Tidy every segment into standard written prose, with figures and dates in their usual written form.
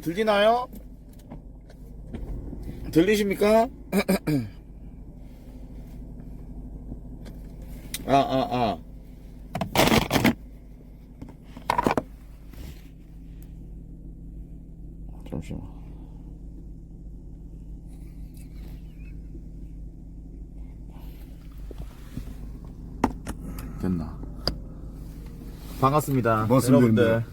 들리나요? 들리십니까? 잠시만. 됐나? 반갑습니다. 반갑습니다, 여러분들.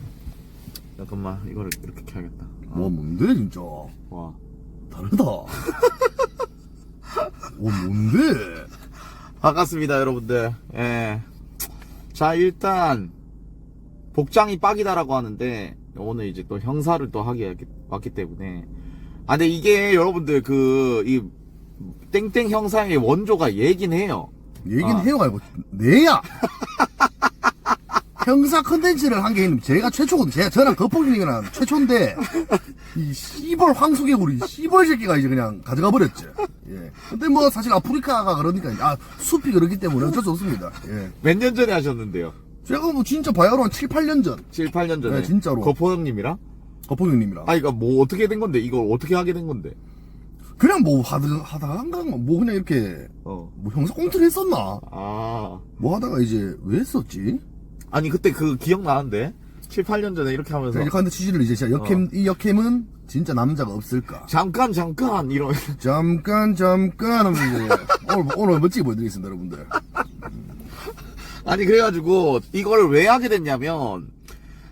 잠깐만, 이거를 이렇게 켜야겠다. 뭔데 진짜 와. 다르다. 뭔데? 반갑습니다, 여러분들. 예. 자, 일단, 복장이 빡이다라고 하는데, 오늘 이제 또 형사를 또 왔기 때문에. 근데 이게 여러분들, 이, 땡땡 형사의 원조가 얘긴 해요. 얘기는 해요가 아니고 내야. 형사 컨텐츠를 한 게 제가 최초거든요. 저랑 거북이님이랑 최초인데 이 씨벌 황소개구리 씨벌 새끼가 이제 그냥 가져가 버렸죠. 예. 근데 뭐 사실 아프리카가 그러니까 숲이 그렇기 때문에 어쩔 수 없습니다. 예. 몇 년 전에 하셨는데요? 제가 뭐 진짜 바야흐로 한 7, 8년 전. 7, 8년 전에. 네, 진짜로. 거포 형님이랑? 거북이님이랑. 이거 뭐 어떻게 된 건데? 이걸 어떻게 하게 된 건데? 그냥 뭐 하다가 뭐 그냥 이렇게 뭐 형사 꽁트를 했었나? 뭐 하다가 이제 왜 했었지? 아니 그때 그 기억나는데 7, 8년 전에 이렇게 하면서 근데 취지를 이제 진짜 이 역캠은 진짜 남자가 없을까? 잠깐 이런 잠깐 하면서 이제 오늘 멋지게 보여드리겠습니다, 여러분들. 아니 그래가지고 이거를 왜 하게 됐냐면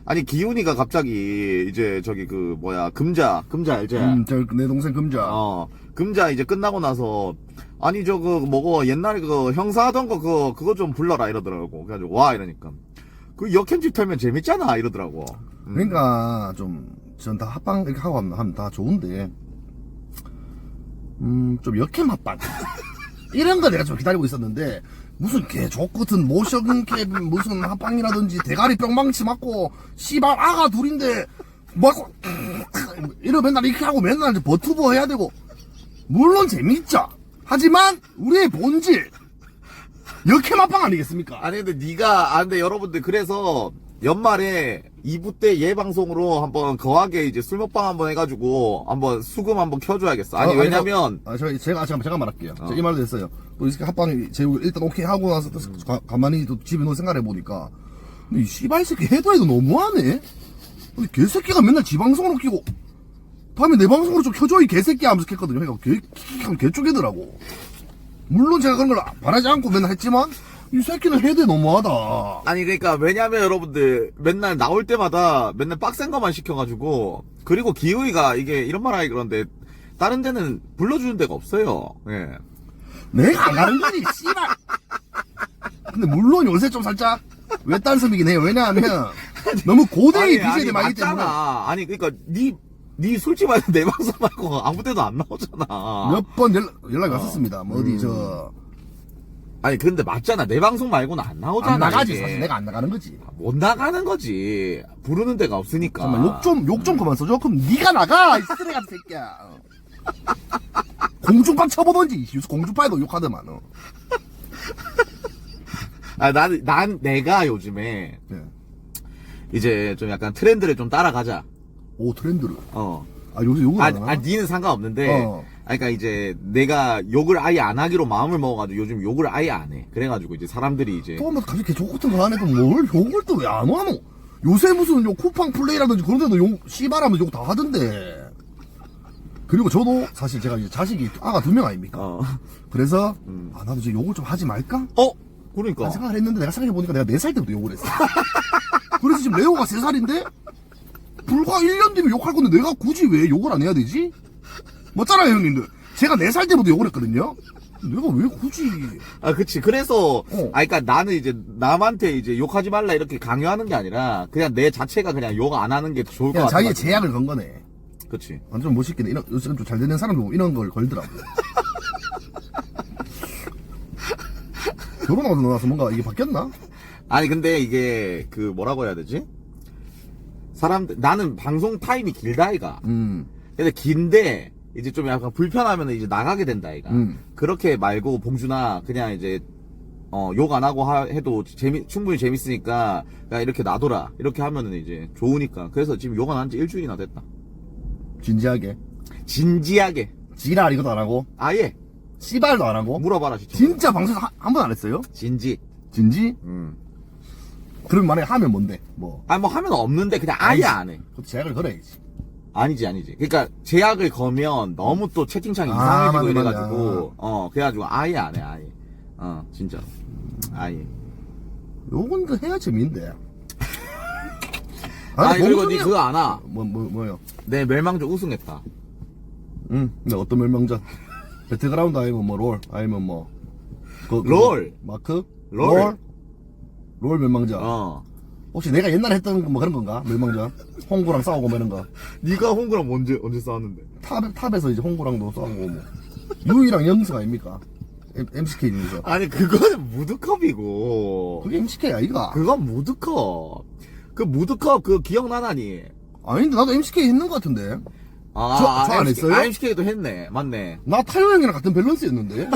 아니 기훈이가 갑자기 이제 저기 금자 알지? 내 동생 금자. 금자 이제 끝나고 나서 아니 옛날에 형사 하던 그거 좀 불러라 이러더라고. 그래가지고 와 이러니까 그 역행집 털면 재밌잖아 이러더라고. 그러니까 전 다 합방 이렇게 하고 하면 다 좋은데 좀 역행 합방 이런 거 내가 좀 기다리고 있었는데 무슨 개족 같은 모션캡 무슨 합방이라든지 대가리 뿅망치 맞고 씨발 아가 둘인데 뭐 이러 맨날 이렇게 하고 맨날 이제 버투버 해야 되고 물론 재밌죠. 하지만 우리의 본질 역행 합방 아니겠습니까? 아니 근데 근데 여러분들 그래서 연말에 2부 때 예방송으로 한번 거하게 이제 술 먹방 한번 해가지고 한번 수금 한번 켜줘야겠어. 왜냐면 제가 말할게요. 제가 이 말도 했어요. 또 이렇게 합방이 제가 일단 오케이 하고 나서 또 가만히 또 집에 누워 생각해 보니까 이 씨발 새끼 해도 너무하네. 개새끼가 맨날 지 방송으로 키고 다음에 내 방송으로 좀 켜줘 이 개새끼 하면서 켰거든요. 그러니까 개 쪼개더라고. 물론 제가 그런 걸 바라지 않고 맨날 했지만 이 새끼는 해도 너무하다. 아니 그러니까 왜냐면 여러분들 맨날 나올 때마다 맨날 빡센 거만 시켜가지고 그리고 기우이가 이게 이런 말 하기 그런데 다른 데는 불러주는 데가 없어요. 예. 내가 안 가는 거지 씨발. 근데 물론 요새 좀 살짝 외딴섬이긴 해요. 왜냐하면 너무 고대의 BJ들이 많기 때문에. 아니 그러니까 니 솔직히 말해서 내 방송 말고 아무 데도 안 나오잖아. 몇 번 연락이 왔었습니다. 뭐 어디 아니 근데 맞잖아. 내 방송 말고는 안 나오잖아. 안 나가지. 이게. 사실 내가 안 나가는 거지. 못 나가는 거지. 부르는 데가 없으니까. 정말 욕 좀 그만 써줘. 그럼 네가 나가 이 쓰레기 같은 새끼야. 공중파 쳐보던지. 공중파에도 욕하더만. 내가 요즘에 네. 이제 좀 약간 트렌드를 좀 따라가자. 오 트렌드를. 요새 욕을 안 하나? 니는 상관없는데. 그러니까 이제 내가 욕을 아예 안 하기로 마음을 먹어가지고 요즘 욕을 아예 안 해. 그래가지고 이제 사람들이 이제 또 뭐 갑자기 개족 같은 거 하니까 뭘 욕을 또 왜 안 하노? 요새 무슨 쿠팡 플레이라든지 그런 데도 욕 씨발하면 욕 다 하던데. 그리고 저도 사실 제가 이제 자식이 아가 2명 아닙니까? 그래서 나도 이제 욕을 좀 하지 말까? 그러니까 생각을 했는데 내가 생각해보니까 내가 4살 때부터 욕을 했어. 그래서 지금 레오가 3살인데 불과 1년 뒤면 욕할 건데 내가 굳이 왜 욕을 안 해야 되지? 맞잖아요 형님들. 제가 4살 때부터 욕을 했거든요. 내가 왜 굳이? 그치. 그래서 그러니까 나는 이제 남한테 이제 욕하지 말라 이렇게 강요하는 게 아니라 그냥 내 자체가 그냥 욕 안 하는 게 좋을 것 같아. 자기의 제약을 건 거네. 그치. 완전 멋있겠네. 요즘 좀 잘 되는 사람들 이런 걸 걸더라고요. 결혼하고 나서 뭔가 이게 바뀌었나? 아니 근데 이게 뭐라고 해야 되지? 나는 방송 타임이 길다 아이가. 근데 긴데 이제 좀 약간 불편하면 이제 나가게 된다 아이가. 그렇게 말고 봉준아 그냥 이제 욕 안 하고 해도 충분히 재밌으니까 야 이렇게 놔둬라 이렇게 하면은 이제 좋으니까. 그래서 지금 욕 안 한 지 일주일이나 됐다. 진지하게. 진지하게. 지랄 이것도 안 하고. 아예 씨발도 안 하고. 물어봐라 시청. 진짜 방송 한 번 안 했어요? 진지. 진지? 그럼 만약에 하면 뭔데? 뭐. 뭐 하면 없는데 그냥 아예 아니지. 안 해. 그것도 제약을 걸어야지. 아니지. 그러니까 제약을 거면 너무 또 채팅창이 아, 이상해지고 맞네, 이래가지고 그래가지고 아예 안 해. 아예. 진짜 아예. 요건 그 해야 재미인데. 그리고 니 그거 아나? 뭐요? 내 멸망전 우승했다. 근데 어떤 멸망전? 배틀그라운드 아니면 뭐 롤? 아니면 뭐 롤. 마크? 롤. 롤 멸망전. 혹시 내가 옛날에 했던 뭐 그런 건가? 멸망전? 홍구랑 싸우고 뭐 이런 거. 니가 홍구랑 언제 싸웠는데? 탑에서 이제 홍구랑도 싸우고 뭐. 유이랑 영승 아닙니까? MCK 중에서. 아니 그거는 무드컵이고. 그게 MCK야 이가. 그건 무드컵. 그 무드컵 그 기억나나니? 아닌데 나도 MCK 했는 것 같은데. 저 안 했어요? MCK도 했네. 맞네. 나 타요 형이랑 같은 밸런스였는데.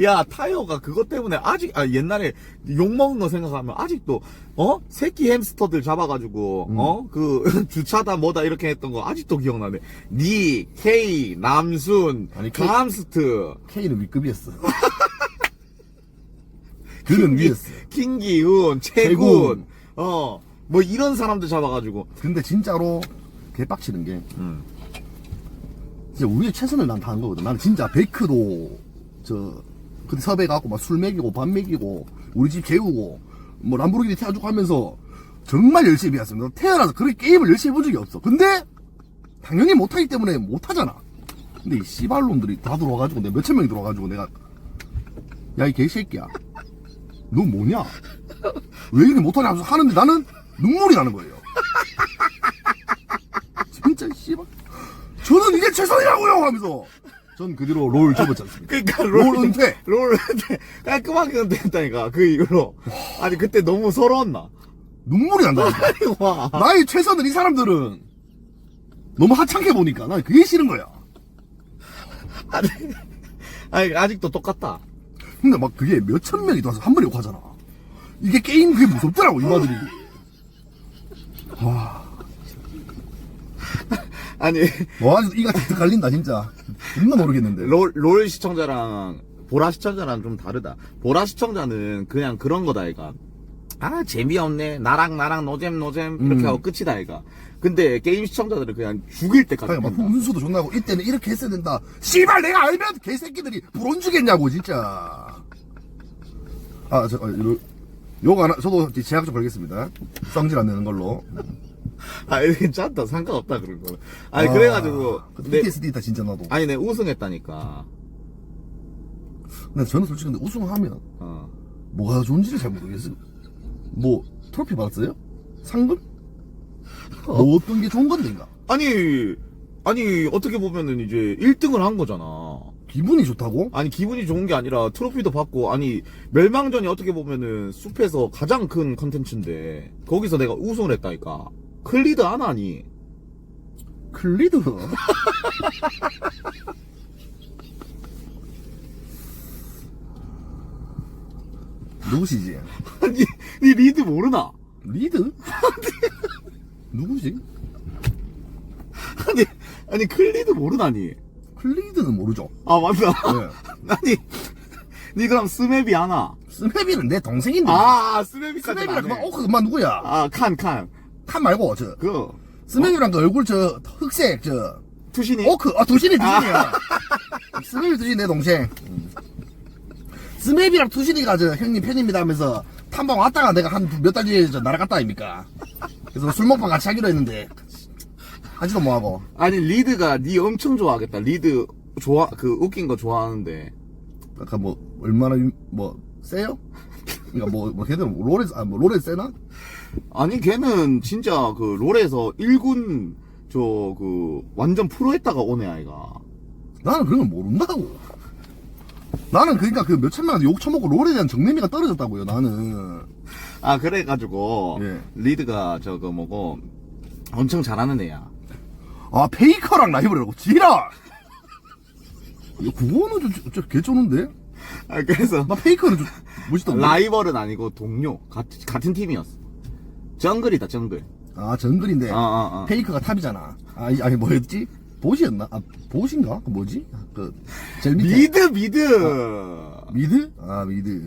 야, 타이어가 그것 때문에 옛날에 욕먹은 거 생각하면 아직도, 새끼 햄스터들 잡아가지고, 그, 주차다 뭐다 이렇게 했던 거 아직도 기억나네. 니, K, 남순, 아니, K- 감스트, K는 위급이었어. 그는 위였어. 김기훈, 채군, 뭐 이런 사람들 잡아가지고. 근데 진짜로 개빡치는 게 진짜 우리의 최선을 난 다한 거거든. 나는 진짜 베이크도 그때 섭외 가고 막 술 먹이고 밥 먹이고 우리 집 재우고 뭐 람보르기니 태워주고 하면서 정말 열심히 했습니다. 태어나서 그렇게 게임을 열심히 해본 적이 없어. 근데 당연히 못하기 때문에 못하잖아. 근데 이 씨발놈들이 다 들어와가지고 내가 몇천 명이 들어와가지고 내가 야 이 개새끼야 너 뭐냐 왜 이렇게 못하냐 하면서 하는데 나는 눈물이 나는 거예요. 진짜 씨발 저는 이게 최선이라고요 하면서 전 그 뒤로 롤 접었지 않습니까? 그니까 롤 은퇴. 롤 은퇴. 깔끔하게 은퇴했다니까. 그 이후로. 아니, 그때 너무 서러웠나? 눈물이 난다니까. 아니, 와. 나의 최선을 이 사람들은 너무 하찮게 보니까 난 그게 싫은 거야. 아니, 아직도 똑같다. 근데 막 그게 몇천 명이 와서 한 번에 욕하잖아. 이게 게임 그게 무섭더라고 이마들이. 와. 아니, 와 이가 득 갈린다 진짜. 존나 모르겠는데. 롤 시청자랑 보라 시청자랑 좀 다르다. 보라 시청자는 그냥 그런 거다, 이가. 재미없네. 나랑 노잼 이렇게 하고 끝이다, 이가. 근데 게임 시청자들은 그냥 죽일 때까지. 막 훈수도 존나 하고 이때는 이렇게 했어야 된다. 씨발 내가 알면 개새끼들이 불온 주겠냐고 진짜. 욕 안 저도 제약 좀 걸겠습니다. 성질 안 내는 걸로. 괜찮다. 상관없다, 그런 거는. 그래가지고. PTSD 있다, 진짜 나도. 내 우승했다니까. 근데 저는 솔직히 근데 우승하면, 뭐가 좋은지를 잘 모르겠어요. 뭐, 트로피 받았어요? 상금? 뭐 어떤 게 좋은 건데인가? 아니, 어떻게 보면은 이제 1등을 한 거잖아. 기분이 좋다고? 아니, 기분이 좋은 게 아니라 트로피도 받고, 멸망전이 어떻게 보면은 숲에서 가장 큰 컨텐츠인데, 거기서 내가 우승을 했다니까. 클리드 안 하니? 클리드? 누구시지? 아니, 니 리드 모르나? 리드? 누구지? 아니, 클리드 모르나니? 클리드는 모르죠. 맞나? 네. 니 그럼 스맵이 하나? 스맵이는 내 동생인데. 스맵이까지. 스맵이랑 그만 누구야? 칸 말고, 스맵이랑 그 얼굴 흑색, 투신이? 투신이야. 스맵이 투신 내 동생. 스맵이랑 투신이가 형님 팬입니다 하면서 탐방 왔다가 내가 한 몇 달 뒤에 날아갔다 아닙니까? 그래서 술 먹방 같이 하기로 했는데, 하지도 뭐하고. 아니, 리드가 니 엄청 좋아하겠다. 리드 웃긴 거 좋아하는데. 아까 얼마나, 세요? 그니까 걔들은 롤에 세나? 아니, 걔는 진짜 롤에서 1군 완전 프로 했다가 오네, 아이가. 나는 그런 걸 모른다고. 나는 그러니까 몇천명한테 욕 처먹고 롤에 대한 정내미가 떨어졌다고요, 나는. 그래가지고, 예. 리드가 엄청 잘하는 애야. 페이커랑 라이벌이라고, 지랄! 그거는 개 쪼는데? 그래서 나 페이커는 좀 멋있던데. 라이벌은 아니고 동료 같은 팀이었어. 정글이다 정글. 아, 정글인데 페이커가 탑이잖아. 아니 뭐였지? 보시였나? 아, 보신가? 그 뭐지? 그 제일 밑에. 미드. 미드? 아, 미드.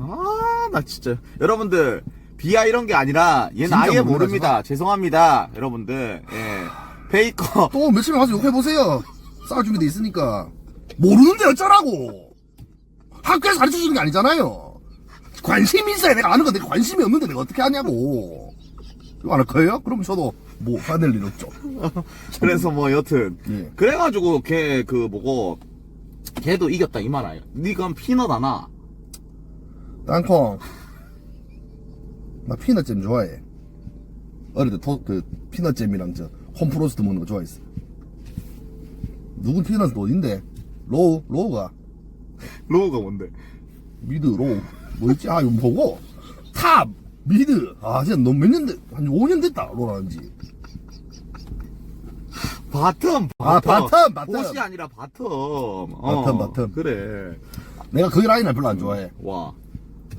나 진짜 여러분들 비하 이런 게 아니라 얘는 진짜 아예 모릅니다, 모릅니다. 죄송합니다 여러분들. 예. 페이커 또 며칠 가서 욕해보세요. 싸울 준비돼 있으니까. 모르는데 어쩌라고. 학교에서 가르쳐주는 게 아니잖아요. 관심이 있어야 내가 아는 건데 관심이 없는데 내가 어떻게 하냐고. 이거 안 할 거예요? 그럼 저도 뭐 화낼 일 없죠. 그래서 뭐 여튼 예. 그래가지고 걔 그 뭐고 걔도 이겼다 이 말 아니야. 니가 피넛 하나. 땅콩. 나 피넛잼 좋아해. 어릴 때 그 피넛잼이랑 저 홈프로스트 먹는 거 좋아했어. 누군 피넛은 어딘데? 로우가 로우가 뭔데? 미드 로우 뭐였지? 아 이거 보고 탑 미드 아 진짜 너무 몇 년 한 5년 됐다 로우라는지. 바텀. 아, 바텀. 보시 아니라 바텀. 바텀. 그래. 내가 그 라인을 별로 안 좋아해. 와.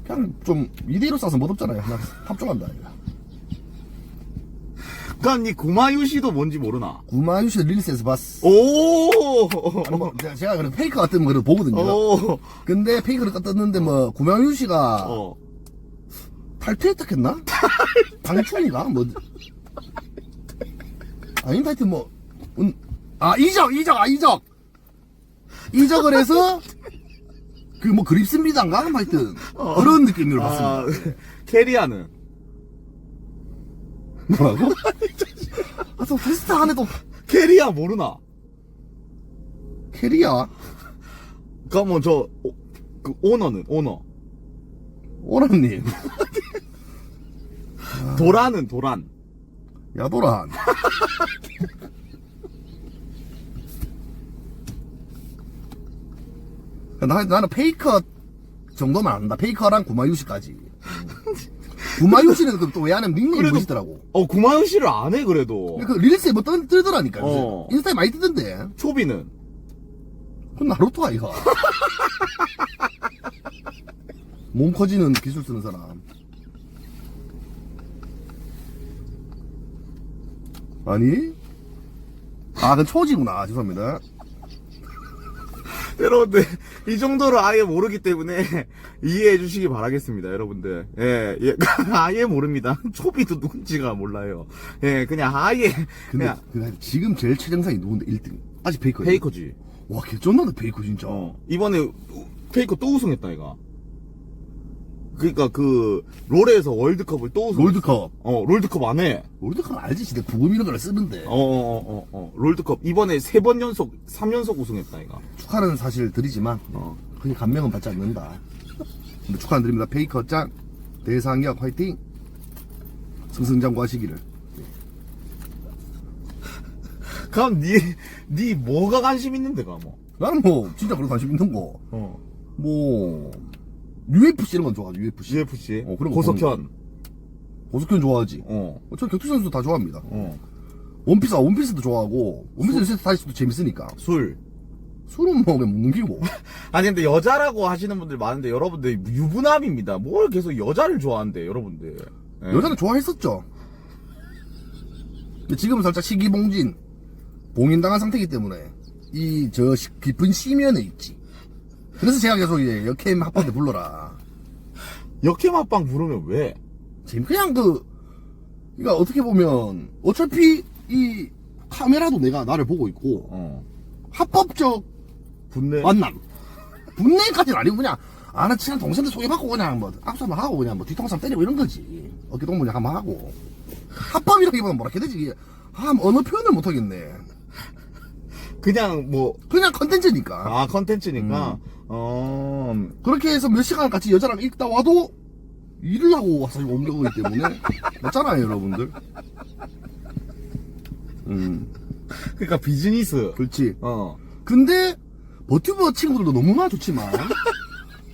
그냥 좀 2대1로 싸서 멋없잖아요. 나 탑종한다 이거. 그니까 니 구마유시도 뭔지 모르나? 구마유시 릴스에서 봤어. 오. 아니, 뭐, 제가 그래도 페이커 같은 거 그래도 보거든요. 오. 근데 페이커를 떴는데 뭐 구마유시가 어. 탈퇴했다 했나? 방출인가? 뭐 아닌데 하여튼 뭐 이적을 해서 그 뭐 그립습니다인가? 하여튼 그런 느낌으로 봤습니다. 캐리아는 뭐라고? 아, 또 테스트 안 해도 캐리아 모르나? 캐리야 그러면 그 오너는 오너. 오라님 도란. 야도란 나는 페이커 정도만 안다. 페이커랑 구마유시까지. 구마유시는 또 왜 하는 닉네임 그래도- 멋있더라고. 구마유시를 안 해 그래도. 그 릴스에 뭐 뜨더라니까. 어. 인스타에 많이 뜨던데. 초비는 그건 나루토가 이거. 몸 커지는 기술 쓰는 사람. 아니? 아, 그건 초지구나. 죄송합니다. 여러분들 이 정도로 아예 모르기 때문에 이해해 주시기 바라겠습니다 여러분들. 예, 아예 모릅니다. 초비도 누군지가 몰라요. 예, 그냥 아예 근데 그냥 지금 제일 최정상이 누군데 1등? 아직 페이커야. 페이커지. 와, 개쩐나다 페이커 진짜. 이번에 페이커 또 우승했다 이가. 그러니까 그 롤에서 월드컵을 또 우승. 롤드컵. 롤드컵 안 해. 롤드컵 알지? 진짜 부금 이런 걸 쓰는데. 롤드컵 이번에 3연속 우승했다 이가. 축하는 사실 드리지만 그게 감명은 받지 않는다. 근데 축하는 드립니다. 페이커 짱 대상역 화이팅. 승승장구하시기를. 그럼 니 뭐가 관심 있는데가 뭐. 나는 뭐 진짜 그런 관심 있는 거. 뭐 UFC 이런 건 좋아하지. UFC. 그런 거 고석현. 고석현 좋아하지. 저 격투 선수 다 좋아합니다. 원피스도 좋아하고 원피스 요새 다시도 재밌으니까. 술은 뭐 그냥 먹는 기고. 아니 근데 여자라고 하시는 분들 많은데 여러분들 유부남입니다. 뭘 계속 여자를 좋아한대 여러분들. 예. 여자는 좋아했었죠. 근데 지금은 살짝 시기봉진 봉인당한 상태이기 때문에 이 저 깊은 심연에 있지. 그래서 제가 계속 이제 역캠 합방대 불러라. 역캠 합방 부르면 왜? 지금 그냥 그러니까 어떻게 보면 어차피 이 카메라도 내가 나를 보고 있고 합법적 분내. 만남 분내까지는 아니고 그냥 아는 친한 동생들 소개받고 그냥 뭐 악수 한번 하고 그냥 뭐 뒤통수 한번 때리고 이런 거지. 어깨 동무냐 한번 하고 합법이라기보다 뭐라 해야 되지. 언어 표현을 못 하겠네. 그냥 뭐. 그냥 컨텐츠니까. 컨텐츠니까. 그렇게 해서 몇 시간 같이 여자랑 있다 와도 일을 하고 와서 온 거기 때문에 맞잖아요 여러분들. 그러니까 비즈니스. 그렇지. 근데 버튜버 친구들도 너무나 좋지만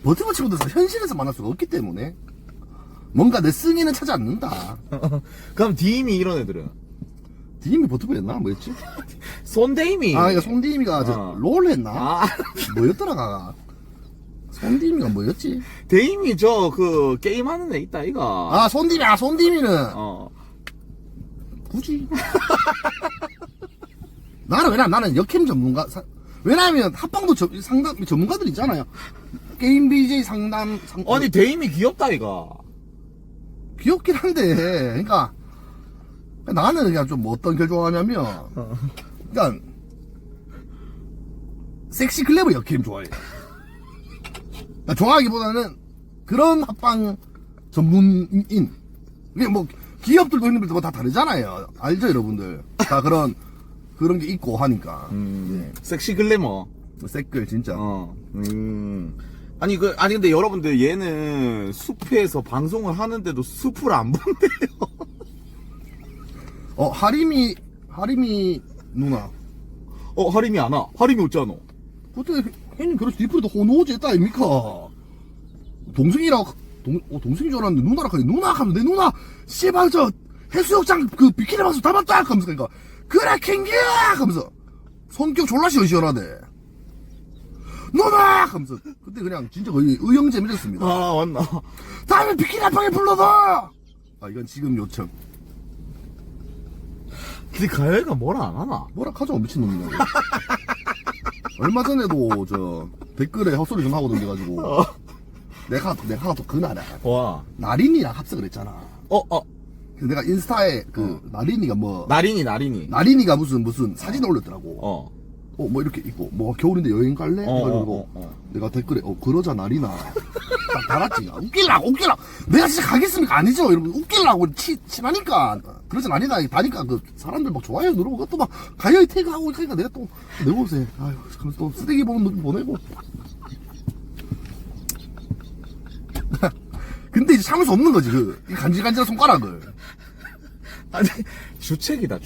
버튜버 친구들은 현실에서 만날 수가 없기 때문에 뭔가 내 승인은 찾지 않는다. 그럼 디임이 이런 애들은? 디임이 버튜버였나? 뭐였지? 손데임이. 그러니까 손디임이가 롤 했나? 아. 뭐였더라? 손디미가 뭐였지? 데임이 저 그 게임하는 애 있다 이가. 아, 손디미는. 어. 굳이. 왜냐면 나는 역캠 전문가, 왜냐면 합방도 상담, 전문가들 있잖아요. 게임 BJ 상담. 아니 데임이 귀엽다 이가. 귀엽긴 한데, 그러니까 나는 그냥 좀 어떤 걸 좋아하냐면, 그러니까 섹시 클레버 역캠 좋아해. 그러니까 좋아하기보다는 그런 합방 전문인. 이게 뭐 기업들도 있는 분들 다 다르잖아요. 알죠, 여러분들? 다 그런 게 있고 하니까. 섹시 글래머. 색글 진짜. 아니 근데 여러분들 얘는 숲에서 방송을 하는데도 숲을 안 본대요. 하림이 누나. 하림이 안 와. 하림이 어쩌노? 그때 형님 결혼식 뒤풀이도 호노지 했다 아닙니까? 동생이랑 동생인 줄 알았는데 누나라 하니 누나 하면 내 누나 씨발 저 해수욕장 그 비키니 방송 닮았다 하면서 그러니까 그래 캥겨 하면서 성격 졸라 시원시원하대. 누나 하면서 그때 그냥 진짜 거의 의형제 맺었습니다. 아 맞나? 다음에 비키니 합방에 불러봐. 아 이건 지금 요청. 근데 가열이가 뭐라 안 하나? 뭐라 하죠 미친놈이냐고. 얼마 전에도 저 댓글에 헛소리 좀 하고 던져가지고 내가 또 그날에 와. 나린이랑 합석을 했잖아. 그래서 내가 인스타에 나린이가 나린이가 무슨 사진 올렸더라고. 뭐 이렇게 있고 뭐 겨울인데 여행 갈래? 해가지고 내가 댓글에 그러자 나린아 딱 달았지. 웃길라고 내가 진짜 가겠습니까? 아니죠 여러분. 웃길라고 친하니까 그러자 나린아 다니까 그 사람들 막 좋아요 누르고 그것도 막 가요에 태그하고 그러니까 내가 또 내보세요. 아유 그러면서 또 쓰레기 보는 놈 보내고. 근데 이제 참을 수 없는 거지 이 간질간질한 손가락을. 아니 주책이야.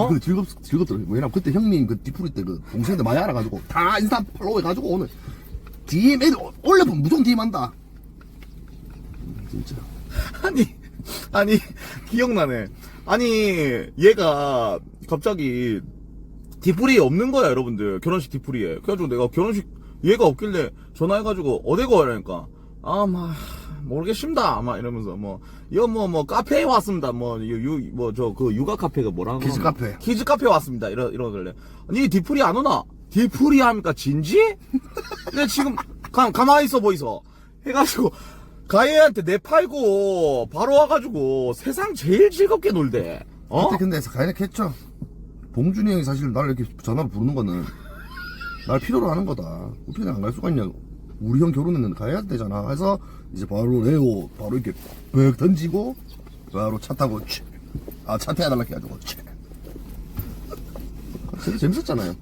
근데 즐겁더라고요. 왜냐면 그때 형님 그 디프리 때 그 동생들 많이 알아가지고 다 인스타 팔로우 해가지고 오늘 DM 애들 올려보면 무조건 DM 한다. 진짜. 아니 기억나네. 아니 얘가 갑자기 디프리에 없는 거야 여러분들. 결혼식 디프리에. 그래가지고 내가 결혼식 얘가 없길래 전화해가지고 어디 가라니까 모르겠습니다. 막 이러면서 뭐 카페에 왔습니다. 그 육아 카페가 뭐라는 키즈 거야? 카페. 키즈 카페 왔습니다. 이러길래 아니 디프리 안 오나? 디프리 합니까 진지? 근데 지금 가만히 있어 보이소. 해가지고 가예한테 내 팔고 바로 와가지고 세상 제일 즐겁게 놀대. 그때 근데 가야는 했죠. 봉준이 형이 사실 나를 이렇게 전화로 부르는 거는 날 필요로 하는 거다. 어떻게 안 갈 수가 있냐. 우리 형 결혼했는데 가야 되잖아. 해서 이제 바로 레오 바로 이렇게 벽 던지고 바로 차 타고 차 태워달라 해가지고 진짜 재밌었잖아요.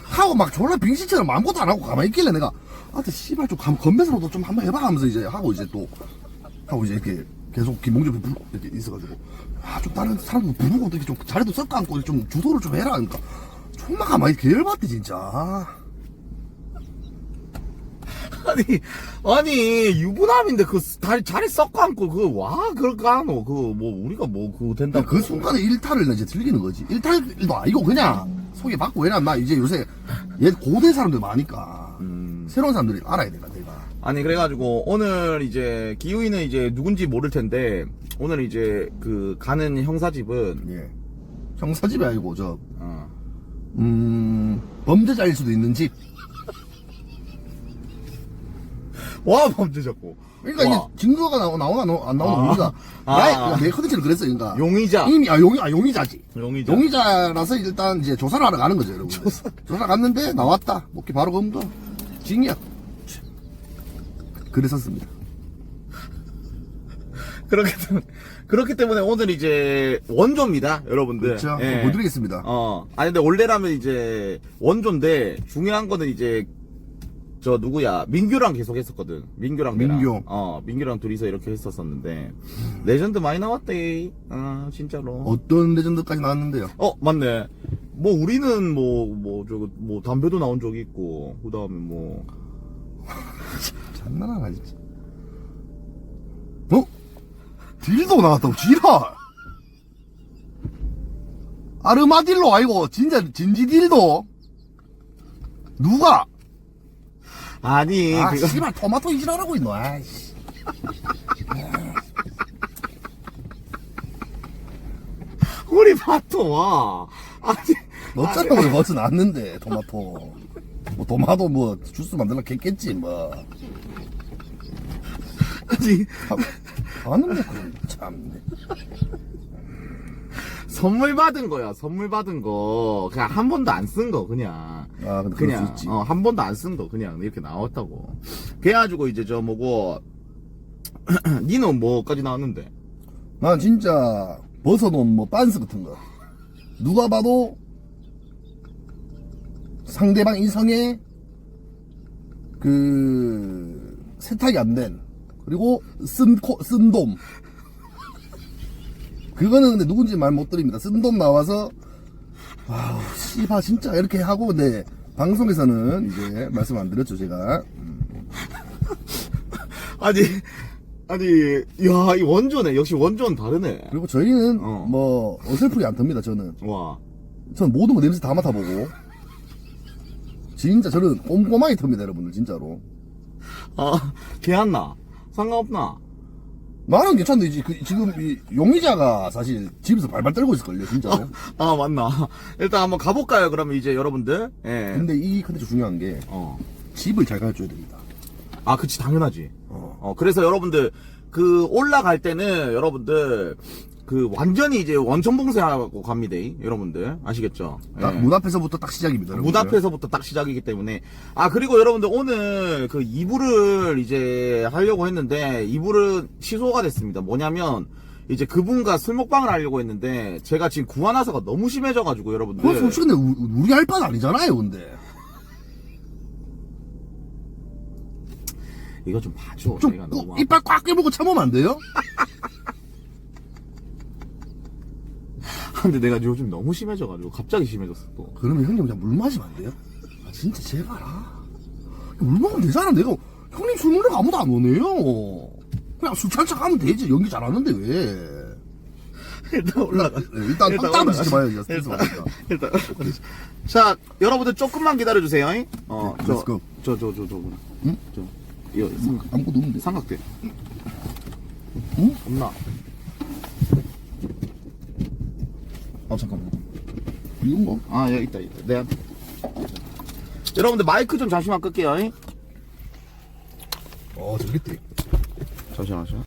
하고 막 졸라 빙신처럼 아무것도 안 하고 가만히 있길래 내가 씨발 좀 건배사로도 좀 한번 해봐 하면서 이제 하고 이제 또 하고 이제 이렇게 계속 김봉준 이렇게 있어가지고 좀 다른 사람도 부르고 이렇게 좀 자리도 섞어 앉고 좀 주도를 좀 해라 하니까 존나 가만히 계열받대 진짜. 아니 유부남인데 그 자리 썩고 앉고 그럴까 하노 우리가 그거 된다. 그 순간에 일탈을 이제 즐기는 거지. 일탈도 아니고 그냥 소개받고. 왜냐면 나 이제 요새 고대 사람들 많으니까 새로운 사람들이 알아야 되니까 내가. 아니 그래가지고 오늘 이제 기우이는 이제 누군지 모를 텐데 오늘 이제 그 가는 형사집은 형사집이 아니고 범죄자일 수도 있는 집. 와 범죄자고. 그러니까 이게 증거가 나오나 안 나오나 모르니까. 내 컨텐츠를 그랬어. 그러니까 용의자. 이미 용의자지. 용의자라서 일단 이제 조사를 하러 가는 거죠, 여러분. 조사 갔는데 나왔다. 오케이 바로 검거. 징역. 그랬었습니다. 그렇기 때문에 오늘 이제 원조입니다, 여러분들. 그렇죠. 못 드리겠습니다. 아니 근데 원래라면 이제 원조인데 중요한 거는 이제 저 누구야 민규랑 계속 했었거든. 민규랑 민규랑 둘이서 이렇게 했었었는데 레전드 많이 나왔대. 진짜로. 어떤 레전드까지 나왔는데요? 맞네. 우리는 담배도 나온 적이 있고 그다음에 장난하나 진짜. 딜도 나왔다고 지랄. 아르마딜로 아니고 진짜 진지 딜도. 누가? 아니, 아, 그거. 씨발, 토마토 이질하라고 있노, 아이씨. 우리 밭도 와. 아니, 너처럼 거진 않는데, 토마토. 뭐, 토마토 뭐, 주스 만들려 했겠지, 뭐. 아니, 아는 뭐, 그런, 참네. 선물 받은 거야, 선물 받은 거. 그냥 한 번도 안 쓴 거, 그냥. 아, 근데 그럴 수 그냥, 있지. 한 번도 안 쓴 거, 그냥 이렇게 나왔다고. 그래가지고 이제 저 뭐고, 니는 뭐까지 나왔는데? 난 진짜, 벗어놓은 뭐, 빤스 같은 거. 누가 봐도, 상대방 인성에, 세탁이 안 된. 그리고, 쓴 돔. 그거는 근데 누군지 말 못 드립니다. 쓴 돈 나와서 아우 씨발 진짜 이렇게 하고 근데 방송에서는 이제 말씀 안 드렸죠 제가. 아니, 야, 이 원조네. 역시 원조는 다르네. 그리고 저희는 어. 뭐 어설프게 안 텁니다. 저는 모든 거 냄새 다 맡아보고 진짜 저는 꼼꼼하게 텁니다 여러분들 진짜로. 아, 개 안 나. 상관없나? 나는 괜찮은데 지금 이 용의자가 사실 집에서 발발 떨고 있을걸요 진짜로. 아, 맞나. 일단 한번 가볼까요, 그러면 이제 여러분들? 예. 근데 이 컨텐츠 중요한 게 집을 잘 가르쳐야 됩니다. 아, 그치, 당연하지. 그래서 여러분들, 올라갈 때는 여러분들, 완전히 이제 원천봉쇄하고 갑니다, 여러분들. 아시겠죠? 딱 예. 문 앞에서부터 딱 시작입니다. 문 여러분들. 앞에서부터 딱 시작이기 때문에. 아, 그리고 여러분들 오늘 2부를 이제 하려고 했는데, 2부는 취소가 됐습니다. 뭐냐면, 이제 그분과 술 먹방을 하려고 했는데, 제가 지금 구안화사가 너무 심해져가지고, 여러분들. 그건 솔직히 근데 우리 할 바는 아니잖아요 근데. 이거 좀 봐줘. 좀 내가 너무. 이빨 꽉 깨물고 참으면 안 돼요? 근데 내가 요즘 너무 심해져가지고, 갑자기 심해졌어, 또. 그러면 형님 그냥 물 마시면 안 돼요? 아 진짜 제발 물 먹으면 되잖아. 내가 형님 술 먹는 거 아무도 안 오네요. 그냥 술 찬척 하면 되지. 연기 잘하는데 왜. 일단 올라가. 일단 땀 지지 마요. 이제 스트레스 받으니까. 일단. 자, 여러분들 조금만 기다려주세요. Let's go. 응? 이거 아무것도 없는데. 삼각대. 응? 없나? 아 잠깐만. 이건 뭐? 아, 여기 있다. 내가. 여러분들 마이크 좀 잠시만 끌게요. 저기 있대. 잠시만요.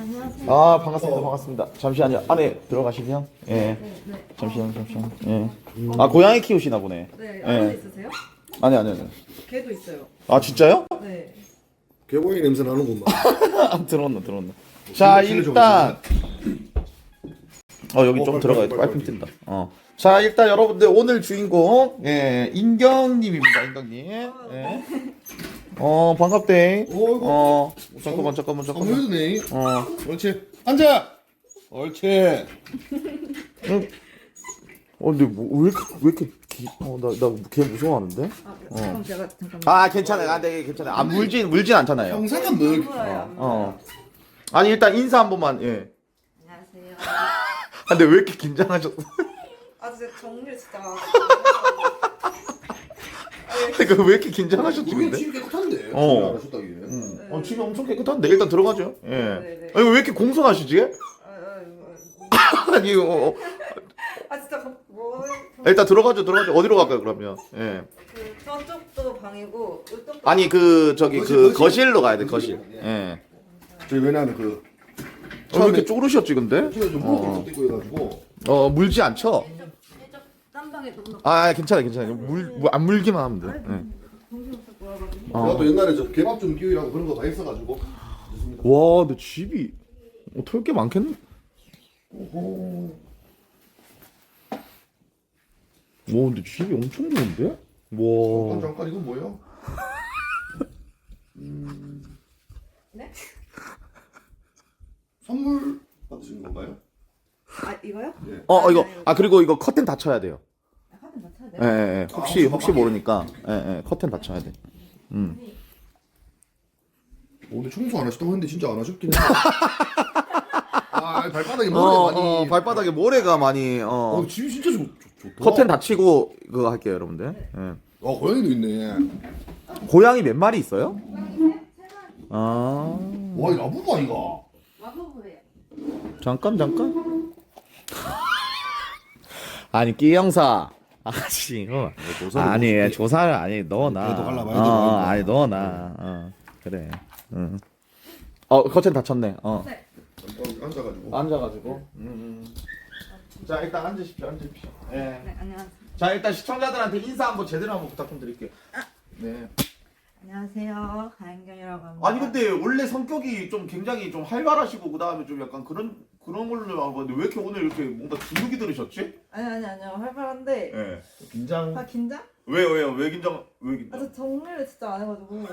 안녕하세요. 아, 반갑습니다. 반갑습니다. 잠시만요. 안에 들어가시면. 예. 네, 네. 잠시만요. 예. 아, 고양이 키우시나 보네. 네, 예. 아는 있으세요? 아니. 개도 있어요. 아, 진짜요? 네. 개고양이 냄새 나는구만. 아, 들어온다. 자, 일단 여기 좀 들어가야 돼. 빨리. 빨핑 뜬다. 자, 일단 여러분들 오늘 주인공 인경님입니다. 인경님. 예. 반갑대. 잠깐만. 아무래도네. 어. 옳지. 앉아. 옳지. 근데 왜 이렇게 나걔 무서워하는데? 그럼 제가 잠깐만. 아, 괜찮아요. 네, 괜찮아요. 안 물진 않잖아요. 형사가 뭐 이렇게. 아니, 일단 인사 한 번만. 예. 안녕하세요. 근데 왜 이렇게 긴장하셨어? 아 진짜 정리 진짜. 그러니까 왜 이렇게 긴장하셨지 우리 근데? 집이 깨끗한데. 어. 알았었다기에. 집이 엄청 깨끗한데 일단 들어가죠. 예. 네. 아니, 왜 이렇게 공손하시지? 아니, 아 진짜 뭐? 일단 들어가죠. 어디로 갈까요 그러면? 예. 그 저쪽도 방이고 이쪽도. 아니 저기 거실. 거실로 가야 돼 거실. 예. 저희 왜냐면 왜 이렇게 쪼그르셨지 근데? 집에 좀 물고 있고 해가지고. 물지 않죠? 이쪽 딴 방에 너무. 아, 괜찮아. 안 물기만 하면 돼. 예. 정신없어 보여가지고. 나도 옛날에 저 개밥 좀 키우라고 그런 거 다 했어가지고. 와, 근데 집이 털 게 많겠네. 와, 근데 집이 엄청 좋은데? 와. 잠깐 이건 뭐야? 네? 선물 받으신 건가요? 아 이거요? 네. 이거 그리고 이거 커튼 닫혀야 돼요. 하긴 맞춰야 예, 돼. 혹시 모르니까 커튼 닫혀야 돼. 근데 청소 안 하셨다고 했는데 진짜 안 하셨긴 해. 발바닥에 모래 많이. 발바닥에 모래가 많이 집이 진짜 좋다. 커튼 닫히고 그거 할게요, 여러분들. 예. 고양이도 있네. 고양이 몇 마리 있어요? 아, 와, 이 라부부 아이가. 마법이에요. 잠깐. 아니, 끼영사. 아니, 조사를 아니 넣어놔. 그래도 갈라봐야 되고. 아니 넣어놔. 그래. 커튼 닫혔네. 네. 앉아가지고. 앉아가지고. 자, 일단 앉으십시오. 예. 네 안녕하세요. 자, 일단 시청자들한테 인사 한번 제대로 한번 부탁 좀 드릴게요. 네. 안녕하세요. 가인경이라고 합니다. 아니 근데 원래 성격이 좀 굉장히 좀 활발하시고 그다음에 좀 약간 그런 걸로 하는데 왜 이렇게 오늘 이렇게 뭔가 주눅이 들으셨지? 아니요 활발한데. 예. 긴장. 아 긴장? 왜요? 왜 긴장? 아 저 정리를 진짜 안 해가지고.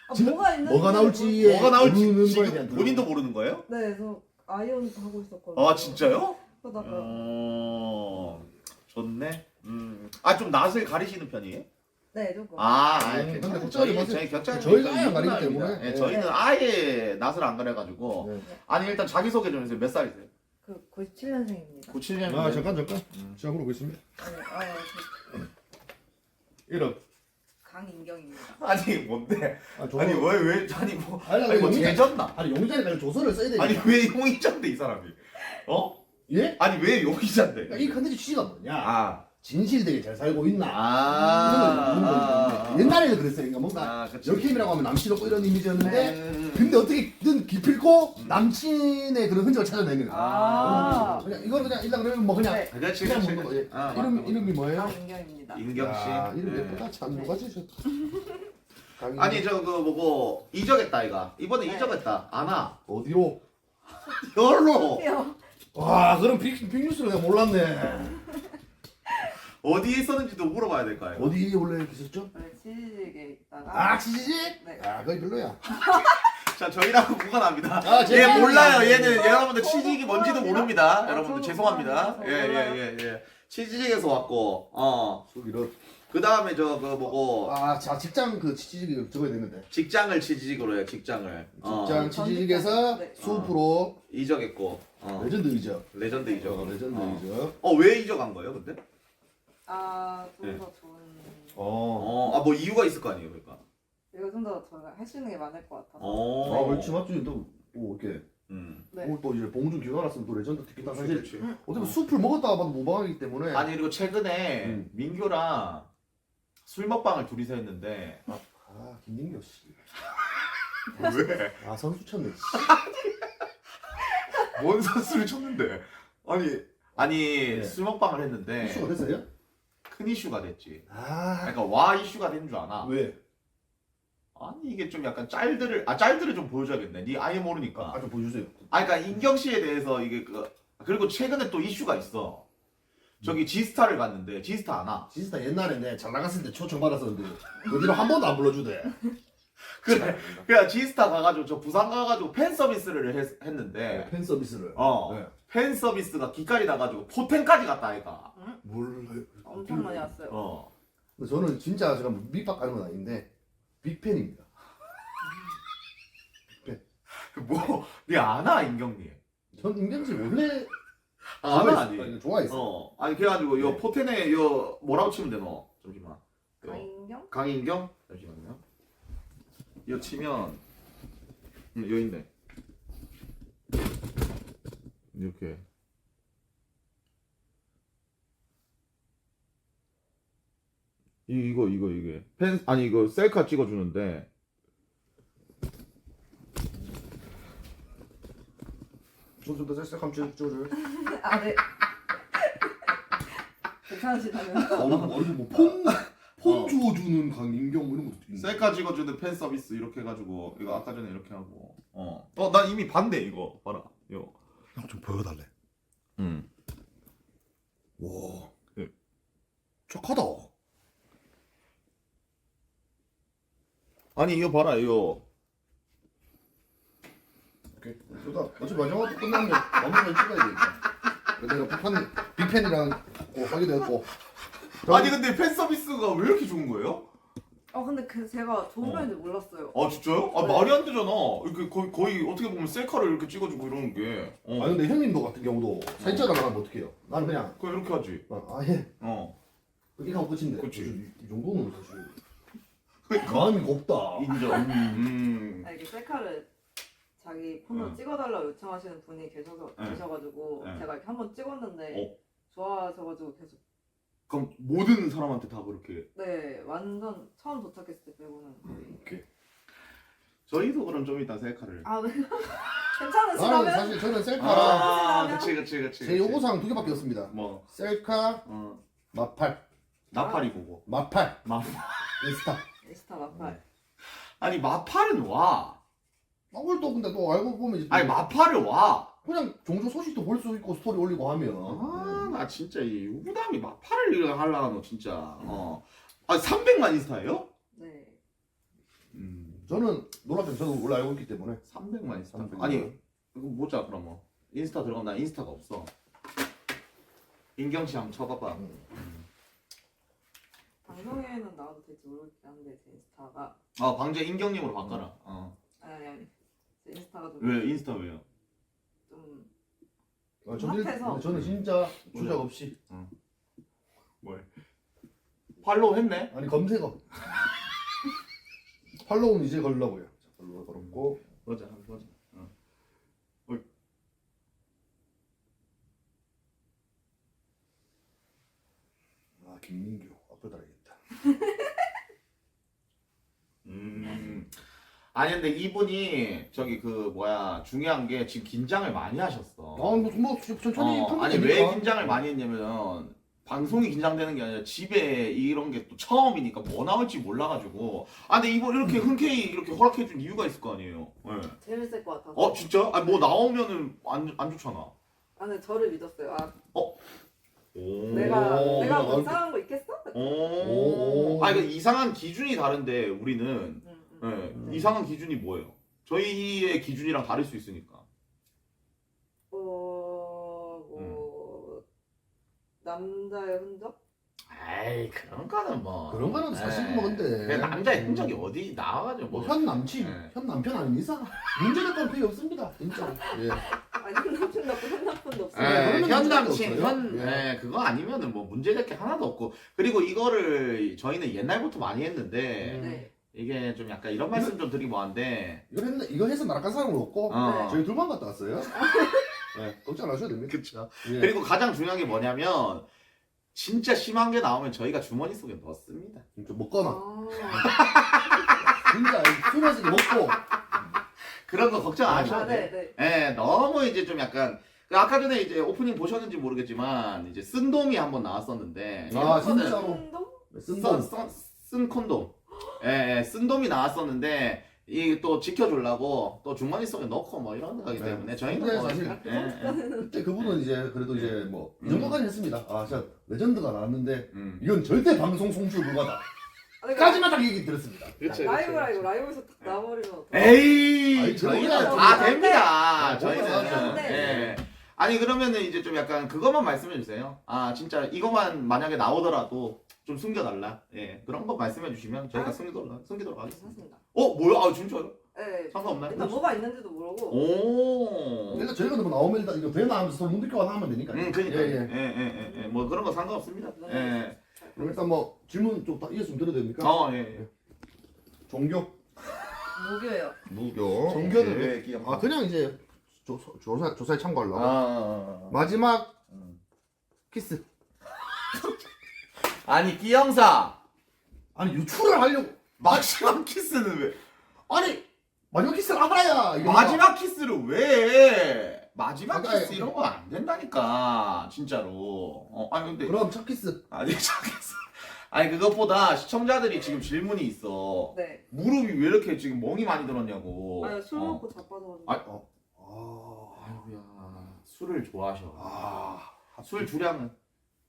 아 지금 뭐가 있는지. 뭐가 나올지. 뭐가 나올지 모르는 거에 지금 대한 본인도 모르는 거예요? 네, 저 아이온 하고 있었거든요. 아 진짜요? 그러다가 좋네. 좀 낯을 가리시는 편이에요? 네 조금. 근데 근데 저희 걱정하지 마세요. 격자 저희는 아예 안 가리기 때문에. 네, 저희는 아예 낯을 안 가려가지고. 네. 아니 일단 자기 소개 좀 해주세요. 몇 살이세요? 그 97년생입니다. 97년. 잠깐. 시작으로 보겠습니다. 네, 이름. 강인경입니다. 아니 뭔데? 조선. 아니 왜 아니 뭐 아니, 아니 뭐 용의자- 제졌나? 아니 용의자니까 조선을 써야 되니까. 아니 왜 용의자인데 이 사람이? 예? 아니 왜 용의자인데? 그러니까 이 컨텐츠 취지가 뭐냐? 아. 진실되게 잘 살고 있나? 아. 옛날에는 그랬어요. 그러니까 뭔가 그치. 역캠이라고 하면 남친 없고 이런 이미지였는데 근데 어떻게든 기필코 남친의 그런 흔적을 찾아내는 거야. 아. 그냥 이거는 그냥 일단 그러면 뭐 그냥 네. 그렇지 그냥 그렇지. 먹는 거. 예. 아, 이름이 뭐예요? 강인경입니다. 인경 씨. 야, 이름 네. 예쁘다. 참 누가 지으셨다. 아니 저 그 뭐고 이적했다 이가 이번에 네. 이적했다 안아 어디로? 열로 와, 그럼 빅뉴스를 내가 몰랐네. 어디에 있었는지도 물어봐야 될 거 아니에요. 어디 원래 계셨죠? 원래 치즈직에 있다가. 아, 치즈직? 네. 아, 거기 별로야. 자 저희랑 무관합니다. 아, 얘 제가- 몰라요. 얘는 여러분들 치즈직이 뭔지도 죄송합니다. 모릅니다. 아, 여러분들 저도 죄송합니다. 몰라요. 예. 치즈직에서 왔고 저기로. 그 다음에 저 그 뭐고 아, 자, 직장 그 치즈직을 적어야 되는데. 직장을 치즈직으로 해요. 직장을. 직장 치즈직에서 네. 수프로 이적했고 레전드 이적. 레전드 이적. 레전드 이적. 왜 이적한 거예요, 근데? 좀 더 좋은. 뭐 이유가 있을 거 아니에요, 그러니까. 이거 좀 더 저희가 할 수 있는 게 많을 것 같아서. 아, 그렇지 맞지. 또 뭐 이렇게 네. 오늘 또 이제 봉준 기가 났으면 또 레전드 티켓 사실 그렇지. 어차피 숲을 먹었다가 봐도 모방하기 때문에. 아니 그리고 최근에 민규랑 술 먹방을 둘이서 했는데 아, 김민규 씨. 왜? 아, 선수 쳤네. 뭔 선수를 쳤는데? 아니 네. 술 먹방을 했는데 이슈가 됐어요? 큰 이슈가 됐지. 아, 그러니까 와 이슈가 된 줄 아나? 왜? 아니 이게 좀 약간 짤들을 좀 보여줘야겠네. 니 아예 모르니까. 좀 보여주세요. 그러니까 인경 씨에 대해서 이게 그리고 최근에 또 이슈가 있어. 저기 지스타를 갔는데 지스타 아나? 진짜 옛날에 내 잘 나갔을 때 초청 받았었는데 그 뒤로 한 번도 안 불러주대. 그래 지스타 가가지고 저 부산 가가지고 팬 서비스를 했는데 팬 서비스를. 네. 팬 서비스가 기깔이 나가지고 포텐까지 갔다 아이가. 몰라요. 엄청 많이 왔어요. 근데 저는 진짜 제가 밑밥 가는 건 아닌데 빅팬입니다. 뭐, 니 아나 인경님? 전 임경씨 원래 아나 아니? 좋아했어. 아니 그래가지고 요 네. 포텐에 요 뭐라고 치면 되노? 잠시만. 강인경? 강인경? 잠시만요. 요 치면 요 있네. 이렇게. 이게 아니 이거 셀카 찍어주는데 좀더 셀sek함 찍어줘요. 아, 네. 괜찮으시다면? 폰 주워주는 강인경 뭐 이런 것도 있네. 셀카 찍어주는 팬 서비스 이렇게 해가지고 이거 아까 전에 이렇게 하고 난 이미 봤네 이거 봐라 요. 형 좀 보여달래. 와, 네. 착하다. 아니 이거 봐라 이거. 오케이. 좋다. 어차피 마지막으로 끝나면 마무리 찍어야 되니까. 내가 빅팬이랑 하기도 했고. 아니 근데 팬 서비스가 왜 이렇게 좋은 거예요? 근데 제가 좋은 편인지 몰랐어요. 아 진짜요? 아 네. 말이 안 되잖아. 이렇게 거의 어떻게 보면 셀카를 이렇게 찍어주고 이러는 게. 아니 근데 형님도 같은 경우도 사진 찍어달라면 어떻게 해요? 나는 그냥 그냥 이렇게 하지. 아예 이렇게 하고 끝인데. 그치. 이 정도는 사실 그러니까. 마음이 곱다. 인정. 이렇게 셀카를 자기 폰으로 찍어달라고 요청하시는 분이 네. 계셔가지고 네. 제가 이렇게 한번 찍었는데 좋아하셔가지고 계속 그럼 모든 사람한테 다 그렇게. 네 완전 처음 도착했을 때 빼고는 오케이. 저희도 그럼 좀 이따 셀카를. 아 네. 나는 괜찮으시다면? 사실 저는 셀카랑 그치. 제 요구사항 2개밖에 없습니다. 뭐 셀카, 마팔, 나팔이 보고. 마팔, 마팔. 인스타. 인스타 마팔. 아니 마팔은 와. 그걸 또 근데 또 알고 보면 이제 아니 마팔을 와. 그냥 종종 소식도 볼 수 있고 스토리 올리고 하면 나 진짜 이 우담이 마팔을 이렇게 하려고 진짜. 아 300만 인스타예요? 네. 저는 놀랍게도 저도 원래 알고 있기 때문에 300만 인스타. 300만. 아니 이거 보자 그러면 인스타 들어가면 나 인스타가 없어. 인경 씨 한번 쳐봐봐. 방송에는 나와도 될지 모르겠긴 한데 제 인스타가 방제 인경님으로 바꿔라. 아니 제 인스타가 왜 인스타 왜요? 좀 근데 저는 진짜 주작 없이 뭘? 팔로우 했네? 아니 검색어 팔로우는 이제 걸려고요. 팔로우 걸었고 보자 한번 보자. 김민규 앞에 달아야겠다. 아니 근데 이분이 저기 중요한 게 지금 긴장을 많이 하셨어. 뭐 천천히 아니 왜 긴장을 많이 했냐면 방송이 긴장되는 게 아니라 집에 이런 게 또 처음이니까 뭐 나올지 몰라가지고. 근데 이분 이렇게 흔쾌히 이렇게 허락해준 이유가 있을 거 아니에요. 네. 재밌을 것 같아서. 진짜? 아니 뭐 나오면은 안 좋잖아. 근데 저를 믿었어요. 오. 내가 뭐 이상한 거 있겠어? 그 이상한 기준이 다른데 우리는 이상한 기준이 뭐예요? 저희의 기준이랑 다를 수 있으니까. 남자의 흔적? 에이 그런 거는 뭐 그런 거는 사실 뭐 근데 남자의 흔적이 어디 나와가지고 뭐 현 남친, 네. 현 남편 아닌 이상 문제될 건 거의 없습니다. 진짜. 예. 아니 현남친 같고 현남친도 없어요. 그러면 현 문제가 남친 없어요. 그거 아니면은 뭐 문제될 게 하나도 없고. 그리고 이거를 저희는 옛날부터 많이 했는데 네. 이게 좀 약간 이런 말씀 좀 드리기 뭐한데 이거 해서 나락간 사람은 없고 네. 저희 둘만 갔다 왔어요. 네, 걱정 안 하셔도 됩니다. 그쵸. 예. 그리고 가장 중요한 게 뭐냐면 진짜 심한 게 나오면 저희가 주머니 속에 넣습니다. 진짜 먹거나 아, 진짜 술마시게 먹고 그런 거 걱정 안 하셔도 돼. 네. 예, 너무 이제 좀 약간 그 아까 전에 이제 오프닝 보셨는지 모르겠지만 이제 쓴돔이 한번 나왔었는데 아, 이거는 진짜로? 운동? 쓴 콘돔. 예, 쓴돔이 나왔었는데 이 또 지켜주려고 또 주머니 속에 넣고 뭐 이런 거기 네. 때문에 저희는 근데 뭐 사실 그때 그분은 이제 그래도 이제 뭐 이 정도까지 했습니다. 아 진짜 레전드가 나왔는데 이건 절대 방송 송출 불가다. 까지만 딱 얘기 들었습니다. 그렇죠. 라이브에서 딱 나와버리면 에이, 아니, 저희는 그거는 다 안 됩니다. 돼. 저희는. 네. 예. 아니 그러면은 이제 좀 약간 그것만 말씀해 주세요. 아 진짜 이것만 만약에 나오더라도 좀 숨겨달라. 예, 그런 거 말씀해 주시면 저희가 숨기도록 하겠습니다. 괜찮습니다. 뭐야? 아 진짜요? 네. 상관없나요? 일단 뭐가 있는지도 모르고. 오. 일단 저희가 뭐 나오면 일단 이거 되나 하면서 서로 문들 교환 하면 되니까. 그러니까. 예, 예. 뭐 그런 거 상관없습니다. 예. 그럼 일단 뭐 질문 좀 다 이해서 좀 드려도 됩니까? 예. 종교. 무교예요. 무교. 종교는 왜 끼어? 아 그냥 이제 조사에 참고하려고. 아. 마지막 키스. 아니 끼영사 아니 유출을 하려고. 마지막 키스는 왜? 아니 마지막 키스를 알아야. 이거 마지막 키스를 왜? 마지막 아까- 키스 이런 거 안 된다니까 진짜로. 아니 근데 그럼 첫 키스. 아니 잠깐만. 아니 그것보다 시청자들이 지금 질문이 있어. 네. 무릎이 왜 이렇게 지금 멍이 많이 들었냐고. 아니 술 먹고 자빠져가지고. 아, 아이고야 술을 좋아하셔. 술 주량은?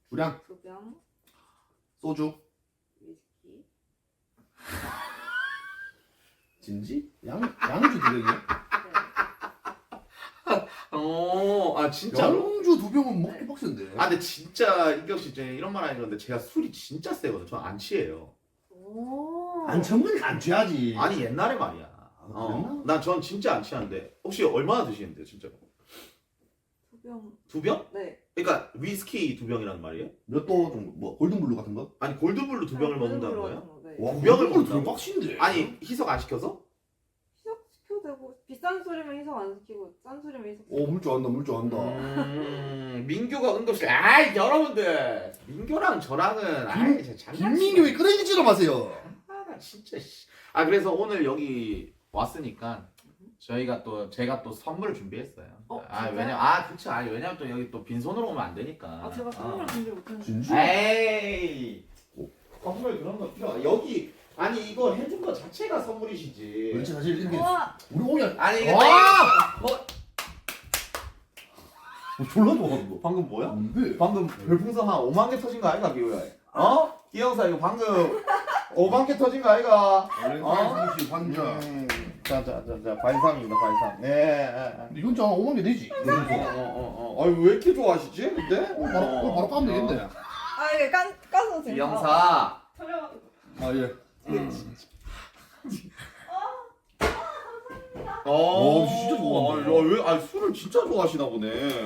주량. 소병, 소주. 위스키. 진지? 양주 두 병이요? 아 진짜로? 양주 두 병은 먹기 빡센데. 아 근데 진짜 인경 씨 이제 이런 말 하는 건데 제가 술이 진짜 세거든. 저 안 취해요. 오. 안 처먹으니까 안 취하지. 아니 옛날에 말이야. 그랬나? 난전 진짜 안 취하는데 혹시 얼마나 드시는데요, 진짜로? 소병. 2병? 네. 그러니까 위스키 2병이라는 말이에요? 몇 도 정도? 뭐 골든블루 같은 거? 아니 골드블루 2병을 먹는다는 거예요? 네. 와, 두 병을 골든블루 먹는다고? 되게 빡신데. 아니 희석 안 시켜서? 시켜도 되고 비싼 술이면 희석 안 시키고 싼 술이면 희석. 오, 물 좋아한다, 물 좋아한다. 민규가 응급실 아이 여러분들 민규랑 저랑은 아이 제 김민규 왜 끄덕이지도 마세요. 나 진짜 아 그래서 오늘 여기 왔으니까 저희가 또 제가 또 선물을 준비했어요. 진짜요? 그쵸. 왜냐면 또 여기 또 빈손으로 오면 안 되니까. 아 제가 선물을 준비 못했는데. 진주? 에이 선물 그런 거 필요 여기 아니 이거 해준 거 자체가 선물이시지. 그렇지, 사실 이렇게 우와. 우리 오기 아니 이게 와! 뭐 졸라 좋아하는 거. 방금 뭐야? 뭔데? 방금 별풍선 한 5만 개 터진 거 아이가 기호야? 기영사 이거 방금 5만 개 터진 거 아이가? 상시 환자. 자자자자 발삼입니다 발삼. 네. 이건 좀 5만 개 되지. 아니 왜 이렇게 좋아하시지? 근데? 바로 까면 되겠네. 아 이게 까서 지금. 기영사. 촬영. 아 예. 진짜 좋아한다. 왜 술을 진짜 좋아하시나 보네.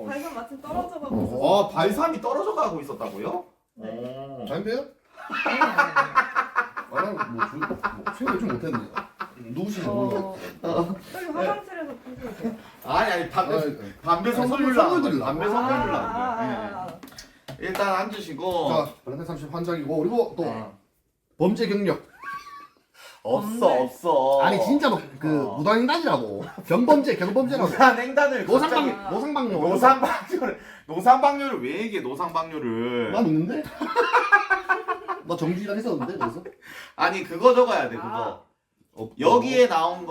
발견 마침 떨어져가지고. 발삼이 떨어져 가고 있었다고요? 자연패요? 나는 뭐 생각 좀 못했네. 누구신지 몰라. 저기 화장실에서 보세요. 아니 담배 선물 선물 주려고 드리려고. 담배 선물 주려고. 일단 앉으시고. 자, 발렌타인 30 환장이고 그리고 또 범죄 경력. 없어. 아니 진짜 그 무단횡단이라고. 경범죄, 경범죄라고. 무산횡단을 노상방뇨. 노상방뇨를 왜 얘기해? 노상방뇨를. 난 있는데? 나 정주이랑 했었는데 그래서? 아니 그거 적어야 돼 그거. 여기에 나온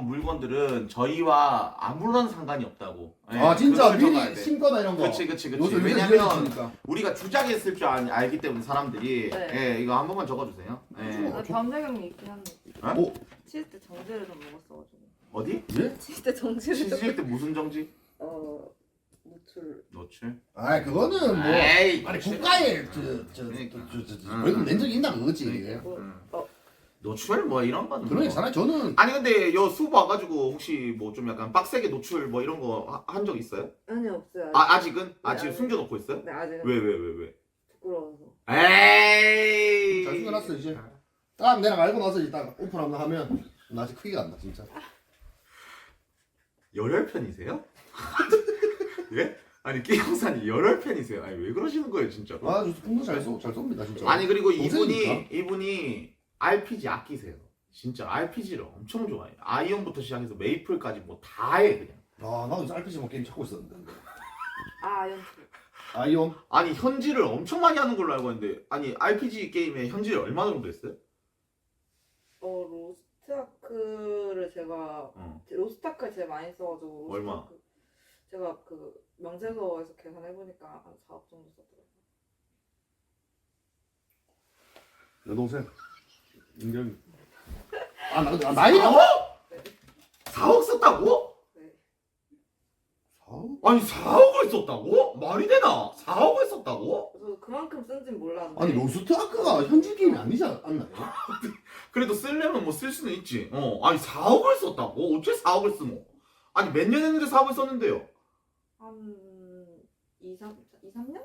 물건들은 저희와 아무런 상관이 없다고. 예, 진짜 그걸 적어야 미리 돼. 신거나 이런 거. 그치. 요새 왜냐면 유행이니까. 우리가 주작했을 줄 알기 때문에 사람들이 네. 예, 이거 한 번만 적어주세요. 예. 나 담배경이 있긴 한데. 어? 치즈 때 정지를 좀 먹었어가지고. 어디? 예? 치즈 때 정지를 좀. 취직일 때 무슨 정지? 노출. 노출? 아 그거는 뭐 에이, 아니 국가에 벌금 낸 적이 있나 그거지. 노출 뭐 이런 거는 그런 게 뭐. 있잖아요. 저는 아니 근데 요 수업 와가지고 혹시 뭐 좀 약간 빡세게 노출 뭐 이런 거 한 적 있어요? 아니 없어요. 아직은? 네, 지금 아직. 숨겨놓고 있어요? 네 아직. 왜? 부끄러워서. 에이 잘 숨겨놨어 이제. 딱 내가 알고 나서 이따 오픈하면 하면 나 아직 크게 간다 진짜. 열혈팬이세요? 예? 아니 끼영산이 열혈팬이세요? 아니 왜 그러시는 거예요 진짜로? 아, 저 풍도 잘 쏩니다 진짜. 아니 그리고 동생이니까. 이분이 RPG 아끼세요. 진짜 RPG를 엄청 좋아해. 아이언부터 시작해서 메이플까지 뭐 다 해 그냥. 아 나도 이제 RPG 뭐 게임 찾고 있었는데. 아이언 아이온. 아니 현질을 엄청 많이 하는 걸로 알고 있는데 아니 RPG 게임에 현질이 얼마나 정도 했어요? 로스트아크를 제가 로스트아크를 제일 많이 써가지고 얼마? 로스트아크. 제가 그 명세서에서 계산해보니까 한 4억 정도 썼더라고요. 여동생. 인경이. 나이가? 4억 썼다고? 네. 4억? 아니 4억을 썼다고? 말이 되나? 4억을 썼다고? 그래서 그만큼 쓴진 몰랐는데. 아니 로스트 아크가 현질 게임이 아니지 않나요? 그래도 쓰려면 뭐 쓸 수는 있지. 아니 4억을 썼다고? 어째 4억을 쓰노? 아니 몇 년 했는데 4억을 썼는데요? 한 2, 3년?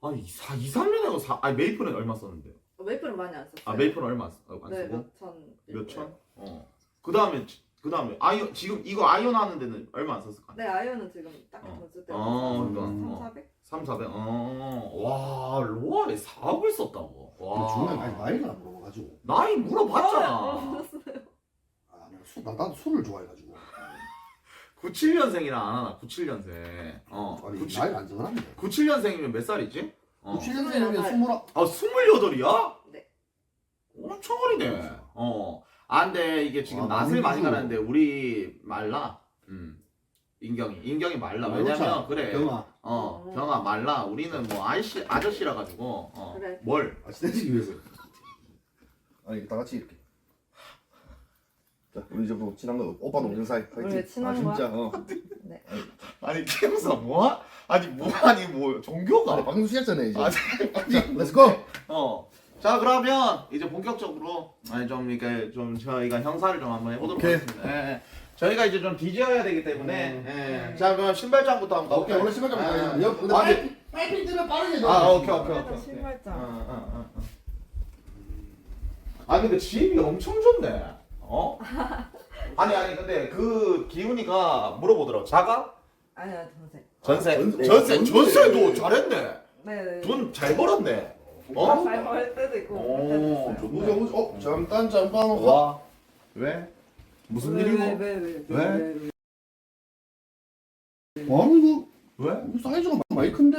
아니 2, 3년 하고 아니 메이플은 얼마 썼는데요? 메이플은 많이 안 썼어요. 아 메이플은 얼마 안 쓰고? 네, 몇 천. 몇 천? 그 다음에 아이언 지금 이거 아이언 하는 데는 얼마 안 썼을 거 아니야? 네, 아이언은 지금 딱히 돈 쓸 때가 그러니까. 3, 400? 3, 400? 와 로아에 4억을 썼다고. 와. 중간에 나이가 안 물어봐가지고. 나이 물어봤잖아. 아 내가 나도 술을 좋아해가지고. 97년생이랑 안 하나? 97년생. 아니 97, 나이가 안 정하는데. 97년생이면 몇 살이지? 97년생이면 28. 아 28이야? 네. 엄청 어리네. 근데 이게 지금 낯을 많이 가는데 우리 말라. 인경이 말라. 왜냐면 그래. 경아. 경아 말라. 우리는 뭐 아저씨라 가지고. 그래. 뭘? 친해지기 위해서. 아니 다 같이 이렇게. 자 우리 이제 뭐 친한 거 오빠 동생 사이. 우리 왜 친한 거야? 진짜. 네. 아니 태우사 뭐야? 아니 뭐 종교가? 아니 방송 시작잖아요 이제. 아, 자 렛츠고. 자 그러면 이제 본격적으로 좀 이렇게 좀 저희가 형사를 좀 한번 해보도록 오케이. 하겠습니다. 예. 저희가 이제 좀 뒤져야 되기 때문에 자 그럼 신발장부터 한번 오케이 원래 신발장 아, 가야 근데 아니, 빨리 뜨면 빠르게. 오케이. 신발장. 아 근데 집이 엄청 좋네. 아니 근데 그 기훈이가 물어보더라고. 자가? 아니야, 전세. 전세도 잘했네. 네. 돈 잘 벌었네. 잘 벌 때도 있고. 오, 못 때도 있어요. 잠깐. 와. 왜? 무슨 일이고? 왜? 아니 이거 왜? 사이즈가 많이 큰데?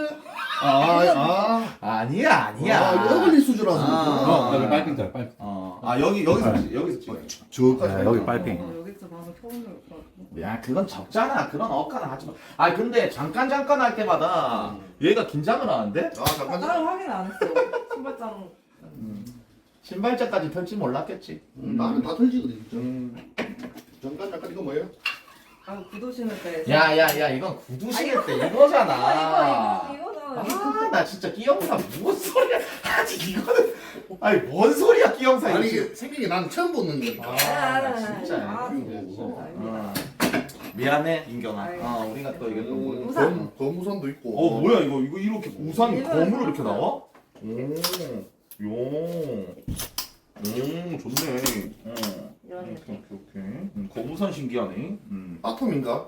아니야. 이거 어글리 수주라서. 여기 빨핑 빨핑. 여기서 찍어. 저까지. 여기 빨핑. 여기서 방금 처음 들었어. 야, 그건 적잖아. 그런 억까는 하지 마. 근데 잠깐 할 때마다 얘가 긴장을 하는데? 잠깐. 따로 확인 안 했어. 신발장. 신발장까지 펼지 몰랐겠지. 나는 다 털지거든 진짜. 잠깐 이거 뭐예요? 구두 신을 때. 야, 이건 구두 신을 때 이거잖아. 이거잖아. 나 진짜 끼영사 무슨 소리야? 이거는 아니 뭔 소리야 끼영사 아니 이거. 이게 생긴 게 난 처음 보는 거. 진짜. 아닙니다. 미안해 인경아. 아이고. 우리가 또 이게 또 뭐. 우산. 검우산도 있고. 뭐야 이거 이렇게 우산 일본에서 검으로 이렇게 나왔어요. 나와? 좋네. 이런 느낌. 오케이. 검우산 신기하네. 아톰인가?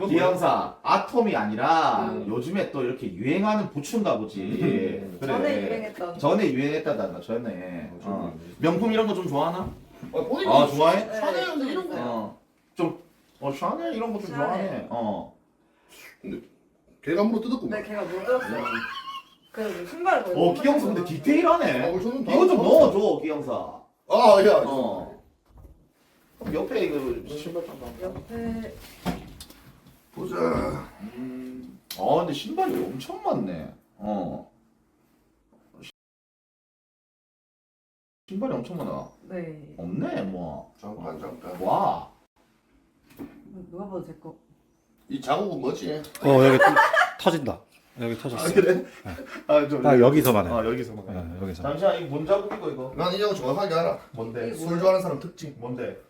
기영사 아톰이 아니라 음. 요즘에 또 이렇게 유행하는 부츠인가 보지. 전에 유행했던. 전에 유행했다잖아 전에. 명품 이런 거 좀 좋아하나? 보니까 좋아해? 네, 샤넬 이런 거. 샤넬 이런 거 좀 샤넬. 좋아해. 걔가 물어 뜯었구만. 네, 걔가 못 들었어요. 그래서 신발을 거의. 기영사 근데 디테일하네. 저는 이거 좀 넣어줘 기영사. 야. 옆에 이거 신발장 옆에. 보자. 근데 신발이 엄청 많네. 신발이 엄청 많아. 네. 없네 뭐. 잠깐. 와. 누가 봐도 제 거. 이 자국은 뭐지? 여기 터진다. 여기 터졌어. 그래? 딱 여기서만 해. 여기서만. 네, 여기서. 잠시만 이거 뭔 자국이고 이거? 난 이거 정확하게 알아. 뭔데? 이거 술 좋아하는 사람 특징. 뭔데?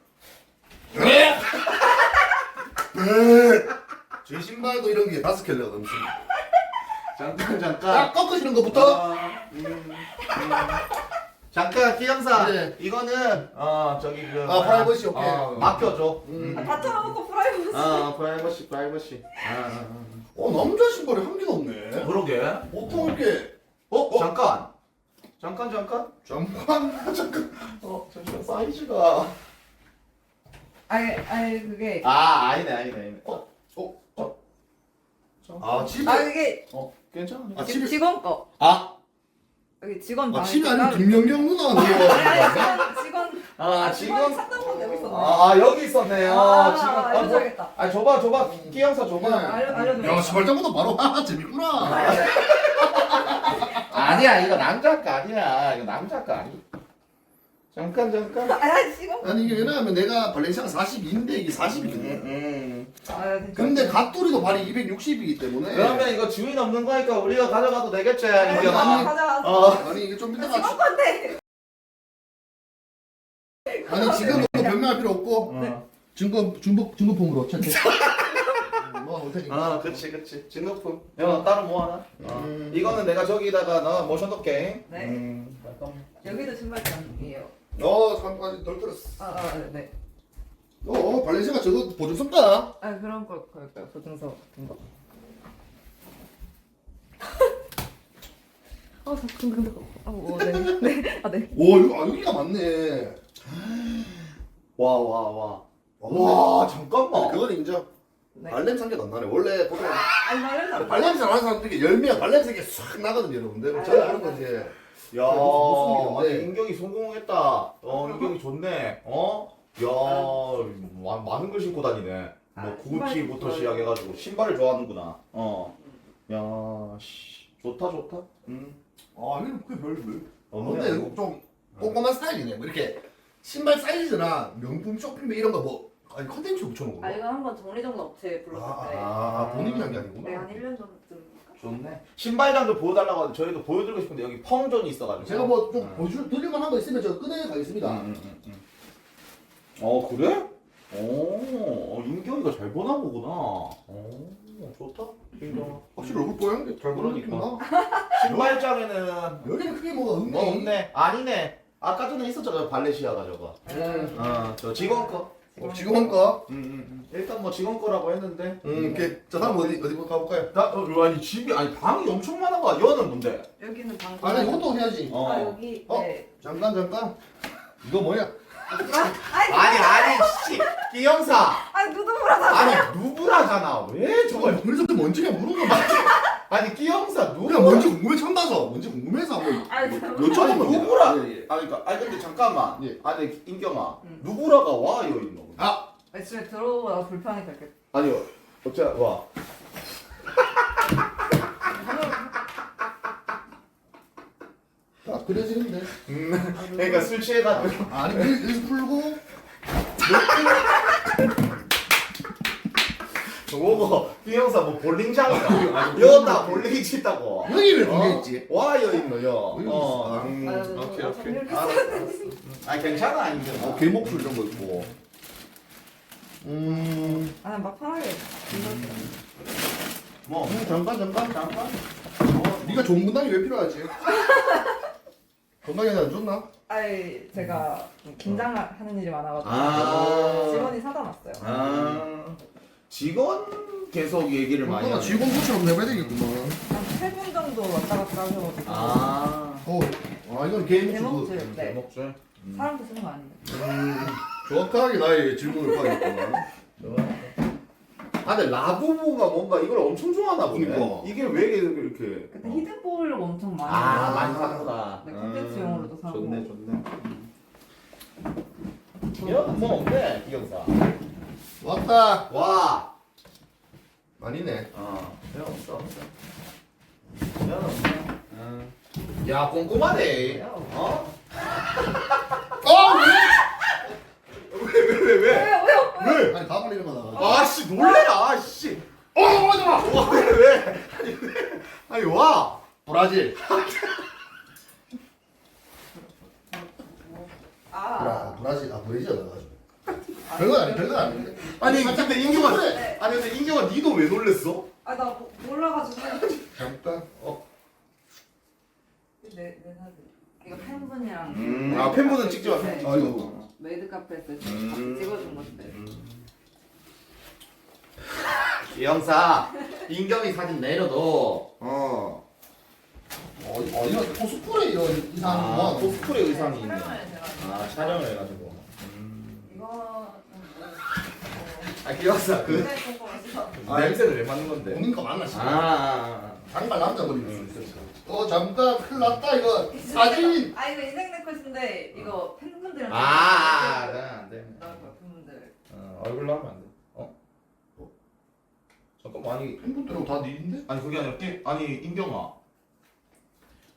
제 신발도 이런 게 5켤레가 넘습니다. 잠깐. 딱 꺾으시는 것부터. 잠깐 기영사. 네. 이거는 저기 그 프라이버시 오케이. 맡겨줘. 다 털어놓고 프라이버시. 프라이버시. 남자 신발이 한 개도 없네. 그러게. 보통 이렇게. 잠깐. 잠깐. 잠깐. 잠시만 사이즈가. 아니 그게 아니네. 집에. 이게 괜찮아. 집에. 직원 거. 여기 직원 방에 집에 아니면 따로- 김연경 누나가 아니 누워. 직원 지금. 샀던 건 여기 있었네. 여기 있었네요. 지금. 알려줘야겠다. 줘봐. 끼영사 줘봐. 알려줘야겠다. 야, 시발장보다 바로 재밌구나. 아니야, 이거 남자 거 아니야. 이거 남자 거 아니. 잠깐. 직원. 아니 이게 왜냐하면 내가 발렌시아가 42인데 이게 40이거든. 근데 가 갓돌이도 발이 260이기 때문에. 그러면 이거 주인 없는 거니까 우리가 가져가도 되겠지, 아니, 이경아. 가져가. 아니 이게 좀 이따가 직원 건데. 아니 지금은 변명할 필요 없고 중고품으로 채택. 뭐 테니까. 그치. 진급품. 야, 따로 뭐 하나? 이거는 내가 저기다가 너 모셔놓게. 네. 여기도 신발장이에요. 잠깐 덜 들었어. 네. 발렌시아가 저거 보증성다. 그런 걸 걸까요? 보증서 같은 거. 네. 네. 여기가 맞네. 와, 잠깐만. 그건 인정. 네. 발냄새 한 개도 안 나네. 원래 보통 말렌 발냄새 나는 사람들이 열매가 발냄새가 싹 나거든요, 여러분들. 저는 그런 거 이제. 야, 무슨 아니, 일인데? 인경이 성공했다. 인경이 좋네. 야, 많은 걸 신고 다니네. 뭐 구찌부터 신발 시작해가지고 신발을 좋아하는구나. 야, 좋다. 이건 그게 별. 없네. 근데 좀 꼼꼼한 스타일이네. 뭐 이렇게 신발 사이즈나 명품 쇼핑백 이런 거 뭐 컨텐츠 붙여놓은 거. 이거 한번 정리정돈 업체 불렀을 때. 본인이 한 게 아니구나. 네, 한 1년 정도 들으니까. 좋네. 신발장도 보여달라고 하는데 저희도 보여드리고 싶은데 여기 펑존이 있어가지고. 제가 뭐 좀 드릴만한 거 있으면 저 꺼내 가겠습니다. 그래? 인경이가 잘 보나 보구나. 좋다. 인경아. 확실히 얼굴 뽀얀 게잘 보는 느낌 나. 신발장에는 여기는 크게 뭐가 없네. 뭐 없네. 아니네. 아까 전에 있었잖아, 발레시아가 저거. 저 직원 거. 직원 거. 일단 뭐 직원 거라고 했는데. 이렇게 저 사람 어디 가볼까요? 아니 집이 아니 방이 엄청 많아 봐. 여는 뭔데? 여기는 방. 아니 이것도 해야지. 여기. 네. 잠깐. 이거 뭐야? 아니 씨 끼영사. 누드브라다. 아니 누구라잖아. 왜 저걸? 그래서 또 뭔지가 물어봐. 아니 끼영사 누구? 그냥 뭔지 궁금해 처음 봐서 뭔지 궁금해서 한번 여쭤본 겁니다. 누구라? 예, 예. 아니 근데 잠깐만. 예. 아니 인경아. 누구라가 와 여기 있노? 집에 들어오다 불편하니까 이렇게. 아니요. 어째 와. 그려지는데. 그러니까 술 취해가지고. 아니 여기서 풀고. 뭐고 끼영사 뭐 볼링장이야. 여다 볼링 치다고. 여기 왜 거기 있지? 와 여기 있노 여. 여기 있어. 오케이. 아 괜찮아 인경아. 개목줄 이런 거 있고. 막 편하게. 뭐. 잠깐. 네가 좋은 분당이 왜 필요하지? 건강에 안 좋나? 제가 긴장하는 일이 많아가지고 직원이 사다 놨어요. 직원 계속 얘기를 많이 건강아 하네. 직원 부처럼 해봐야 되겠구만. 한 3분 정도 왔다 갔다 하셔가지고. 이건 개목줄. 대목줄. 네. 대목줄. 사람도 쓰는 거 아닌데. 정확하게 나의 질문을 파악했구나. 근데 라부부가 뭔가 이걸 엄청 좋아하나 보네. 그러니까. 이게 왜 이렇게. 그때 히든볼을 엄청 많이. 많이 샀구나. 네, 콘텐츠용으로도 사고. 좋네. 이건 뭐 없네, 이경사. 왔다. 와. 아니네. 그냥 없어. 그냥 없어. 야, 꼼꼼하네. 왜? 왜? 아니 가발 이런 거 나가. 아씨 놀래라, 아씨. 맞아. 와, 왜? 아니 와. 브라질. 브라질. 브라질 나가지고. 별건 아닌데. 아니 근데 인경아, 네. 아니 근데 인경아, 니도 왜 놀랬어? 나 몰라가지고. 잠깐. 내 사진. 이거 팬분이랑. 팬분은 찍지 마. 네. 이거. 메이드 카페에서 찍어준 건데. 이영사, 인경이 사진 내려도 어디가 코스프레 이런 이상 아, 코스프레 의상이 있네. 촬영을 제가 아, 촬영을 해가지고. 이거 아, 기억사. 그 네, 그거 맛있어. 냄새를 왜 맡는 건데? 본인 거 맞나 싶어. 아. 장발 남자분이 있어. 잠깐 큰일 났다 이거 사진. 아 이거 인생 네컷인데 이거 팬분들이랑 안 돼. 팬분들 얼굴로 하면 안 돼. 잠깐만, 아니. 팬분들하고 다 니인데? 아니, 그게 아니라, 아니, 임경아.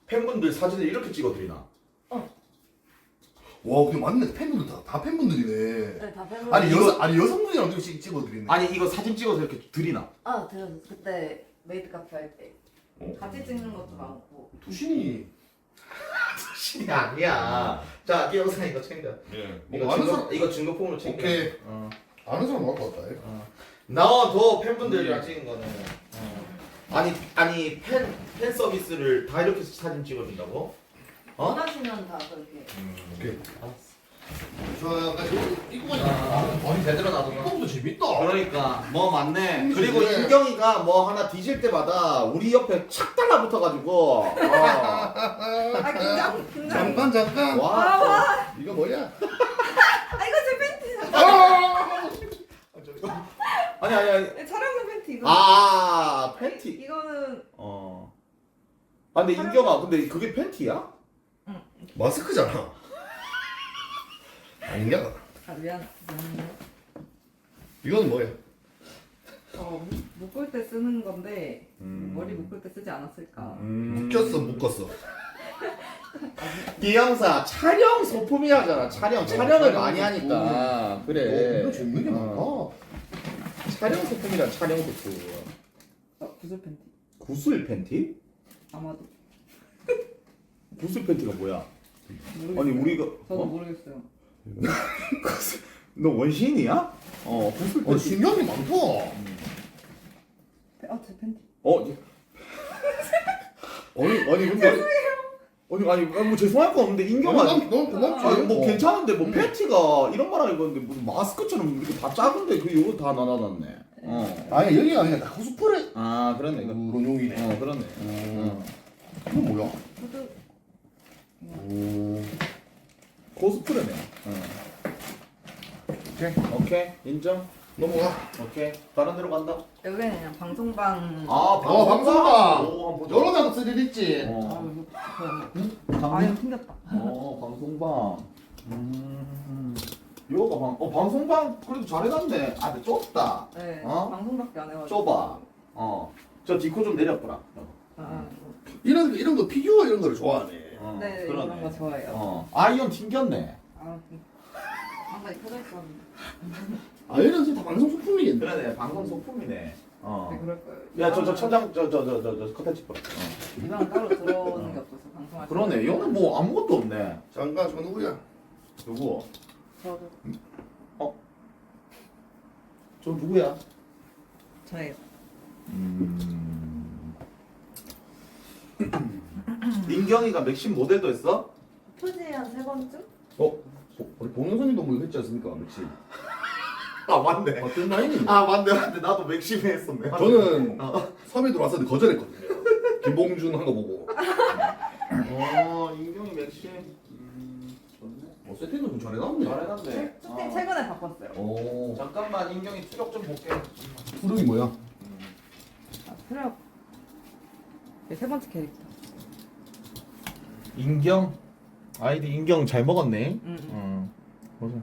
팬분들 사진을 이렇게 찍어드리나? 와 그게 맞네. 팬분들 다 팬분들이네. 네다 팬분들 아니 여성분이랑 이렇게 찍어드리네. 아니, 이거 사진 찍어서 이렇게 드리나? 아 들었어 그때 메이드 카페 할때 어. 같이 찍는 것도 많고 투신이. 신이 아니야. 자, 기억사 이거 챙겨. 예. 이거 아는 증거, 사람 이거 증거품으로 챙겨. 오케이. 어. 아는 사람 나올 것 같다. 나도 팬분들이랑 찍은 거는. 아니 팬 서비스를 다 이렇게 사진 찍어준다고? 원하시면 다 그렇게 오케이. 알았어. 저 약간 이거 보니까 머리 제대로 놔두나? 이거보다 재밌다. 그러니까 뭐 맞네. 그리고 그래. 인경이가 뭐 하나 뒤질 때마다 우리 옆에 착 달라붙어가지고. 아 긴장 잠깐. 와. 이거 뭐야? 아 이거 제 팬티 아니. 네, 촬영용 팬티 이거 아 팬티. 이거는 아 근데 인경아, 근데 그게 팬티야? 마스크잖아. 아닌가? 아 미안해요 이건 뭐야? 묶을 때 쓰는 건데 머리 묶을 때 쓰지 않았을까 묶였어 묶었어. 이 형사 촬영 소품이라잖아. 촬영을 촬영 많이 하니까 그래. 이거 재밌는 게 많아. 촬영 소품이란 촬영 소품. 구슬 팬티 구슬 팬티? 아마도 구슬 팬티가 뭐야? 모르겠어요. 아니 우리가 저도 모르겠어요 너 원시인이야? 구슬 팬티. 신기한 게 많다. 제 팬티 아니 근데 아니 뭐 죄송할 거 없는데 인경아. 넌 고맙지. 아니 뭐 괜찮은데 뭐 팬티가 이런 말 하는데 무슨 마스크처럼 이렇게 다 작은데 그 이거 다 나눠놨네. 아니 여기가 그냥 다 코스프레 아 그렇네. 그런 용이네. 그렇네. 이건 뭐야? 후드 코스프레네. 오케이 인정. 넘어가. 오케이 다른 데로 간다. 여기는 그냥 방송방 방송방. 오, 한번 보자. 여러 가지 스릴 있지. 아 이거 튕겼다 방송방. 요가 방송방 그래도 잘해놨네. 아 근데 좁다. 네 방송밖에 안 해가지고 좁아. 저 디코 좀 내렸구나. 이런 거 피규어 이런 거를 좋아하네. 네 그러네. 이런 거 좋아해요 아이언 튕겼네. 아까 켜져 있었는데 아 이런 진짜 방송 소품이겠네. 그러네. 방송 소품이네. 네 그럴 거예요 야 저 천장 저 컨텐츠 보라. 이방은 따로 들어오는 게 없어서 방송할 그러네. 얘는 뭐 아무것도 없네. 잠깐 저 누구야? 누구? 저도 저 누구야? 저예요 민경이가 맥심 모델도 했어? 표지 한 3번쯤? 우리 봉영선님도 뭐 했지 않습니까? 맥시. 아 맞네. 같은 라인이네. 아 맞네. 나도 맥심에 했었네. 저는 섭외 들어왔었는데 거절했거든요. 김봉준 한 거 보고. 인경이 맥심. 좋네. 세팅도 좀 잘해놨네. 잘해놨네. 쇼팅 최근에 바꿨어요 오. 잠깐만 인경이 추적 좀 볼게. 푸름이 뭐야? 트럭 세 번째 캐릭터 인경. 아이디 인경 잘 먹었네. 보자.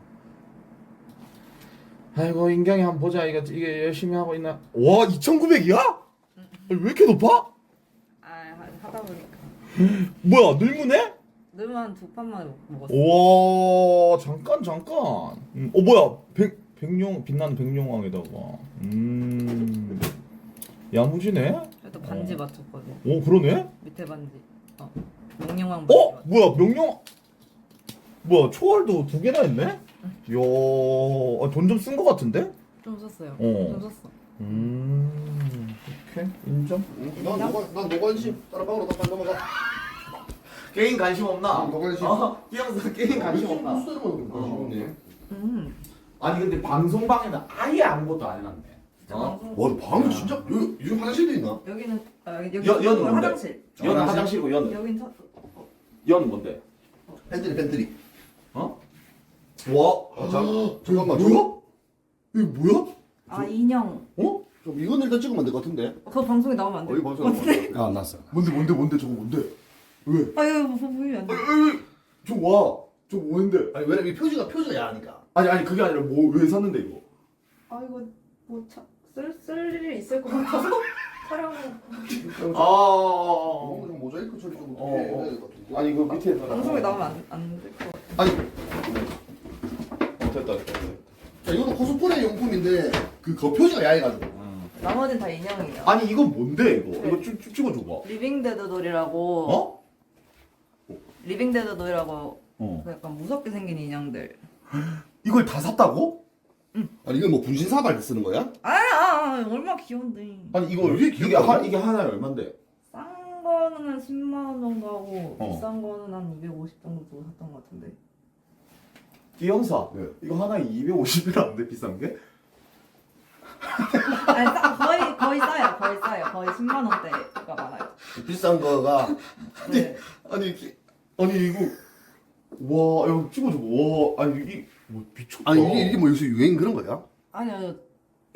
아이고 인경이 한번 보자. 이게 열심히 하고 있나? 와 2,900이야? 왜 이렇게 높아? 하다 보니까 뭐야 늘무네? 늘만 한 2판만 먹었어 와 잠깐. 뭐야 백룡 빛나는 백룡왕에다가 야무지네. 그래도 반지 맞췄거든 오 그러네. 밑에 반지 명령왕 반지 뭐야 명령. 뭐야 초월도 2개나 했네. 이야 돈 좀 쓴 거 같은데? 좀 썼어요 어. 좀 썼어 오케이 인정. 난 노관심. 다른 방으로 다 넘어가. 게임 관심 없나? 노관심. 기영사 게임 관심 없나? 무슨 관심 없네. 아니 근데 방송방에는 아예 아무것도 안 해놨네. 어? 와, 방이 진짜 여기 요즘 화장실도 있나? 여기는 여기 연 뭔데? 화장실. 연은 화장실이고 연은 여긴 연 뭔데? 팬트리. 어? 와, 잠깐만. 뭐야? 이거 뭐야? 아 인형. 어? 좀 이건 일단 찍으면 될 것 같은데. 그거 방송에 나오면 안 돼. 이 방송 나왔어. 안 났어. 뭔데 저거 뭔데? 왜? 아 이거 뭐 보이면 안 돼. 저 와. 저 뭔데? 아니 왜냐면 이 표지가 야하니까. 아니 그게 아니라 뭐 왜 샀는데 이거? 아 이거 뭐쓸 일이 있을 것 같아서 촬영. 어, 좀 모자이크 처리 좀 어, 해야 어. 될 것 같은데. 아니 이거 밑에 방송에 나오면 안 될 것 같아. 아니, 됐다. 자 이거는 코스프레 용품인데 그 표지가 야해가지고. 나머지는 다 인형이에요. 아니 이건 뭔데 이거? 네. 이거 쭉 찍어줘봐. 리빙 데드 돌이라고. 어? 리빙 데드 돌이라고 어. 그 약간 무섭게 생긴 인형들. 이걸 다 샀다고? 아니 이건 뭐 분신 사발 쓰는 거야? 얼마나 귀여운데. 아니 이거 이게 귀엽다고? 이게 하나에 얼마인데? 싼 거는 한 10만 원 정도 하고 어. 비싼 거는 한 250 정도 주고 샀던 것 같은데. 기영사. 네. 이거 하나에 250이라는데 비싼 게? 아니 거의 싸요. 거의 10만 원대가 많아요. 비싼 거가 네. 아니 이거 와 이거 찍어줘. 와 아니 이게 뭐 미쳤다. 아니 이게 뭐 요새 유행 그런 거야? 아니요.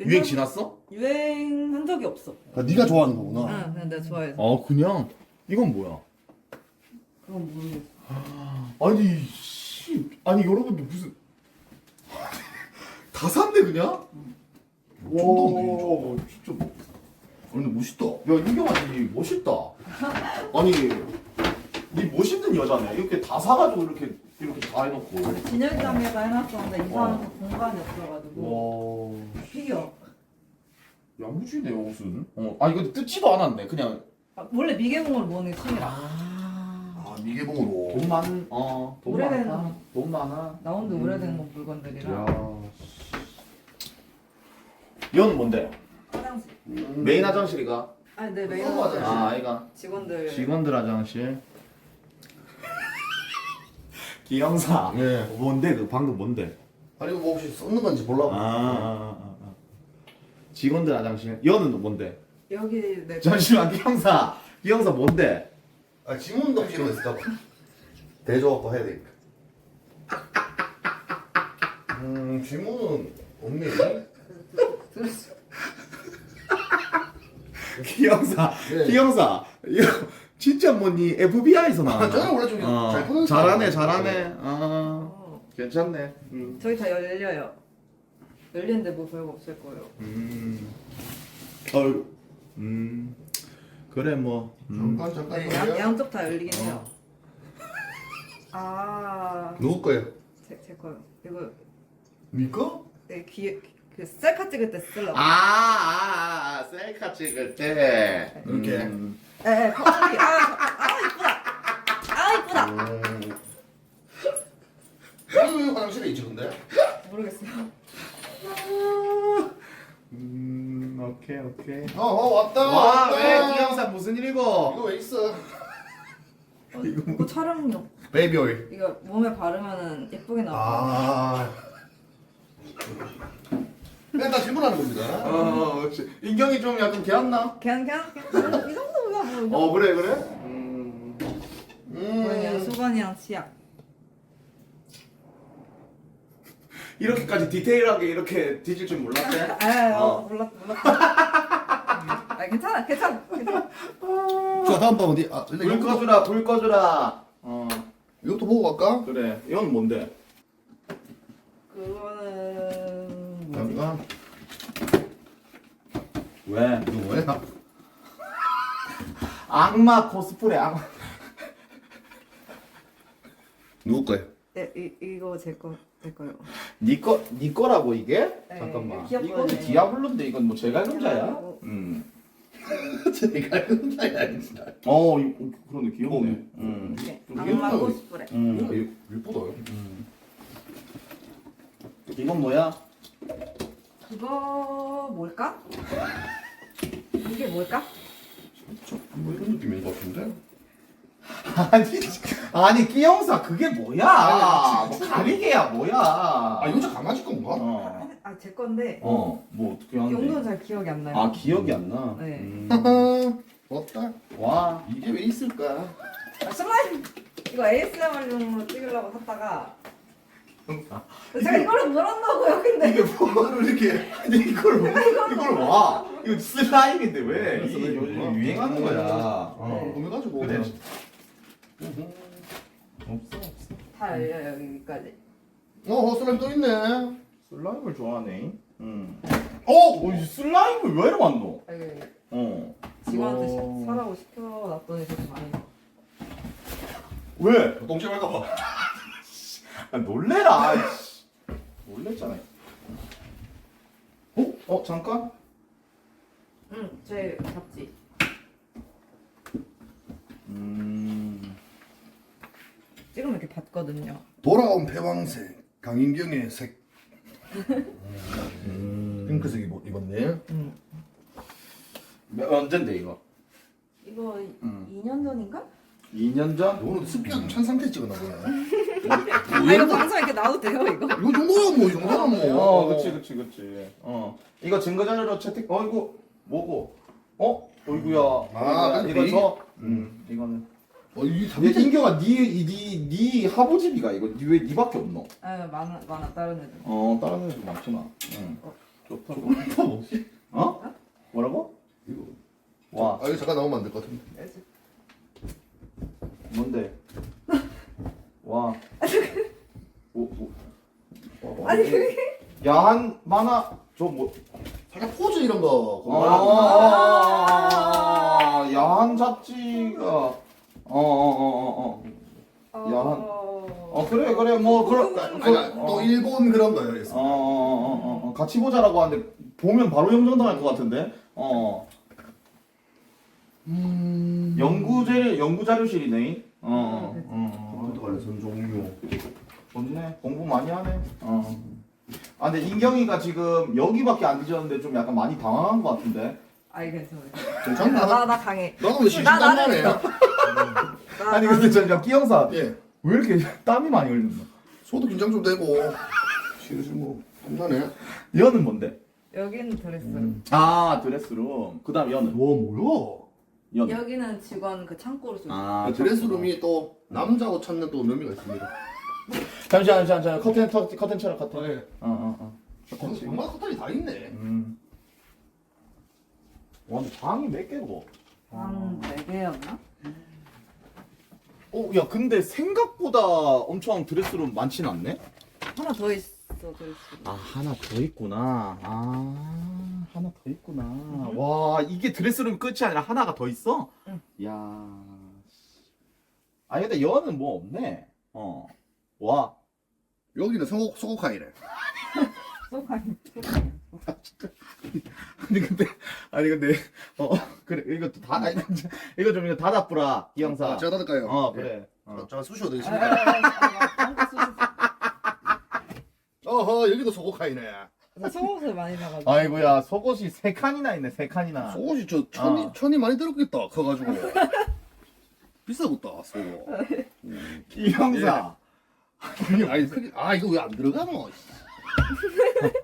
유행 지났어? 유행한 적이 없어. 아, 네가 좋아하는 거구나. 응, 그냥 내가 좋아해서. 아 그냥 이건 뭐야? 그건 모르겠어. 아니 씨 아니 여러분들 무슨 다 샀네 그냥? 와 진짜 근데 멋있다. 야 이경아 니 멋있다. 아니 니 멋있는 여자네. 이렇게 다 사가지고 이렇게 다 해놓고. 진열장에다 해놨었는데 이사하면서 공간이 없어가지고 와 피규어. 야무지네 무슨. 아니 근데 뜯지도 않았네. 그냥 원래 미개봉을 모으는 게 취미라. 아 미개봉으로. 돈 많은 돈 오래된 많아. 돈 많아. 나온 지 오래된 거 물건들이라. 이건 뭔데? 화장실. 메인 화장실이가? 아니 내 메인 어, 화장실. 아 아이가 직원들. 직원들 화장실. 기영사. 예. 뭔데 그 방금 뭔데? 아니 뭐 혹시 썼는 건지 보려고. 직원들 화장실. 여는 뭔데? 여기 내 잠시만 기영사 뭔데? 아 지문 덕지로 했을까 봐. 대조하고 해야 되니까. 지문은 없네. 기영사 네. 기영사 이거 진짜 뭐니 FBI에서 나왔나? 아, 저는 원래 좀 잘 푸는 잘하네 스타일이에요. 괜찮네. 저기 다 열려요. 열리는데 뭐 별거 없을 거예요. 그래 뭐. 잠깐 네, 걸려. 양쪽 다 열리긴 해요. 아, 누구 거예요? 제 거요. 이거 니 거? 네, 그 셀카 찍을 때 쓰려고. 셀카 찍을 때 이렇게. 네, 거울이 이쁘다. 이쁘다. 왜 화장실에 있지 근데? 모르겠어요. 오케이. 왔다. 와, 왜 기영사 무슨 일이고? 이거 왜 있어? 이거 촬영용. 베이비 오일. 이거 몸에 바르면은 예쁘게 나와. 그냥 다 질문하는 겁니다. 그렇지. 인경이 좀 약간 개왔나? 그냥 이 정도야 뭐. 그래. 그냥 수건이랑 치약. 이렇게까지 디테일하게 이렇게 뒤질 줄 몰랐대. 몰랐어. 괜찮아. 자 다음 번 어디? 불 꺼주라. 이것도 보고 갈까? 그래. 이건 뭔데? 그거는 뭐지? 잠깐. 왜? 이거 뭐야? 악마 코스프레 악마. 누구 거예요? 네, 이거 제 거요. 네 거라고 이게? 네, 잠깐만. 귀엽거든요. 이건 디아블로인데 이건 뭐 제갈금자야? 어. 제가 혼자이 아닙니다. 그러네 귀엽네. 네, 좀 악마 귀엽다. 코스프레. 예쁘다. 이건 뭐야? 그거 뭘까? 이게 뭘까? 뭐 이런 느낌인 것 같은데? 아니 끼영사 그게 뭐야? 뭐 가리개야 뭐야? 이거 저 강아지 건가? 아, 제 건데 뭐 어떻게 용도는 잘 기억이 안 나요. 아, 기억이 안 나? 네. 없다. 와. 이게 왜 있을까? 아, 슬라임 이거 ASMR용으로 찍으려고 샀다가 제가 이거를 몰았나고요. 근데 이게 뭐를 이렇게 근데 이걸 와. 이거 슬라임인데 왜? 이게 슬라임. 요즘 유행하는 거야. 보내가지고 그래. 그냥. 없어. 다 열려요 여기까지. 슬라임 또 있네. 슬라임을 좋아하네. 이 슬라임을 왜 이렇게 많노? 여기 직원한테 사라고 시켜놨더니 되게 많이. 왜? 똥지 말까 봐. 아, 놀래라. 아이씨. 놀랬잖아. 잠깐. 응, 제 잡지. 찍으면 이렇게 봤거든요. 돌아온 패왕색 강인경의 색. 핑크색 입었네. 언젠데 이거? 이거 2년 전인가? 2년 전? 오늘 습기가 찬 상태 찍었나 보네. 아 이거 방송 이렇게 나와도 돼요 이거? 이거 정도야 뭐 이 정도야 뭐. 그치. 이거 증거자료로 채택. 이거 뭐고? 어이구야. 아, 이거 베이? 저. 이거는. 이게 얘 잡지. 인경아, 네 하부집이가 이거 왜 니밖에 없노? 아 많아 다른 애들. 다른 애들 많구나. 좋다. 뭐지? 뭐라고? 이거. 와, 이거 잠깐 나오면 안 될 것 같은데. 뭔데? 와. 아니 그게 야한 만화 저 뭐? 살짝 포즈 이런 거. 야한 잡지가. 그래 뭐 그런. 또 일본 그런 거요. 같이 보자라고 하는데 보면 바로 영정당할 것 같은데. 연구 자료실이네. 컴퓨터 관련 종류. 좋네. 공부 많이 하네. 근데 인경이가 지금 여기밖에 안 뒤졌는데 좀 약간 많이 당황한 것 같은데. 아이 괜찮아. 괜찮나? 나 강해. 나도 왜 시시간만해. 아니 근데 저 끼영사 예. 왜 이렇게 땀이 많이 흘리는 거야? 소도 긴장 좀 되고. 슬슬 뭐 땀나네. 여는 뭔데? 여기는 드레스. 드레스룸. 그다음 여는. 뭐야? 여는. 여기는 직원 그 창고로 쓰고. 드레스룸이 또 남자 옷 찾는 또 묘미가 있습니다. 잠시만 커튼 쳐라 커튼. 네. 정말 커튼이 다 있네. 와 근데 방이 몇 개고? 한 4개였나? 야 근데 생각보다 엄청 드레스룸 많진 않네? 하나 더 있어 드레스. 하나 더 있구나. 하나 더 있구나. 와 이게 드레스룸 끝이 아니라 하나가 더 있어? 응. 야. 근데 여는 뭐 없네. 와. 여기는 소고카이래. 소파이. 아니 근데 그래 이거 이거 좀 닫아뿌라 이 형사. 제가 닫을까요? 그래. 잠깐 쑤셔도 되겠습니까? 여기도 소고카이네. 속옷을 많이 사가지고. 아이고야 속옷이 3칸이나 있네 3칸이나. 속옷이 천이 많이 들었겠다. 커가지고. 비싸겠다, 속옷. 이 형사. 아니, 이거 왜 안 들어가노?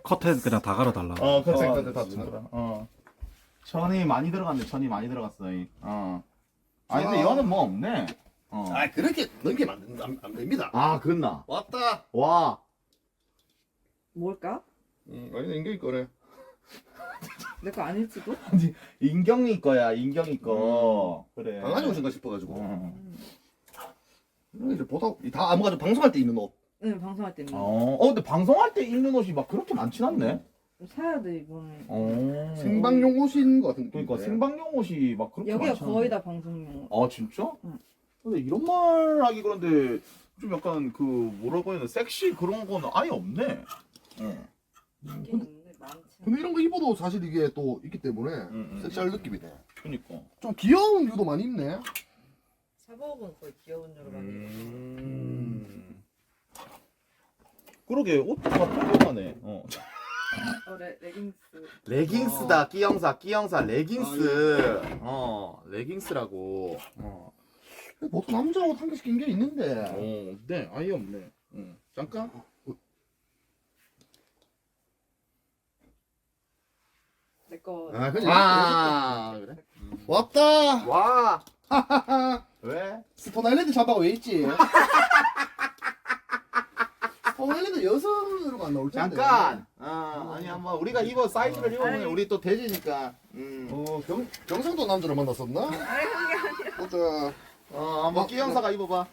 커튼 그냥 다 갈아달라. 그래 다 들어가. 천이 많이 들어갔네. 천이 많이 들어갔어. 근데 여는 뭐 없네. 그렇게 넘기면 안 됩니다. 그랬나? 왔다. 와. 뭘까? 아니, 인경이 거래. 내 거 아닐지도? 인경이 거야. 인경이 거. 그래. 강아지 옷인가 싶어가지고. 이제 보다 다 아무가지고 방송할 때 입는 옷. 응 방송할 때 입는. 근데 방송할 때 입는 옷이 막 그렇게 많진 않네. 사야 돼 이번에. 생방용 옷인 것 같은 그러니까 느낌인데. 생방용 옷이 막 그렇게 여기가 많지 않네. 거의 다 방송용. 진짜? 응. 근데 이런 말 하기 그런데 좀 약간 그 뭐라고 해야 되나 섹시 그런 거는 아예 없네. 있긴 있는데 많지. 근데 이런 거 입어도 사실 이게 또 있기 때문에 응. 섹시할 느낌이네. 그니까. 좀 귀여운 유도 많이 입네. 사복은 거의 귀여운 여러 가지. 그러게 옷도 다 평범하네. 레깅스. 레깅스다 끼영사 레깅스. 레깅스라고. 보통 남자 옷 한 개씩 낀 게 있는데. 네 아예 없네. 잠깐. 제거 아, 그래. 그래? 왔다. 와. 왜? 스톤 아일랜드 잠바가 왜 있지? 스톤 아일랜드 여성으로가 안 나올 텐데. 잠깐. 아니 한번 우리가 입어 사이즈를 입어보면 아니. 우리 또 돼지니까. 경상도 남자를 만났었나? 보자. 한번 끼 형사가 입어봐.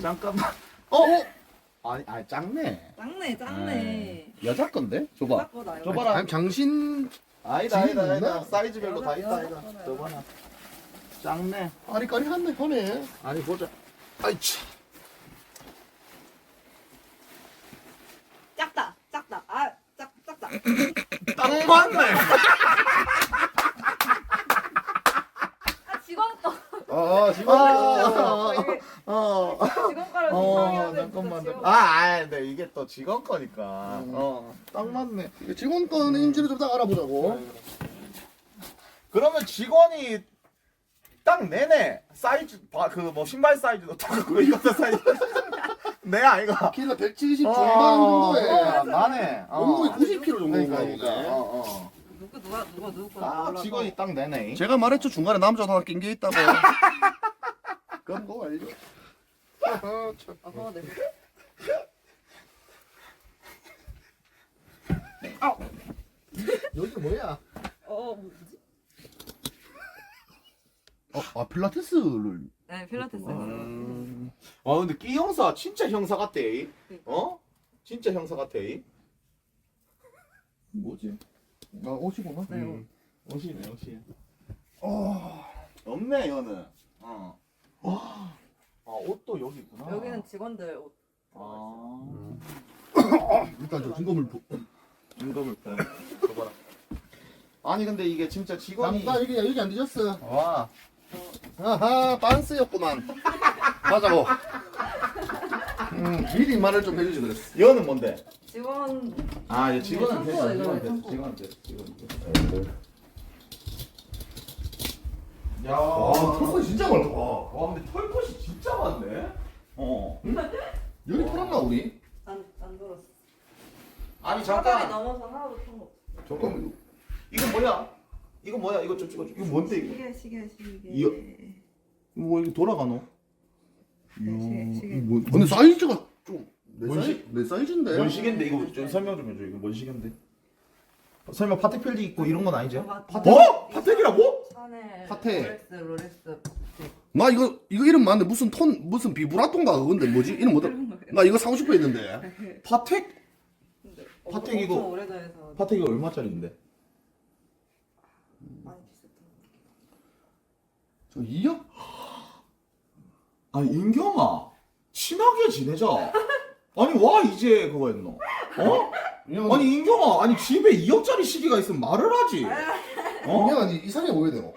잠깐만. 아니 작네. 짱네. 여자 건데? 줘봐. 생각보다 줘봐라. 아니, 장신 아니다 지금 아니다 있나? 사이즈별로 다 있다 여자 아니다. 거라요. 줘봐라. 작네. 아리까리한데 하네. 아니 보자. 아이치. 작다. 작다. 딱 맞네. 직원 거. 지금 직원 거를 잠깐만. 직원. 근데 이게 또 직원 거니까. 딱 맞네. 직원 거는 인지를 좀 딱 알아보자고. 그러면 직원이 딱 내네. 사이즈, 그 뭐 신발 사이즈도 딱 그거 이것도 사이즈. 내 아이가. 키가 170 중반 정도에 나네. 몸무게 90kg 정도 그러니까, 되니까. 그러니까. 누구 거 아, 직원이 딱 내네. 제가 말했죠, 중간에 남자도 하나 낀 게 있다고. 그럼 뭐 알죠? 참. 그거 내. 여기 뭐야? 뭐지? 필라테스를. 네, 필라테스. 근데 끼 형사 진짜 형사 같아. 진짜 형사 같아. 뭐지? 옷이구나. 네. 옷이네, 옷이. 없네, 이거는. 옷도 여기 있구나. 여기는 직원들 옷. 일단 저 증거물 임금을 줘봐라. 아니 근데 이게 진짜 직원이. 나 여기 안 뒤졌어. 와. 아하, 빤스였구만. 가자고. 미리 말을 좀 해주지 그랬어. 이거는 뭔데? 직원. 얘 직원은 네, 됐어. 창고예요, 직원은 됐어. 창고. 직원은 됐어. 직원은 됐어. 야. 털거 진짜 많다. 와 근데 털것이 진짜 많네. 여기 털었나 우리? 안 들었어. 아니 사다리 잠깐. 넘어서 하나도 턴 거. 잠깐만. 이거 뭐야? 이거 뭐야? 이거 좀 찍어줘. 이거 뭔데 이거? 시계. 이거- 뭐 이거 돌아가노? 시계. 뭐, 근데 사이즈가 좀 내 뭔 내 사이즈인데. 뭔 시계인데 이거 좀 설명 좀 해줘. 이거 뭔 시계인데? 설마 파텍 필드 있고 이런 건 아니지? 파텍이라고? 샤넬. 파테. 롤렉스. 나 이거 이름 맞는데 무슨 비브라토인가 그건데 뭐지? 이름 뭐더라? 나 이거 사고 싶어 했는데. 파텍? 파텍 이거- 엄청 오래전에서 파텍이 얼마짜리인데? 많이 비쌌던. 저 2억? 아니 인경아 친하게 지내자. 아니 와 이제 그거 했노? 아니 인경아 아니 집에 2억짜리 시계가 있으면 말을 하지. 아니 이상해 보여야 되노?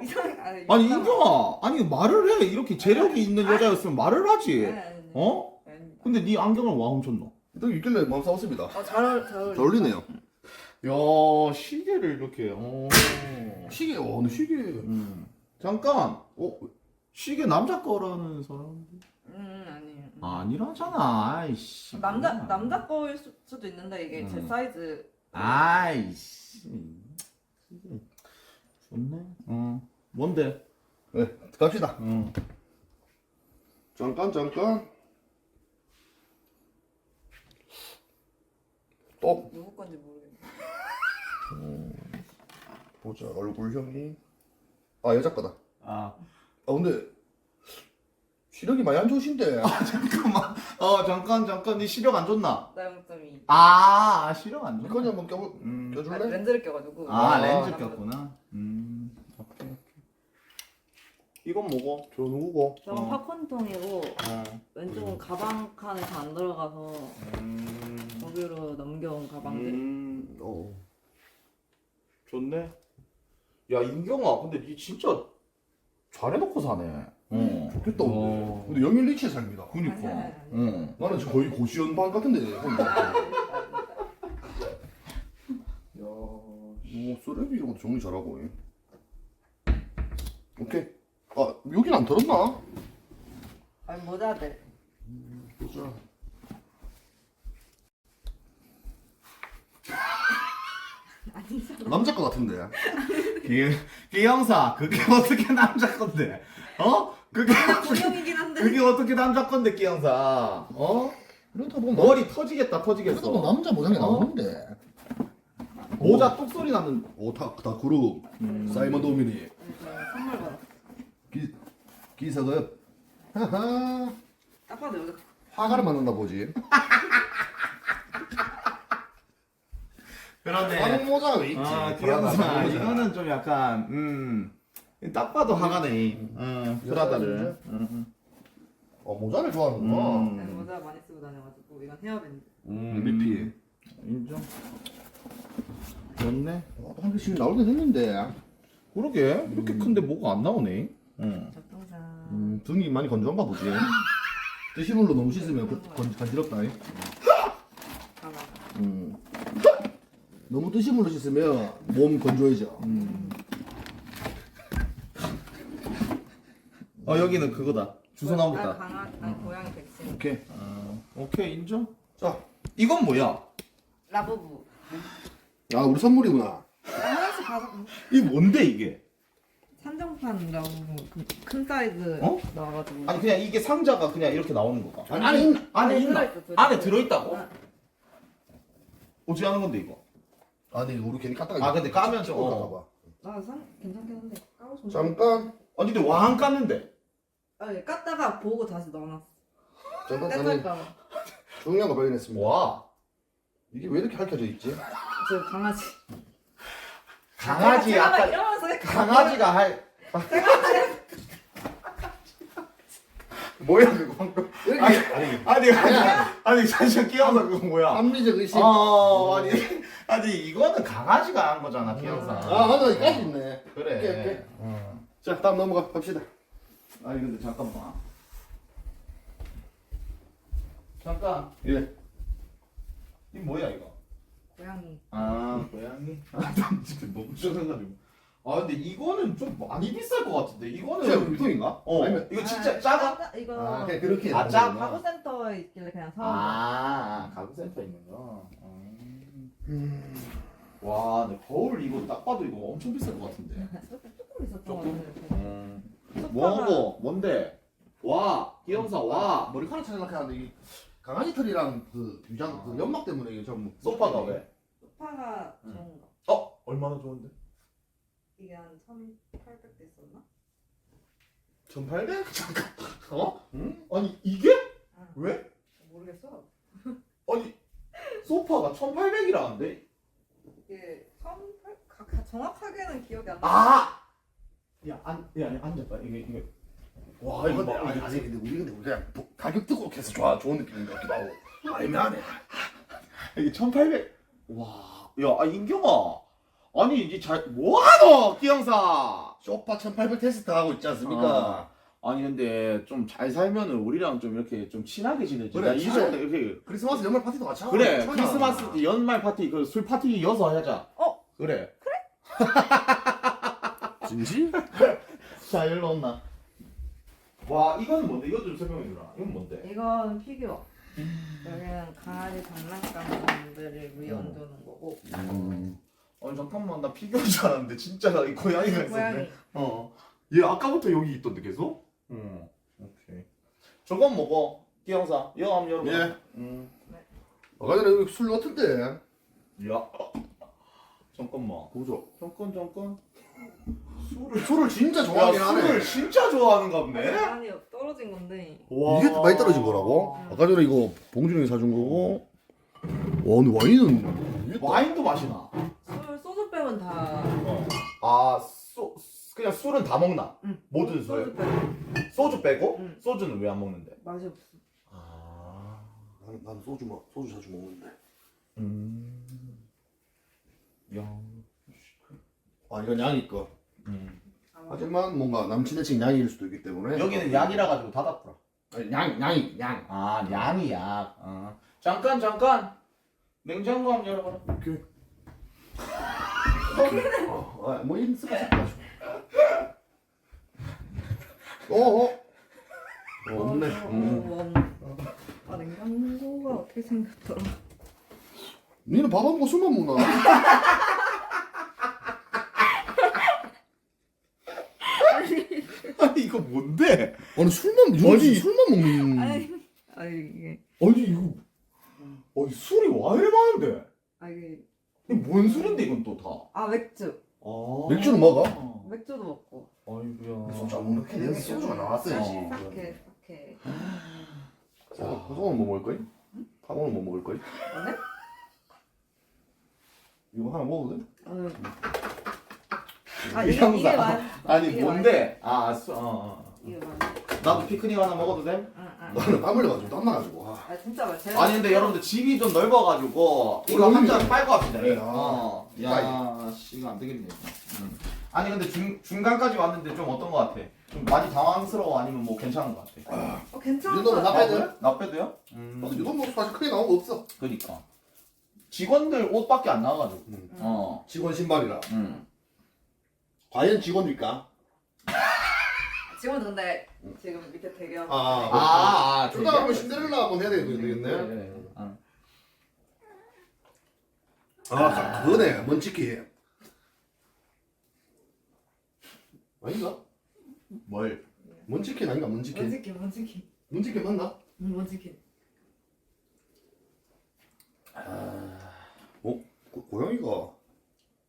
이상 아니 인경아 아니 말을 해. 이렇게 재력이 있는 여자였으면 말을 하지. 근데 네 안경을 와 훔쳤노? 또 있길래 마음 사왔습니다. 잘 어울리네요. 야 시계를 이렇게. 시계, 근데 시계. 잠깐. 시계 남자 거라는 사람? 아니에요. 아니라잖아. 아이씨. 남자 거일 수도 있는데 이게 제 사이즈. 아이씨. 좋네. 뭔데? 네, 갑시다. 응. 잠깐. 또 누구 건지 모르겠네. 보자. 얼굴형이. 여자 거다. 근데 시력이 많이 안 좋으신데. 잠깐만. 잠깐. 네 시력 안 좋나? 나 0.2. 시력 안 좋나? 이거니 한번 껴줄래? 렌즈를 껴가지고. 렌즈 꼈구나. 오케이. 이건 뭐고? 저 누구고? 저건 팝콘통이고 왼쪽은 가방 칸에 다 안 들어가서 거기로 넘겨온 가방들. 좋네. 야 인경아, 근데 니 진짜 잘해놓고 사네. 좋겠다. 근데 영일 리치에 삽니다. 그니까. 나는 거의 고시원 반 같은데. 쓰레기 이런 것도 정리 잘하고. 오케이. 여긴 안 털었나? 아니 모자들. 보자. 남자 거 같은데. 기영사 그게 어떻게 남자 건데? 어? 그게 공룡이긴 한데. 그게 어떻게 남자 건데 기영사? 어? 그렇다 보면 머리 터지겠다 그렇다 보면 터지겠어. 남자 모장이 어? 나오는데. 모자 뚝 소리 나는. 오타 그룹 사이먼 도미니 네, 선물 받았어. 기사급. 하하. 딱 봐도 여기 화가를 만났나 보지. 그런데 화가 모자가 왜 있지? 아 화가 기영사 모자. 이거는 좀 약간 딱 봐도 화가네. 프라다를. 모자를 좋아하는구나. 네, 모자 많이 쓰고 다녀가지고 이건 헤어밴드. MVP. 인정. 좋네. 한 개씩 나오긴 했는데. 그러게 이렇게 큰데 뭐가 안 나오네. 적동산. 등이 많이 건조한가 보지. 뜨시물로 너무 씻으면 간지럽다. 가만. 너무 뜨시물로 씻으면 몸 건조해져. 여기는 그거다. 주소 나오겠다. 강아지, 아니 고양이 백신. 오케이. 오케이 인정. 자, 이건 뭐야? 라부부. 아 우리 선물이구나. 하나씩 가서 이 뭔데 이게? 산정판 라부부 큰 사이즈 어? 나와가지고. 아니 그냥 이게 상자가 그냥 이렇게 나오는 거가? 아니 안에 있나? 안에 있나? 들어있어. 안에 들어있다고? 아, 어찌 하는 건데 이거? 아니 우리 괜히 깠다가. 근데 까면 좀 괜찮긴 한데 까고 잠깐. 아니 근데 왕 깠는데. 아니 깠다가 보고 다시 넣어놨어. 잠깐 아니 떼떨까 중요한 거 발견했습니다. 와. 이게 왜 이렇게 핥혀져 있지? 저 강아지. 강아지 제가 막 약간 이러면서 강아지가 할 뭐야 그거 방금? 아니 잠시만 끼어서 그거 뭐야? 합리적 의심. 아니 이거는 강아지가 한 거잖아 끼어서. 아 맞아 이까지 있네. 그래. 오케이. 자 다음 넘어가 갑시다. 아니 근데 잠깐만. 잠깐. 예. 이 뭐야 이거? 고양이. 고양이. 난 지금 너무 짜증나지고. 근데 이거는 좀 많이 비쌀 것 같은데 이거는 진짜 유통인가? 아니면 이거 진짜 작아? 이거 그냥 그렇게. 아, 작? 가구 센터에 있길래 그냥 사온 가구센터 있는 거. 와, 근데 거울 이거 딱 봐도 이거 엄청 비쌀 것 같은데. 거. 조금 있었던 것 조금? 같아요. 뭐하고? 뭔데? 와, 기영사 와. 머리카락 찾으려고 하는데 이 강아지 털이랑 그 유장 그 연막 때문에 이게 좀 소파가 왜? 소파가 좋은 거. 얼마나 좋은데? 이게 한 1,800 됐었나? 1,800? 잠깐. 응? 아니 이게? 아, 왜? 모르겠어. 아니 소파가 1,800이라는데? 이게 1,800 정확하게는 기억이 안 나. 야, 앉아봐. 이게. 와, 아 이거 근데 봐. 아니 근데 우리 그냥 가격 듣고 해서 좋은 느낌인 것 같기도 하고 애매하네. 이게 1,800. 와, 야, 인경아. 아니 이제 뭐하노, 기영사. 소파 1800 테스트 하고 있지 않습니까? 아니 근데 좀 잘 살면은 우리랑 좀 이렇게 좀 친하게 지내지. 그래, 나 이전에 이렇게. 크리스마스 연말 파티도 같이 하고 그래, 좋잖아. 크리스마스 때 연말 파티 그 술 파티 이어서 하자. 그래. 진심? 자, 일로 온나. 와, 이거는 뭔데? 이거 좀 설명해 주라. 이건 뭔데? 이건 피규어. 여기는 강아지 장난감들을 위에 얹어놓은 거고. 아니 잠깐만, 나 피규어인 줄 알았는데 진짜 이 고양이가 있었네. 고양이. 얘 아까부터 여기 있던데 계속? 오케이. 저건 먹어. 기영사. 이거 한번 열어봐. 예. 아까 전에 여기 술 같은데. 야. 잠깐만. 보죠. 잠깐. 술을 진짜 좋아하긴 하네. 술을 진짜 좋아하는가 보네. 아니 떨어진 건데. 와. 이게 많이 떨어진 거라고? 아까 전에 이거 봉준이 사준 거고. 와 근데 와인은 와인도 맛이 나. 소주 빼면 다. 그냥 술은 다 먹나? 응. 모든 소주 술. 빼면 소주 빼고? 응. 소주는 왜 안 먹는데? 맛이 없어. 난 소주 자주 먹는데. 야. 아 이건 양이 거. 아마 하지만 뭔가 남친의 친 양일 수도 있기 때문에. 여기는 양이라 가지고 닫았더라. 아니, 양이 양. 양이 약. 잠깐. 냉장고 한번 열어봐라. 오케이. 뭐 이런 쓰고 싶어가지고. 없네. 냉장고가 어떻게 생겼더라. 니는 밥 안 먹고 술만 먹나? 이거 뭔데? 아니 술만 요즘 아니. 술만 먹는. 아니 이게 아니 이거 아니 술이 와 이래 많은데? 이게 이게 뭔 술인데 이건 또 다? 맥주. 아 맥주는 먹어? 맥주도 먹고. 아이고야. 소주 안 먹는 게 내가 소주가 나왔어야지. 사케. 오늘 뭐 먹을 거야? 오늘 뭐 먹을 거야? 네? 이거 하나 먹어도 돼? 이게 맛. 아니 이게 뭔데? 이게 맛. 나도 피크닉 하나 먹어도 돼? 나는 땀 흘려가지고 땀 나가지고. 진짜 맛. 아니 근데 여러분들 집이 좀 넓어가지고 이거 우리 한 잔 빨고 합시다. 그래, 야, 씨, 이거 안 되겠네. 아니 근데 중간까지 왔는데 좀 어떤 거 같아? 좀 많이 당황스러워 아니면 뭐 괜찮은 거 같아? 괜찮아. 이 정도면 나빠야 돼? 나빼도요? 나도 이거 뭐 사실 크게 나온 거 없어. 그니까 직원들 옷밖에 안 나와가지고. 직원 신발이라. 음. 과연 직원일까? 지금 근데 지금 밑에 대기하고. 그러다 보면 신데렐라 한번 해야 되겠네. 그래. 그거네. 먼치킨. 아닌가? 뭘? 먼치킨 아닌가? 먼치킨. 먼치킨. 먼치킨 맞나? 먼치킨. 고양이가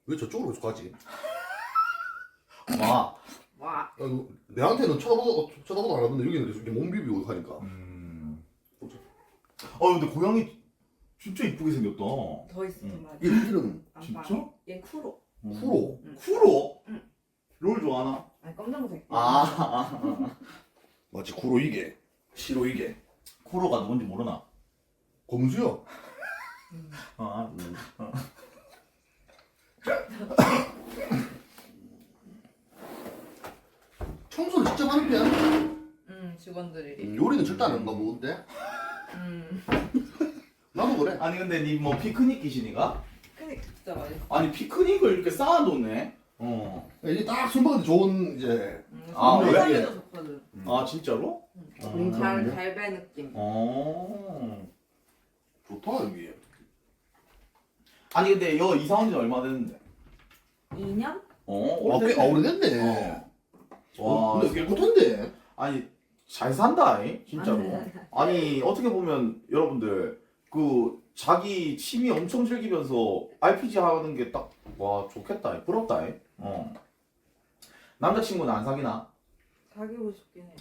왜 저쪽으로 계속 가지? 와. 와. 내한테는 쳐다보도 안 하던데 여기는 계속 이렇게 몸 비비고 가니까. 근데 고양이 진짜 이쁘게 생겼다. 더 있어 정말. 얘 이름 진짜? 얘 쿠로. 쿠로. 쿠로? 응. 롤 좋아하나? 아니 검정색. 마치 쿠로 이게 시로 이게 쿠로가 누군지 모르나? 검수요. 청소를 직접 하는 편? 직원들이. 요리는 절대 안 한가 보는데? 나도 그래. 아니 근데 니 뭐 피크닉 기신이가? 피크닉 진짜 맛있어. 아니 피크닉을 이렇게 쌓아놓네. 이게 딱 술 먹을 때 좋은 이제 왜? 해산물도 좋거든. 진짜로? 갈배 느낌. 좋다 여기. 아니 근데 여 이사 온 지 얼마 됐는데? 2년? 꽤 오래됐네. 와, 근데 깨끗한데. 아니 잘 산다, 진짜로. 아니 어떻게 보면 여러분들 그 자기 취미 엄청 즐기면서 RPG 하는 게 딱 와 좋겠다, 부럽다. 남자친구는 안 사귀나? 사귀고 싶긴 해.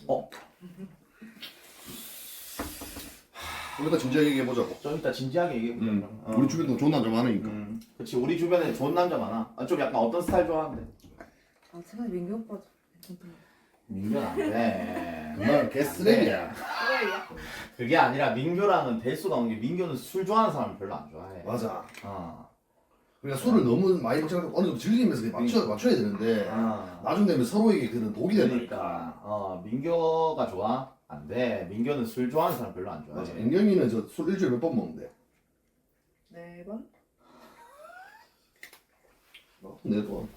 우리가 진지하게 얘기해보자고. 좀 이따 진지하게 얘기해보자. 우리 주변도 좋은 남자 많으니까. 그치, 우리 주변에 좋은 남자 많아. 좀 약간 어떤 스타일 좋아하는데? 제발 민규 오빠 괜찮다. 민규는 안 돼. 그건 개쓰레기야. 그래야. 그게 아니라 민규랑은 될 수가 없는 게 민규는 술 좋아하는 사람 별로 안 좋아해. 맞아. 어. 그러니까 술을 너무 많이 먹지 않고 어느 정도 즐기면서 맞춰야 되는데 나중 되면 서로에게 그런 독이 되니까. 그러니까 민규가 좋아? 안 돼. 민규는 술 좋아하는 사람 별로 안 좋아해. 맞아. 은경이는 저 술 일주일에 몇 번 먹는데? 4번? 네 번.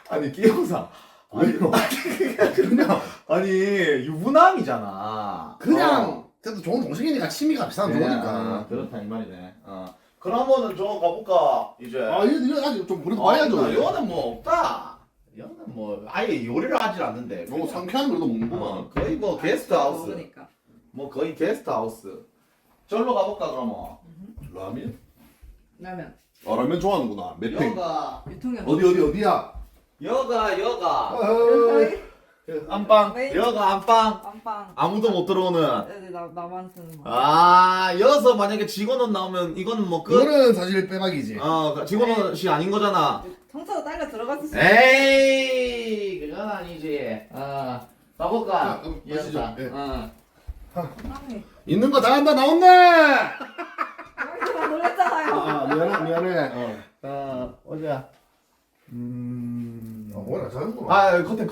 아니 끼영사. 아니 그냥 아니 유부남이잖아. 그냥 그래도 좋은 동생이니까 취미가 비슷하면 좋으니까. 그렇다 이 말이네. 그러면은 저 가볼까 이제. 얘는 아직 좀 그래도 봐야죠. 이거는 뭐 없다. 이거는 뭐 아예 요리를 하질 않는데. 너무 상쾌한 그래도 먹는구만. 거의 뭐 게스트 하우스. 먹으니까. 뭐 거의 게스트 하우스. 절로 가볼까 그러면. 라면? 라면. 라면 좋아하는구나. 몇 팩? 여가 유통기한. 어디야? 여가 안방. 네. 여가 안방. 빵빵. 아무도 못 들어오는. 나만 쓰는 거. 여기서 만약에 직원은 나오면 이거는 뭐 끝. 그거는 사실 빼박이지. 직원이 아닌 거잖아. 청소도 딸려 들어갔을 수 에이, 그건 아니지. 가볼까? 그럼 이 여자. 가시죠. 예. 있어. 있는 거 다 한다 나온네. 나 놀랬잖아요. 미안해. 어디야? 뭐야 잘하는구나. 컨텐.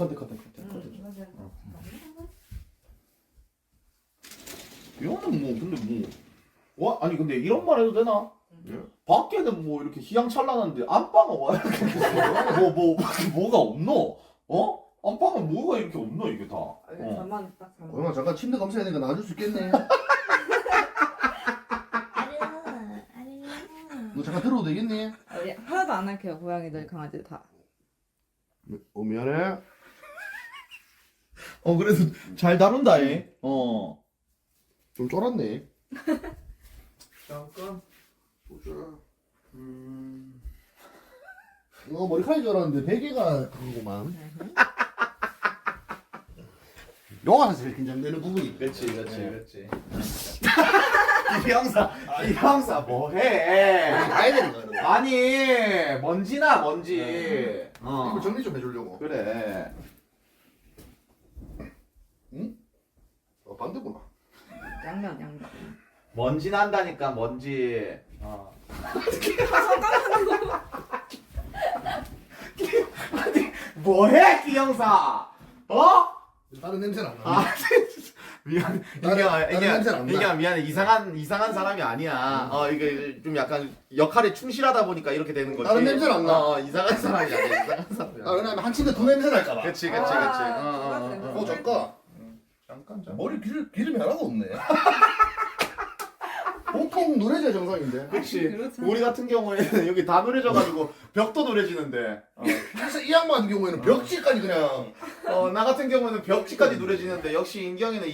이거는 뭐 근데 와 아니 근데 이런 말 해도 되나? 밖에는 뭐 이렇게 희양찬란한데 안방은 와 이렇게 뭐가 없노? 안방은 뭐가 이렇게 없노 이게 다? 잠만 딱 잠만. 고영아 잠깐 침대 검사해야 되니까 나와줄 수 있겠네. 너 잠깐 들어도 되겠니? 하나도 안 할게요. 고양이들 강아지들 다. 미안해. 그래서 잘 다룬다, 얘. 좀 쫄았네. 잠깐. 보자. 머리카락이 줄 알았는데 베개가 그거구만. 요가 사실 긴장되는 부분이. 그렇지. 이 형사 뭐해? 가야 되는 거야. 이거. 아니, 먼지나 먼지. 이거 정리 좀 해주려고. 그래. 응? 반대구나. 양면. 먼지 난다니까, 먼지. 아니, 뭐해, 기 형사? 다른 냄새는 안 나. 아, 미안. 다른 냄새는 안 나. 이게 미안해. 이상한 사람이 아니야. 이게 좀 약간 역할에 충실하다 보니까 이렇게 되는 거지. 다른 냄새는 안 나. 이상한 사람이 아니야. 이상한 사람이 아니야. 왜냐면 한 침대 두 냄새 날까봐. 그치. 잠깐. 머리 기름이 하나도 없네. 보통 누래져야 정상인데. 그치. 그렇죠. 우리 같은 경우에는 여기 다 누래져가지고 벽도 누래지는데. 그래서 이 양반 같은 경우에는 벽지까지 그냥. 나 같은 경우는 벽지까지 누래지는데 역시 인경이는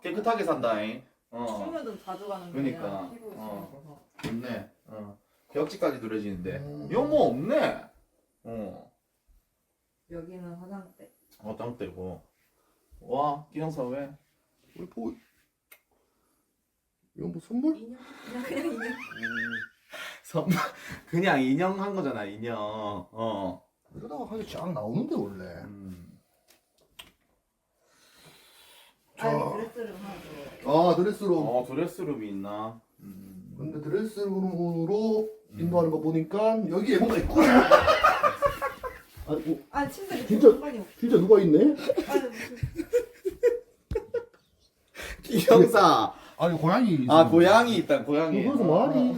깨끗하게 산다잉. 춤을 좀 자주 가는 그러니까. 피부 좋아서. 좋네. 벽지까지 누래지는데. 이거 뭐 없네. 여기는 화장대. 짱대고. 와, 기영사 왜? 우리 보고. 이거 뭐 선물? 인형. 그냥 인형. 선물 그냥 인형 한 거잖아, 인형. 이러다가 하기 쫙 나오는데 원래. 드레스룸 하나 줘. 드레스룸. 드레스룸이 있나? 근데 드레스룸으로 인도하는 거 보니까 여기에 뭔가 있고. 아니, 침대 밑에 진짜? 공간이 없어. 진짜 누가 있네? 아니, 무슨. 기영사. 아니 고양이. 있어. 고양이 있다, 고양이. 그래서 말이.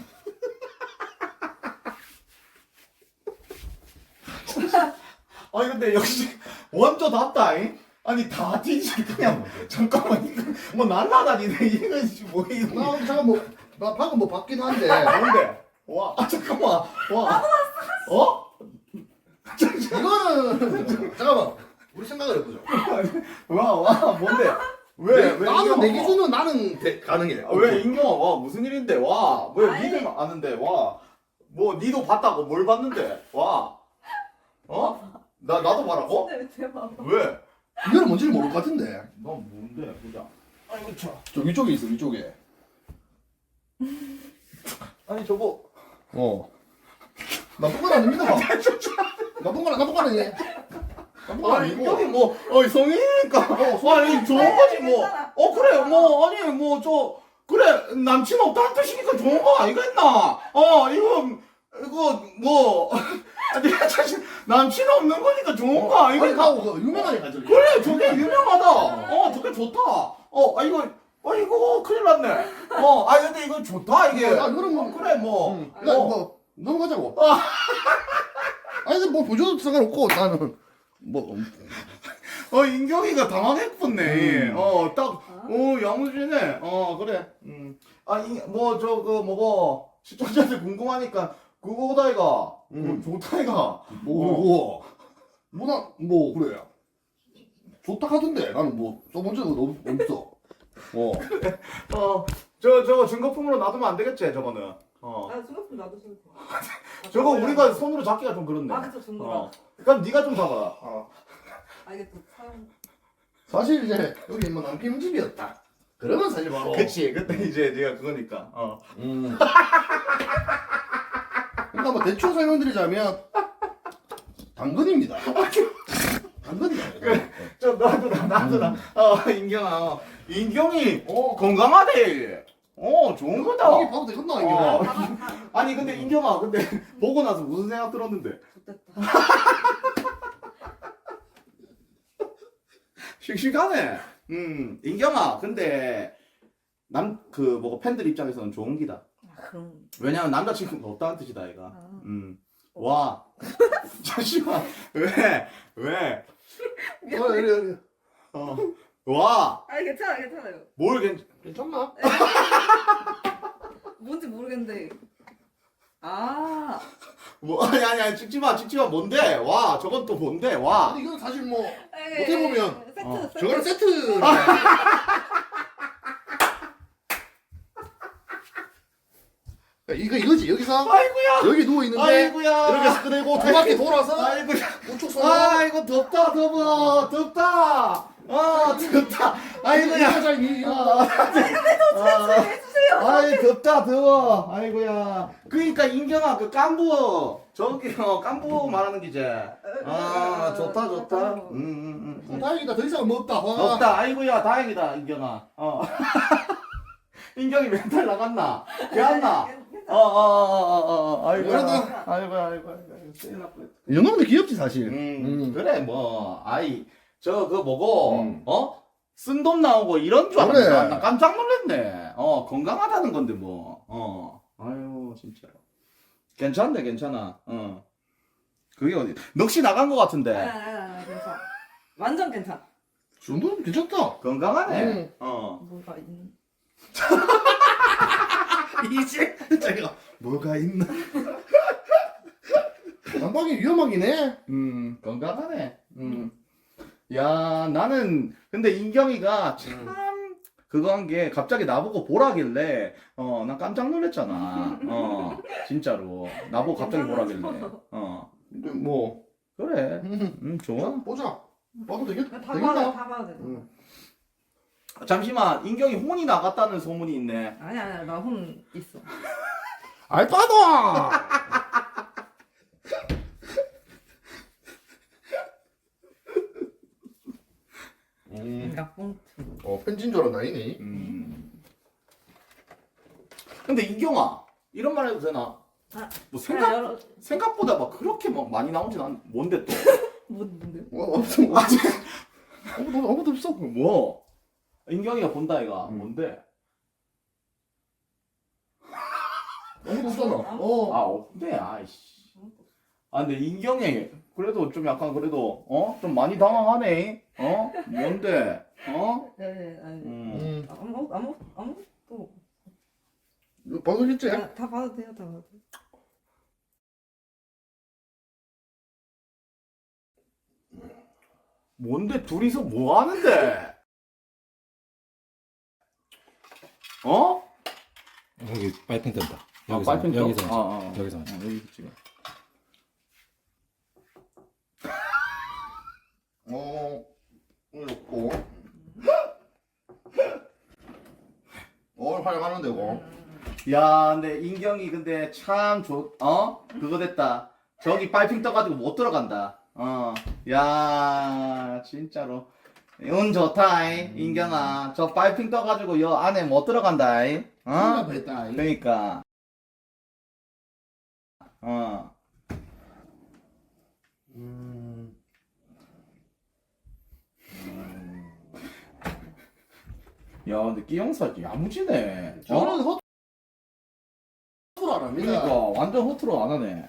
아니 근데 역시 원조답다잉. 아니 다 뒤지 그냥 잠깐만 이거 뭐 날라다니네 이거 뭐 이거 나 잠깐 나 방금 봤긴 한데. 뭔데? 와, 잠깐만. 와. 이거는 잠깐만. 우리 생각을 해보자. 와, 뭔데? 왜 나는 내 인경아? 기준은 나는 가능해. 왜 인경아? 와, 무슨 일인데? 와, 왜 니들 아는데? 와, 뭐 니도 봤다고? 뭘 봤는데? 와, 나도 봐라고? 침대 밑에 봐봐. 왜? 이거는 뭔지를 모를 것 같은데. 나 뭔데? 보자. 아이고 참. 저 위쪽에 있어 위쪽에. 아니 저거. 나쁜 건 아닙니다. 나쁜 건 아니에요. 나쁜 건 아니 아니고. 여기 뭐 성인이니까. 아니 좋은 거지 뭐. 그래 뭐 아니 뭐 그래 남친 없다는 뜻이니까 좋은 거 아니겠나? 이거 뭐 내가 사실 남친 없는 거니까 좋은 거 아니 아니겠나? 가고 그 유명하게 가죠. 그래 저게 유명하다. 저게 좋다. 이거 큰일 났네. 근데 이거 좋다 이게. 이거는 뭐 그래 뭐. 뭐 넘어가자고. 아니 근데 뭐 보조도 상관없고 나는 뭐 인경이가 당황했겠네. 야무지네. 그래. 뭐고 시청자들 궁금하니까 그거다 이가. 좋다 이가. 뭐 그래. 좋다 하던데 나는 뭐 써본 적은 없어. 저거 증거품으로 놔두면 안 되겠지 저거는. 수납품 놔두셔도 돼요. 저거 우리가 손으로 잡기가 좀 그렇네. 그쵸, 증거라. 그럼 네가 좀 잡아. 이게 또 사용. 사실 이제 여기 뭐 남편 집이었다. 그러면 사실 바로. 그치. 그때 이제 네가 그거니까. 그러니까 뭐 대충 설명드리자면 당근입니다. 당근이야. 나도 인경아. 인경이 건강하대. 좋은 거다. 여기 봐도 되겠나 이거. 아니 근데 인경아 근데 보고 나서 무슨 생각 들었는데? 좋겠다. 씩씩하네. 인경아 근데 팬들 입장에서는 좋은 기다. 그럼. 왜냐면 남자친구가 없다는 뜻이다 이가. 아. 와. 잠시만. 왜? 그래. 와. 괜찮아요. 뭘 괜찮나? 뭔지 모르겠는데. 아, 뭐 아니 찍지 마 뭔데? 와 저건 또 뭔데? 와. 아니 이건 사실 뭐 어떻게 보면 세트. 저거는 세트. 이거지 여기서 아이고야. 여기 누워 있는데 아이고야. 이렇게 해서 꺼내고 두 바퀴 돌아서 아이고야. 우측 손으로 아이고 덥다 더워 덥다. 아 덥다. 아이고야. 해주세요. 아이 덥다 더워. 아이고야. 그러니까 인경아 그 깐부 저기 깐부 말하는 기제. 아 좋다. 다행이다 더 이상은 뭐 없다. 와. 덥다. 아이고야 다행이다 인경아. 인경이 멘탈 나갔나? 왜안나? 아이고야. 아이고야. 큰일 날 뻔했다. 이 정도면 귀엽지 사실. 그래 뭐 아이 저 그거 뭐고 음. 쓴 돈 나오고 이런 줄 그래. 알았네. 나 깜짝 놀랐네. 건강하다는 건데 뭐. 아유 진짜. 괜찮아. 그게 어디? 넋이 나간 것 같은데. 괜찮아. 완전 괜찮아. 이 정도면 괜찮다. 건강하네. 뭐가 있는? 이제 제가 뭐가 있나? 난방이 위험하긴 해. 건강하네. 야, 나는, 근데 인경이가 참, 그거 한 게 갑자기 나보고 보라길래, 난 깜짝 놀랐잖아. 진짜로. 나보고 갑자기 보라길래. 근데 뭐 그래. 좋아. 보자. 봐도 되겠. 다 되겠다. 봐도 돼. 잠시만, 인경이 혼이 나갔다는 소문이 있네. 아니야, 나 혼 있어. 알바다. 약봉. 펜진 줄 알았나 이네. 근데 인경아, 이런 말 해도 되나? 뭐 생각보다 막 그렇게 막 많이 나오진 않, 뭔데 또? 뭔데? 없어. 아무도 없어. 뭐? 인경이가 본다, 이가. 뭔데? 아무도 없잖아. 없네, 아이씨. 근데 인경이, 그래도 좀 약간 그래도, 좀 많이 당황하네. 뭔데? 네, 아니. 아무것도. 봐도 됐지? 다 봐도 돼요, 다 봐도 돼요. 뭔데, 둘이서 뭐 하는데? 여기 파이핑 뜬다. 파이핑 떠? 여기서 여기서 지금. 이렇고. 오늘 활용하면 되고. 야, 근데 인경이 근데 참 그거 됐다. 저기 빨핑 떠가지고 못 들어간다. 야, 진짜로. 운 좋다, 인경아. 저 빨핑 떠가지고 여 안에 못 들어간다, 했다. 그러니까. 야, 근데 끼영사 야무지네. 저는 허투루 안 합니다. 그러니까 완전 허투루 안 하네.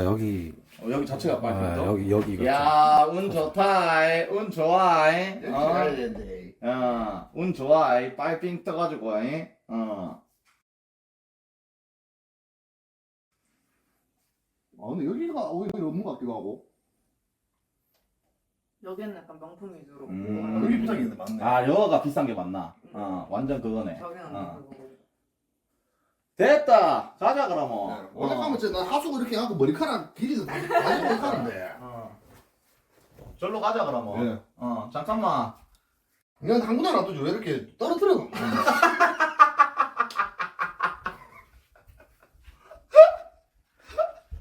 여기 여기 자체가 빨핑 떠. 여기 이거. 야, 운 좋다, 운 좋아, 이렇게 가야 되는데. 운 좋아, 빨핑 떠가지고, 근데 여기가 오히려 없는 것 같기도 하고. 여기는 약간 명품 위주로. 여기 비싸겠는데 맞네. 여가 비싼 게 맞나? 완전 그거네. 저기는 그거. 됐다! 가자, 그러면. 원래 하면 진짜 난 하수구 이렇게 하고 머리카락 길이도 다 하는데. 절로 가자, 그러면. 잠깐만. 그냥 한 군데 놔두지 왜 이렇게 떨어뜨려?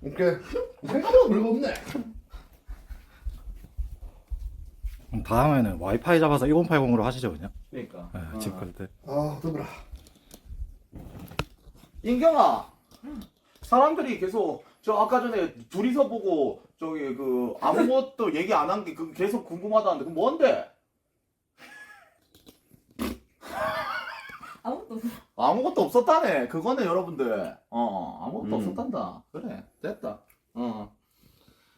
오케이. 생각보다 별거 없네. 다음에는 와이파이 잡아서 1080으로 하시죠 그냥. 그러니까. 집 갈 때. 더불어. 인경아, 사람들이 계속 아까 전에 둘이서 보고 저기 아무것도 얘기 안 한 게 계속 궁금하다는데 그 뭔데? 아무것도 없어. 아무것도 없었다네. 그거네 여러분들. 아무것도 없었단다. 그래, 됐다.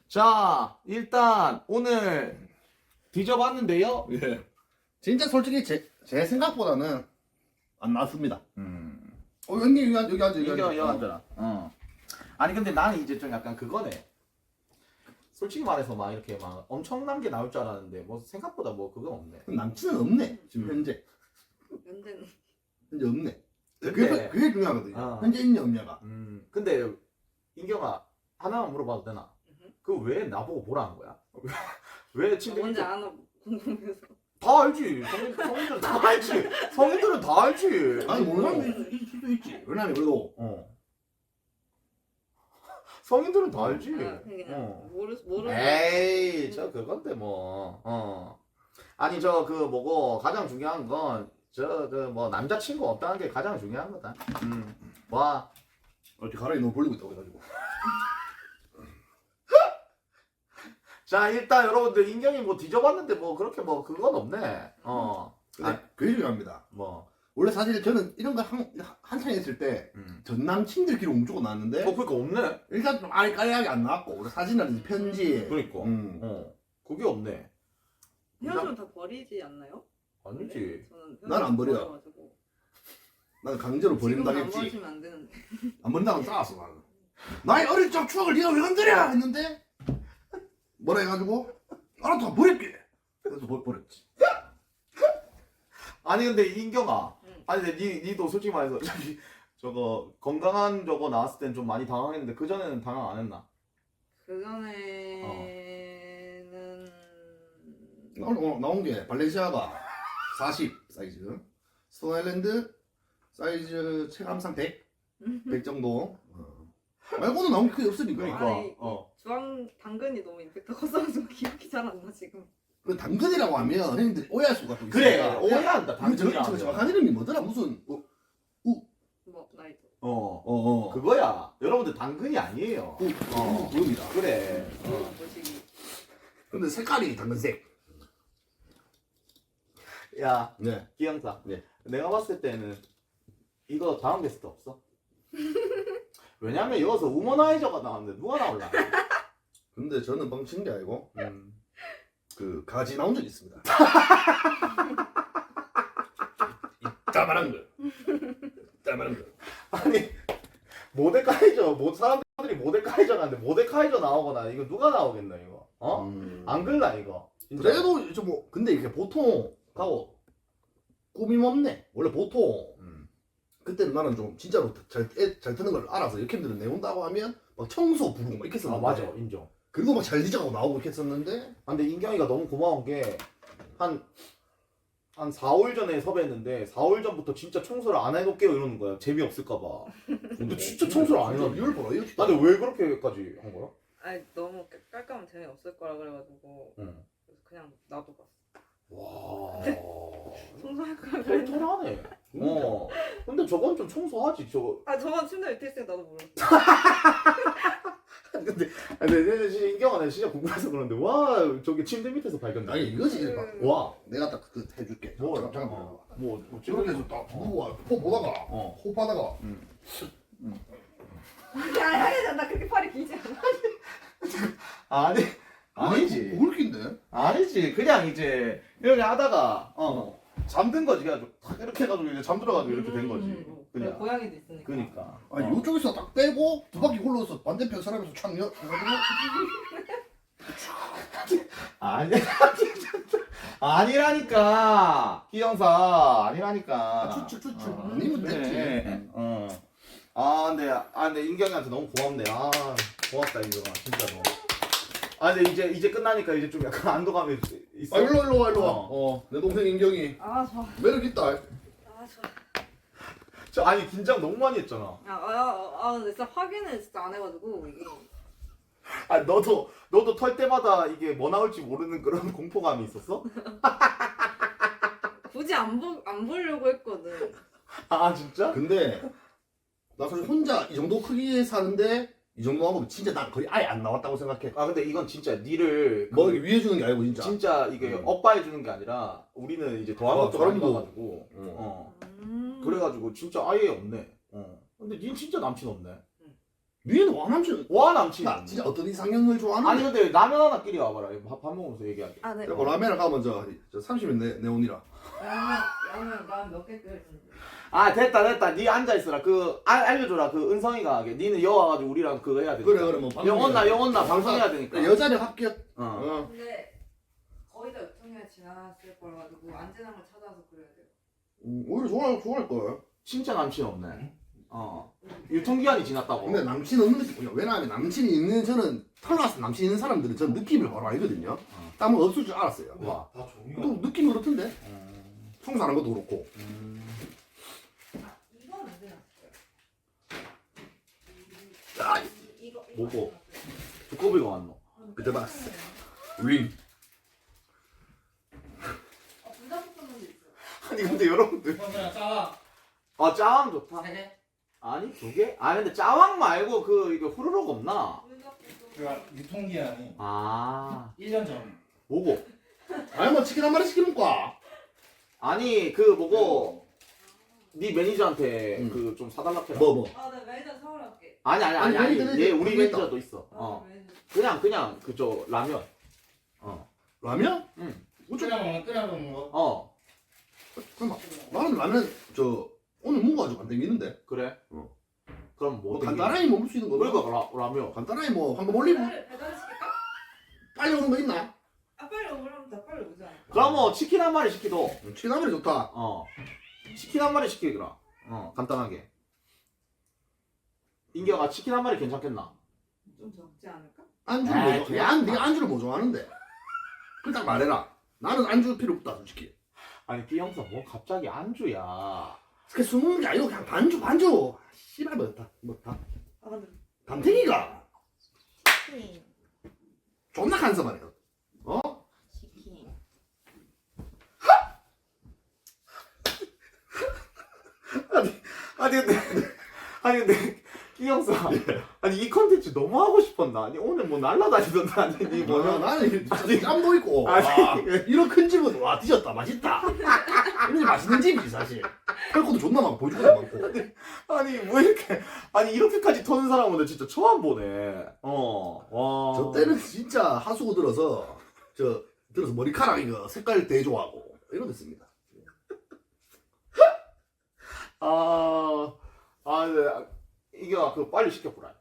자, 일단 오늘 뒤져봤는데요. 진짜 솔직히 제 생각보다는 안 나왔습니다. 음. 형님 여기 앉아. 인경 여자라. 아니 근데 나는 이제 좀 약간 그거네. 솔직히 말해서 막 이렇게 막 엄청난 게 나올 줄 알았는데 뭐 생각보다 뭐 그건 없네. 남친은 없네. 지금 현재 현재는 없네. 근데- 그게 중요하거든요. 어. 현재 있냐 없냐가. 근데 인경아 하나만 물어봐도 되나? 그 왜 나보고 뭐라 한 거야? 왜 침대 뭔지 밑에 아나 궁금해서. 다 알지. 성인들은 다 알지. 성인들은 다 알지. 아니 모르는 게 있을 수도 있지. 왜냐면 그래도 성인들은 다 알지. 그냥 모르. 에이, 저 그건데 뭐. 아니 저 그 뭐고 가장 중요한 건 저 그 뭐 남자친구 없다는 게 가장 중요한 거다. 와. 어떻게 가랑이 너무 벌리고 있다고 해가지고. 자 일단 여러분들 인경이 뭐 뒤져봤는데 뭐 그렇게 뭐 그건 없네. 근데 그게 중요합니다. 뭐. 원래 사실 저는 이런 거 한창 했을 때 전 남친들끼리 뭉치고 나왔는데 그러니까 없네. 일단 좀 아리까리하게 안 나왔고 원래 사진이라든지 편지 그러니까. 그게 없네. 헤어지면 다 버리지 않나요? 아니지. 저는 난안 버려. 버려가지고. 나는 강제로 지금은 안 버린다겠지. 버리시면 안 되는데. 안 버린다고 싸웠어 나는. 나의 어릴 적 추억을 네가 왜 건드려 했는데 뭐라 해가지고 알았다 버릴게. 그래서 버렸지. 아니 근데 인경아. 응. 아니 근데 니도 솔직히 말해서 저거 건강한 저거 나왔을 땐 좀 많이 당황했는데 그 전에는 당황 안 했나? 그 전에는 나온 게 발렌시아가 40 사이즈, 스톤아일랜드 사이즈 체감상 100 정도. 말고는 나온 게 크게 없으니까. 그러니까. 아니, 주황 당근이 너무 임팩트 컸어가지고 기억이 잘 안 나 지금. 그 당근이라고 하면 형님들이 오해할 수가 또 그래 있으니까. 오해한다. 저 당근이라고. 정확한 이름이 뭐더라 무슨 뭐 나이도. 그거야. 여러분들 당근이 아니에요. 그겁니다. 그래. 보시기. 근데 색깔이 당근색. 야 네. 기영사. 네. 내가 봤을 때는 이거 다음 게스트 없어. 왜냐면 여기서 우머나이저가 나왔는데 누가 나올라? 근데 저는 뻥친 게 아니고 그 가지 나온 적이 있습니다. 이따만한 거. 이따만한 거. 아니 모데카이저 사람들이 모데카이저 하는데 모데카이저 나오거나 이거 누가 나오겠나 이거? 안 글라 이거. 진짜. 그래도 좀 뭐 근데 이게 보통 가고 꾸밈 없네. 원래 보통 그때는 나는 좀 진짜로 잘 트는 걸 알아서 이렇게 힘들은 내온다고 하면 막 청소 부르고 막 이렇게 아 썼는데 맞아 인정. 그리고 막 잘 지져가고 나오고 이렇게 썼는데 아, 근데 인경이가 너무 고마운 게 한 4, 5일 전에 섭외했는데 4, 5일 전부터 진짜 청소를 안 해놓을게요 이러는 거야. 재미없을까봐. 근데 진짜 청소를 안 해놨네. 이걸 보라 이렇게. 아, 근데 왜 그렇게까지 한 거야? 아니 너무 깔끔하면 재미 없을 거라 그래가지고 응. 그래서 그냥 놔둬봤어. 와. 청소할 거야 그래. 털털하네. 근데 저건 좀 청소하지. 저거. 아 저건 침대 밑에 있으니까 나도 몰랐어. 근데 진짜 인경아 내가 진짜 궁금해서 그런데 와 저기 침대 밑에서 발견돼. 아니 이거지. 와. 내가 딱 그 해줄게. 뭐 잠깐만. 뭐 이렇게 해서 딱 누구 호 보다가 호 바다가 아니 나 그렇게 팔이 길지 않아. 아니지. 뭐 그렇게인데? 아니지. 그냥 이제 이렇게 하다가 잠든 거지. 그래가지고 탁 이렇게 해가지고 이제 잠들어가지고 이렇게 된 거지. 그냥. 고양이도 있으니까. 그니까. 아니 이쪽에서 딱 떼고 두 바퀴 굴러서 반대편 사람에서 착 열. 아니야. 아니라니까. 기영사 아니라니까. 추측. 아니면 됐지. 그래. 근데 인경이한테 너무 고맙네. 고맙다 인경아 진짜로. 근데 이제 끝나니까 이제 좀 약간 안도감이 있어. 일로 와. 내 동생 인경이 아 좋아. 매력 있다. 아 좋아. 아니 긴장 너무 많이 했잖아. 근데 진짜 확인을 진짜 안 해가지고 이게. 너도 털 때마다 이게 뭐 나올지 모르는 그런 공포감이 있었어? 굳이 안 보려고 했거든. 진짜? 근데 나 사실 혼자 이 정도 크기에 사는데 이 정도 하면 진짜 난 거의 아예 안 나왔다고 생각해. 근데 이건 진짜 니를 뭐 이렇게 위해 주는 게 아니고 진짜. 진짜 이게 업바해 주는 게 아니라 우리는 이제 더한 것도 많이 사람도- 봐가지고 그래가지고 진짜 아예 없네. 근데 닌 진짜 남친 없네. 위에는 와남친. 와 남친. 나 진짜 어떤 이상형을 좋아하는? 아니 근데 라면 하나 끼리 와봐라. 밥 먹으면서 얘기할게. 아 네. 그리고 라면을 가면 저 30일 내온이라. 라면 몇 개 끓였는지. 아 됐다 니 앉아있어라 알려줘라 그 은성이가 하게 니는 여 와가지고 우리랑 그거 해야 되니까 그래 뭐 영혼나 방송해야 되니까 여자를 합격. 어. 근데 거의 다 유통기한 지났을 거라가지고 안전한 걸 찾아서 그래야 돼요. 오히려 좋아할 걸. 진짜 남친 없네 유통기한이 지났다고 근데 남친 없는 느낌. 왜냐하면 남친이 있는 저는 털나서 남친 있는 사람들은 전 느낌을 바로 알거든요. 땀은 없을 줄 알았어요. 와 다 종류가. 또 느낌이 그렇던데. 청소하는 것도 그렇고. 이건 안 되나? 아, 이거 뭐고? 두꺼비가 왔노 그때 봤어. 윙. 불닭볶음면도 있어요. 아니 근데 여러분들 그냥 짜와. 아 짜왕 좋다 3개? 아니 2개? 아 근데 짜왕 말고 이거 후루룩 없나? 불닭볶음면. 그러니까 유통기한이 아 1년 전. 뭐고? 아니 뭐 치킨 한 마리 시키는까. 아니 뭐고 네 매니저한테 응. 그 좀 사달라 해라 뭐. 아, 나 매니저 서울 할게. 아니 아니, 매니저, 얘 우리 거기 매니저도 있어 아, 매니저. 그냥 그저 라면 라면? 응. 끓여 먹는 거. 잠깐만. 나는 라면 오늘 먹어가지고 안 땡기는데. 그래? 어. 그럼 뭐 뭐 간단하게 먹을 수 있는 거. 그러니까 라면 간단하게 뭐 황금 올리브. 배달 시킬까? 빨리 오는 거 있나? 아, 빨리 오면 나 빨리 오지 않을까? 그럼 뭐 치킨 한 마리 시키도 치킨 한 마리 좋다. 치킨 한 마리 시키더라 간단하게 인경아 치킨 한 마리 괜찮겠나? 좀 적지 않을까? 안주를 에이, 뭐 좋아? 그냥- 네가 안주를 뭐 좋아하는데? 그딱 말해라. 나는 안주 필요 없다 솔직히. 아니 비영사 뭐 갑자기 안주야 그술 먹는 게 아니고 그냥 반주. 씨발 뭐다. 아, 근데 담탱이가 치킨. 존나 간섭하네. 치킨. 아니 근데 비영사 아니 이 컨텐츠 너무 하고 싶었나? 아니 오늘 뭐 날라다니던데 아니 니 뭐냐? 나는 진짜 짬도 있고. 아니. 와, 이런 큰 집은 와 뒤졌다 맛있다. 이런 집 맛있는 집이지 사실. 할 것도 존나 많고 보여줄 것도 많고. 아니 뭐 이렇게 아니 이렇게까지 터는 사람은 진짜 처음 보네 와 저 때는 진짜 하수구 들어서 들어서 머리카락 이거 색깔 대조하고 이러됐습니다. 이게 그 빨리 시켜보라.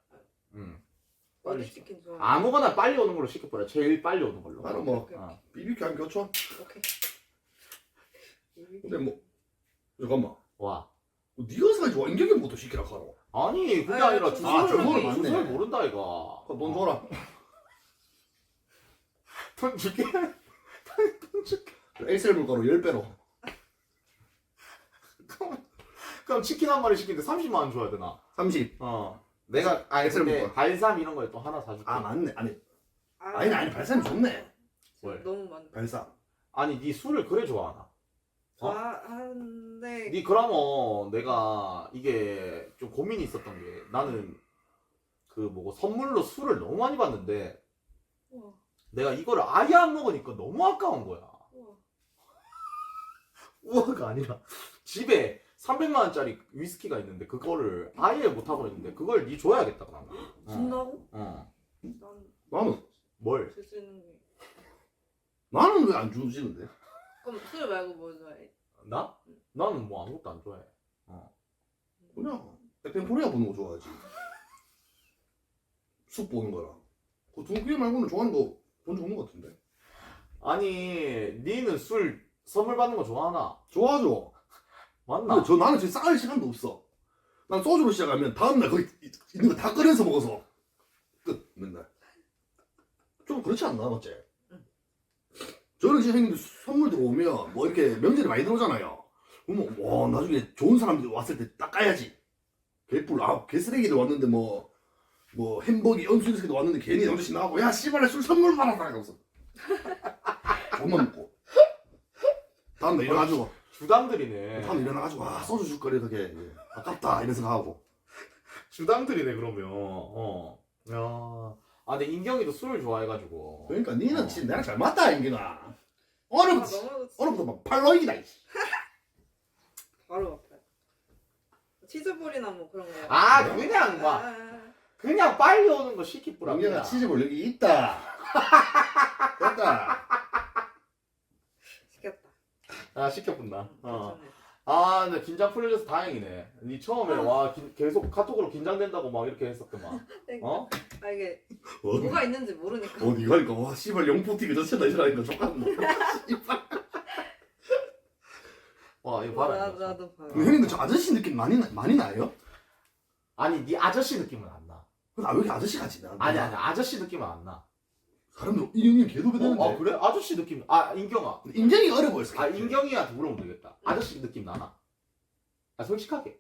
빨리 어디 시켜. 치킨 좋아? 아무거나 빨리 오는 걸로 시켜보라. 제일 빨리 오는 걸로. 나는 뭐 오케이, 어. BBQ 한 교촌. 오케이. 근데 뭐 잠깐만. 와. 네가 사지 와 인격이 뭐또 시키라 하노. 아니 그게 아, 아니라 주소를 주소를 맞네. 주소를 모른다 이가. 그럼 돈 줘라. 돈 줄게. 엑셀 물가로 10배로. 그럼 치킨 한 마리 시키는데 30만 원 줘야 되나? 30. 내가 엑셀 근데 볼까? 발삼 이런 거에 또 하나 사줄게. 아 맞네. 아니 아, 발산이 좋네. 뭘? 너무 많네. 발산. 아니 네 술을 그래 좋아하나? 좋아하는데 네 그러면 내가 이게 좀 고민이 있었던 게 나는 그 뭐고 선물로 술을 너무 많이 받는데 우와, 내가 이거를 아예 안 먹으니까 너무 아까운 거야. 우와. 우와가 아니라 집에 300만 원짜리 위스키가 있는데 그거를 아예 못 하고 있는데 그걸 니 줘야겠다 그러면. 준다고? 어. 난 나는 뭘? 줄 수 있는 게. 나는 왜 안 주시는데? 그럼 술 말고 뭐 좋아해? 나? 나는 뭐 아무것도 안 좋아해. 그냥 에펜코리아 보는 거 좋아하지. 숲 보는 거랑. 그 두 개 말고는 좋아하는 거 본 적 없는 거 같은데. 아니 니는 술 선물 받는 거 좋아하나? 좋아하죠. 맞나? 근데 나는 지금 쌓을 시간도 없어. 난 소주로 시작하면 다음날 거기 있는 거 다 끓여서 먹어서 끝 맨날. 좀 그렇지 않나 맞지? 저는 지금 형님들 선물 들어오면 뭐 이렇게 명절이 많이 들어오잖아요. 그러면 와 나중에 좋은 사람들이 왔을 때 닦아야지. 개뿔 개쓰레기들 왔는데 뭐 햄버거 엄수리 새끼들 왔는데 괜히 남자씩 나가고 야 씨발에 술 선물 받았다 이러면서 돈만 먹고 다음날 일어나가지고 주당들이네. 다음날 일어나가지고 아 소주 줄 거리 되게 아깝다 이런 생각하고. 주당들이네 그러면. 야. 아 근데 인경이도 술을 좋아해가지고. 그러니까 니는 진짜 나랑 잘 맞다 인기나. 오늘부터 막 팔로이기다. 바로 아파요. 치즈볼이나 뭐 그런 거. 아 그냥 막 그냥 빨리 오는 거 시키뿌라. 인기가 치즈볼 여기 있다. 됐다. 시켰다. 아 시켜본다. 괜찮네. 아, 근데 긴장 풀려서 다행이네. 니 처음에 와 계속 카톡으로 긴장된다고 막 이렇게 했었더만. 어? 아 이게 어, 뭐가 있는지 모르니까. 어디 가니까 와 씨발 영포티 그 자체다 이러니까 족같네. 와 이거 봐라. 이거. 나도 봐요. 근데 형님도 저 아저씨 느낌 많이 나요? 아니 니 아저씨 느낌은 안 나. 근데 왜 이렇게 아저씨 같이 나? 아니 아저씨 느낌은 안 나. 사람들 이 형님 개도배 되는데. 아 그래? 아저씨 느낌. 아 인경아. 인정이 어려 보였어. 아 인경이한테 물어보면 되겠다. 아저씨 느낌 나나? 아 솔직하게.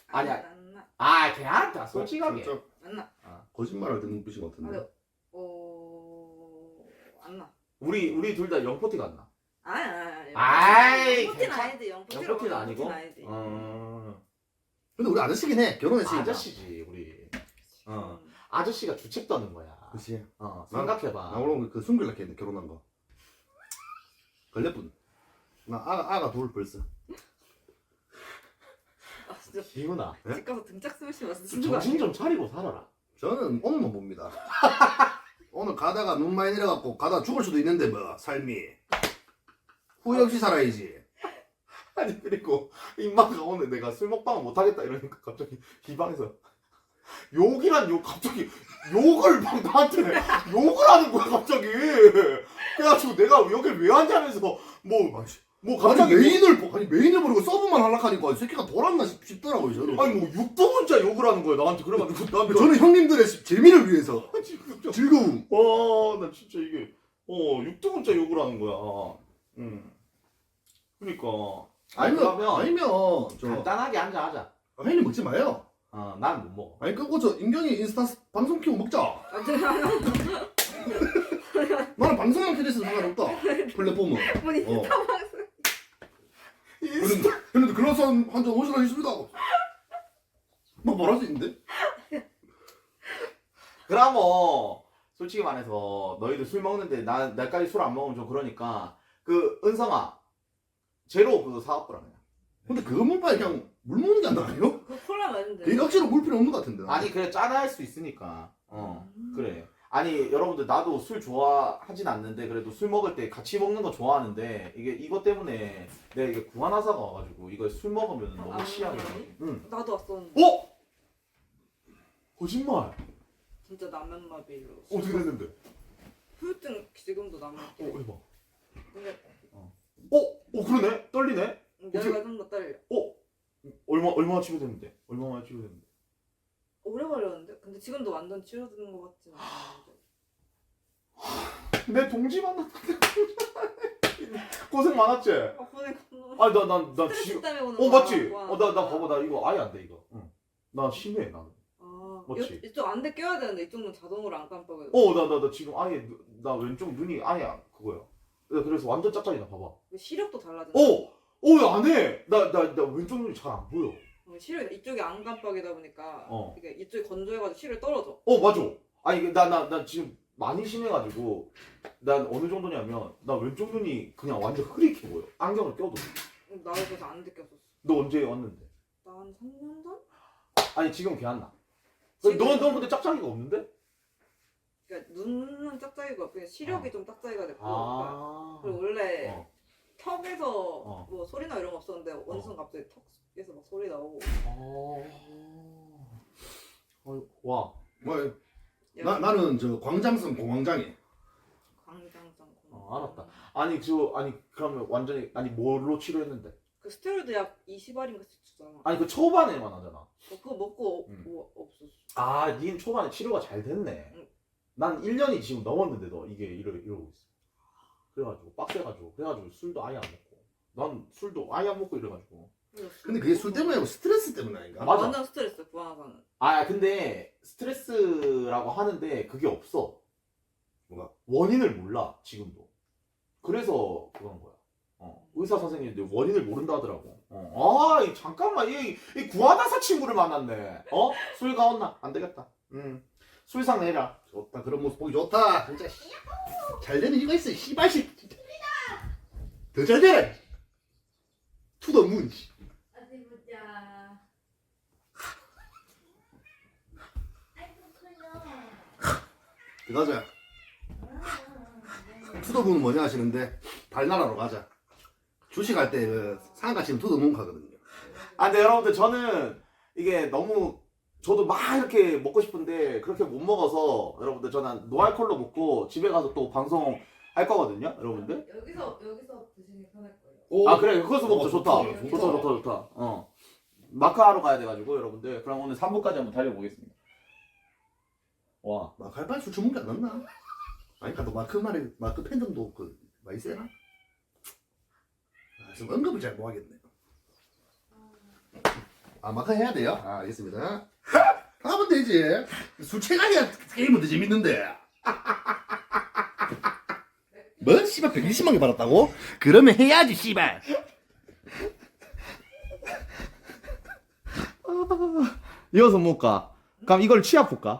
아니야. 안 나. 아 걔한테 솔직하게. 진짜 안 나. 거짓말할 때 눈빛인 것 같은데. 아니, 안 나. 우리 둘 다 영포티가 안 나. 아니. 아이, 영포티는 괜찮- 아니지. 영포티는 아니고. 아니지. 근데 우리 아저씨긴 해. 결혼했으니까. 아저씨지 우리. 어. 음. 아저씨가 주책 떠는 거야. 그렇지. 생각해봐. 나 오늘 그 숨길라 했는데 결혼한 거. 걸레뿐. 나 아가 둘 벌써. 아 진짜 기훈아. 네? 집 가서 등짝 스매시 왔어. 정신 좀 차리고 살아라. 저는 오늘만 봅니다. 오늘 가다가 눈 많이 내려갖고 가다 죽을 수도 있는데 뭐 삶이 후회 없이 살아야지. 아니 그리고 임마가 오늘 내가 술 먹방을 못하겠다 이러니까 갑자기 비방에서 욕이란 욕 갑자기 욕을 막 나한테 욕을 하는 거야 갑자기. 그래가지고 내가 여길 왜 왔냐면서 뭐 갑자기 메인을 버리고 서브만 하락하니까 이 새끼가 돌았나 싶더라고요 저는. 아니 뭐 육두문자 욕을 하는 거야 나한테. 그래가지고 난 저는 형님들의 재미를 위해서 진짜 즐거움. 와나 진짜 이게 육두문자 욕을 하는 거야. 그러니까 아니면 저 간단하게 한잔 하자. 형님 먹지 마요. 난 못 먹어. 아니 그거 저 인경이 인스타 방송 키고 먹자. 나는 방송만 켜져 있어도 상관없다. 플랫폼은. 뭐니 어. 타방송. 그런데 그런 사람 한잔 오시라 했습니다. 뭐 말할 수 있는데? 그럼 솔직히 말해서 너희들 술 먹는데 나까지 술 안 먹으면 좀 그러니까 그 은성아 제로 그거 사갖고라 그냥. 근데 그거 먹으면 그냥 물 먹는 게 안 나아요? 그 콜라 마는데. 개인 억지로 물 필요 없는 것 같은데. 아니 그래 짜다 할 수 있으니까 그래. 아니 여러분들 나도 술 좋아하진 않는데 그래도 술 먹을 때 같이 먹는 거 좋아하는데 이게 이것 때문에 내가 이게 구한하사가 와가지고 이거 술 먹으면 너무 아, 취하게. 그래? 응. 나도 왔었는데. 거짓말. 진짜 라면마비로. 어떻게 됐는데? 후유증 지금도 남아. 해봐. 근데 그러네. 떨리네. 내가 좀 더 떨려. 얼마나 치료됐는데? 얼마나 치료됐는데? 오래 걸렸는데? 근데 지금도 완전 치료되는 것 같진 않은데. 내 동지 만났는데 고생 많았지? 고생 아니 나 스트레스 지금 때문에 오는 맞지? 거야. 나 봐봐 나 이거 아예 안 돼 이거. 응. 나 심해 나는. 맞지? 이쪽 안대 껴야 되는데 이쪽은 자동으로 안 깜빡여요. 나 지금 아예 나 왼쪽 눈이 아예 그거야. 그래서 완전 짝짝이다 봐봐. 시력도 달라져. 안 해. 나 왼쪽 눈이 잘 안 보여. 시력 이쪽이 안 깜빡이다 보니까 이게 이쪽이 건조해가지고 시력 떨어져. 맞아. 아니 나 지금 많이 심해가지고 난 어느 정도냐면 나 왼쪽 눈이 그냥 완전 흐릿해 보여. 안경을 껴도. 나도 그래서 안 느꼈었어. 너 언제 왔는데? 난 3년 전? 아니 지금 걔 안 나. 지금- 넌 근데 짝짝이가 없는데? 그러니까 눈은 짝짝이가 없고 그냥 시력이 좀 짝짝이가 됐고 아. 그리고 원래 어. 턱에서 뭐 소리나 이런 거 없었는데 어느 순간 갑자기 턱에서 막 소리 나오고 와. 뭐, 나는 저 광장성 공황장애. 광장성 알았다. 아니 그러면 완전히 뭘로 치료했는데? 그 스테로이드 약 20알인가 주잖아. 아니 그 초반에만 하잖아. 그거 먹고 응. 없었어. 닌 초반에 치료가 잘 됐네. 응. 난 1년이 지금 넘었는데도 이게 이러고 있어. 그래가지고 빡세가지고 그래가지고 술도 아예 안 먹고 난 술도 아예 안 먹고 이래가지고. 근데 그게 술 때문에 아니고 스트레스 때문 아닌가? 맞아. 완전 스트레스 구하사는. 근데 스트레스라고 하는데 그게 없어. 뭐가? 원인을 몰라 지금도. 그래서 그런 거야. 의사 선생님들 원인을 모른다 하더라고. 잠깐만 이 구하다사 친구를 만났네. 술 가온나 안 되겠다. 술상 내라. 좋다. 그런 모습 보기 좋다. 진짜 잘 되는 이유가 있어. 씨발씨. 더 잘 되라. 투더 문. 어디 보자. 들어가자. 투더 문은 뭐냐 하시는데 달나라로 가자. 주식할 때 그 상가 치면 두둑 못 가거든요. 아, 근데 여러분들 저는 이게 너무 저도 막 이렇게 먹고 싶은데 그렇게 못 먹어서 여러분들 저는 노알콜로 먹고 집에 가서 또 방송 할 거거든요, 여러분들. 여기서 드시는 게 편할 거예요. 오. 아 그래, 그것도 먹자. 좋다. 좋다. 좋다. 마크 하러 가야 돼가지고 여러분들 그럼 오늘 3부까지 한번 달려보겠습니다. 와. 마칼 술 주문 게안 났나? 아니 또 마크 팬덤도 그 많이 세나? 아, 좀 언급을 잘 못하겠네. 아 마카 해야 돼요? 아 알겠습니다. 하면 되지. 술 체가야 게임은 더 재밌는데. 뭐? 씨발 120만 개 받았다고? 그러면 해야지 씨발. 이어서 먹을까? 그럼 이걸 취합 볼까?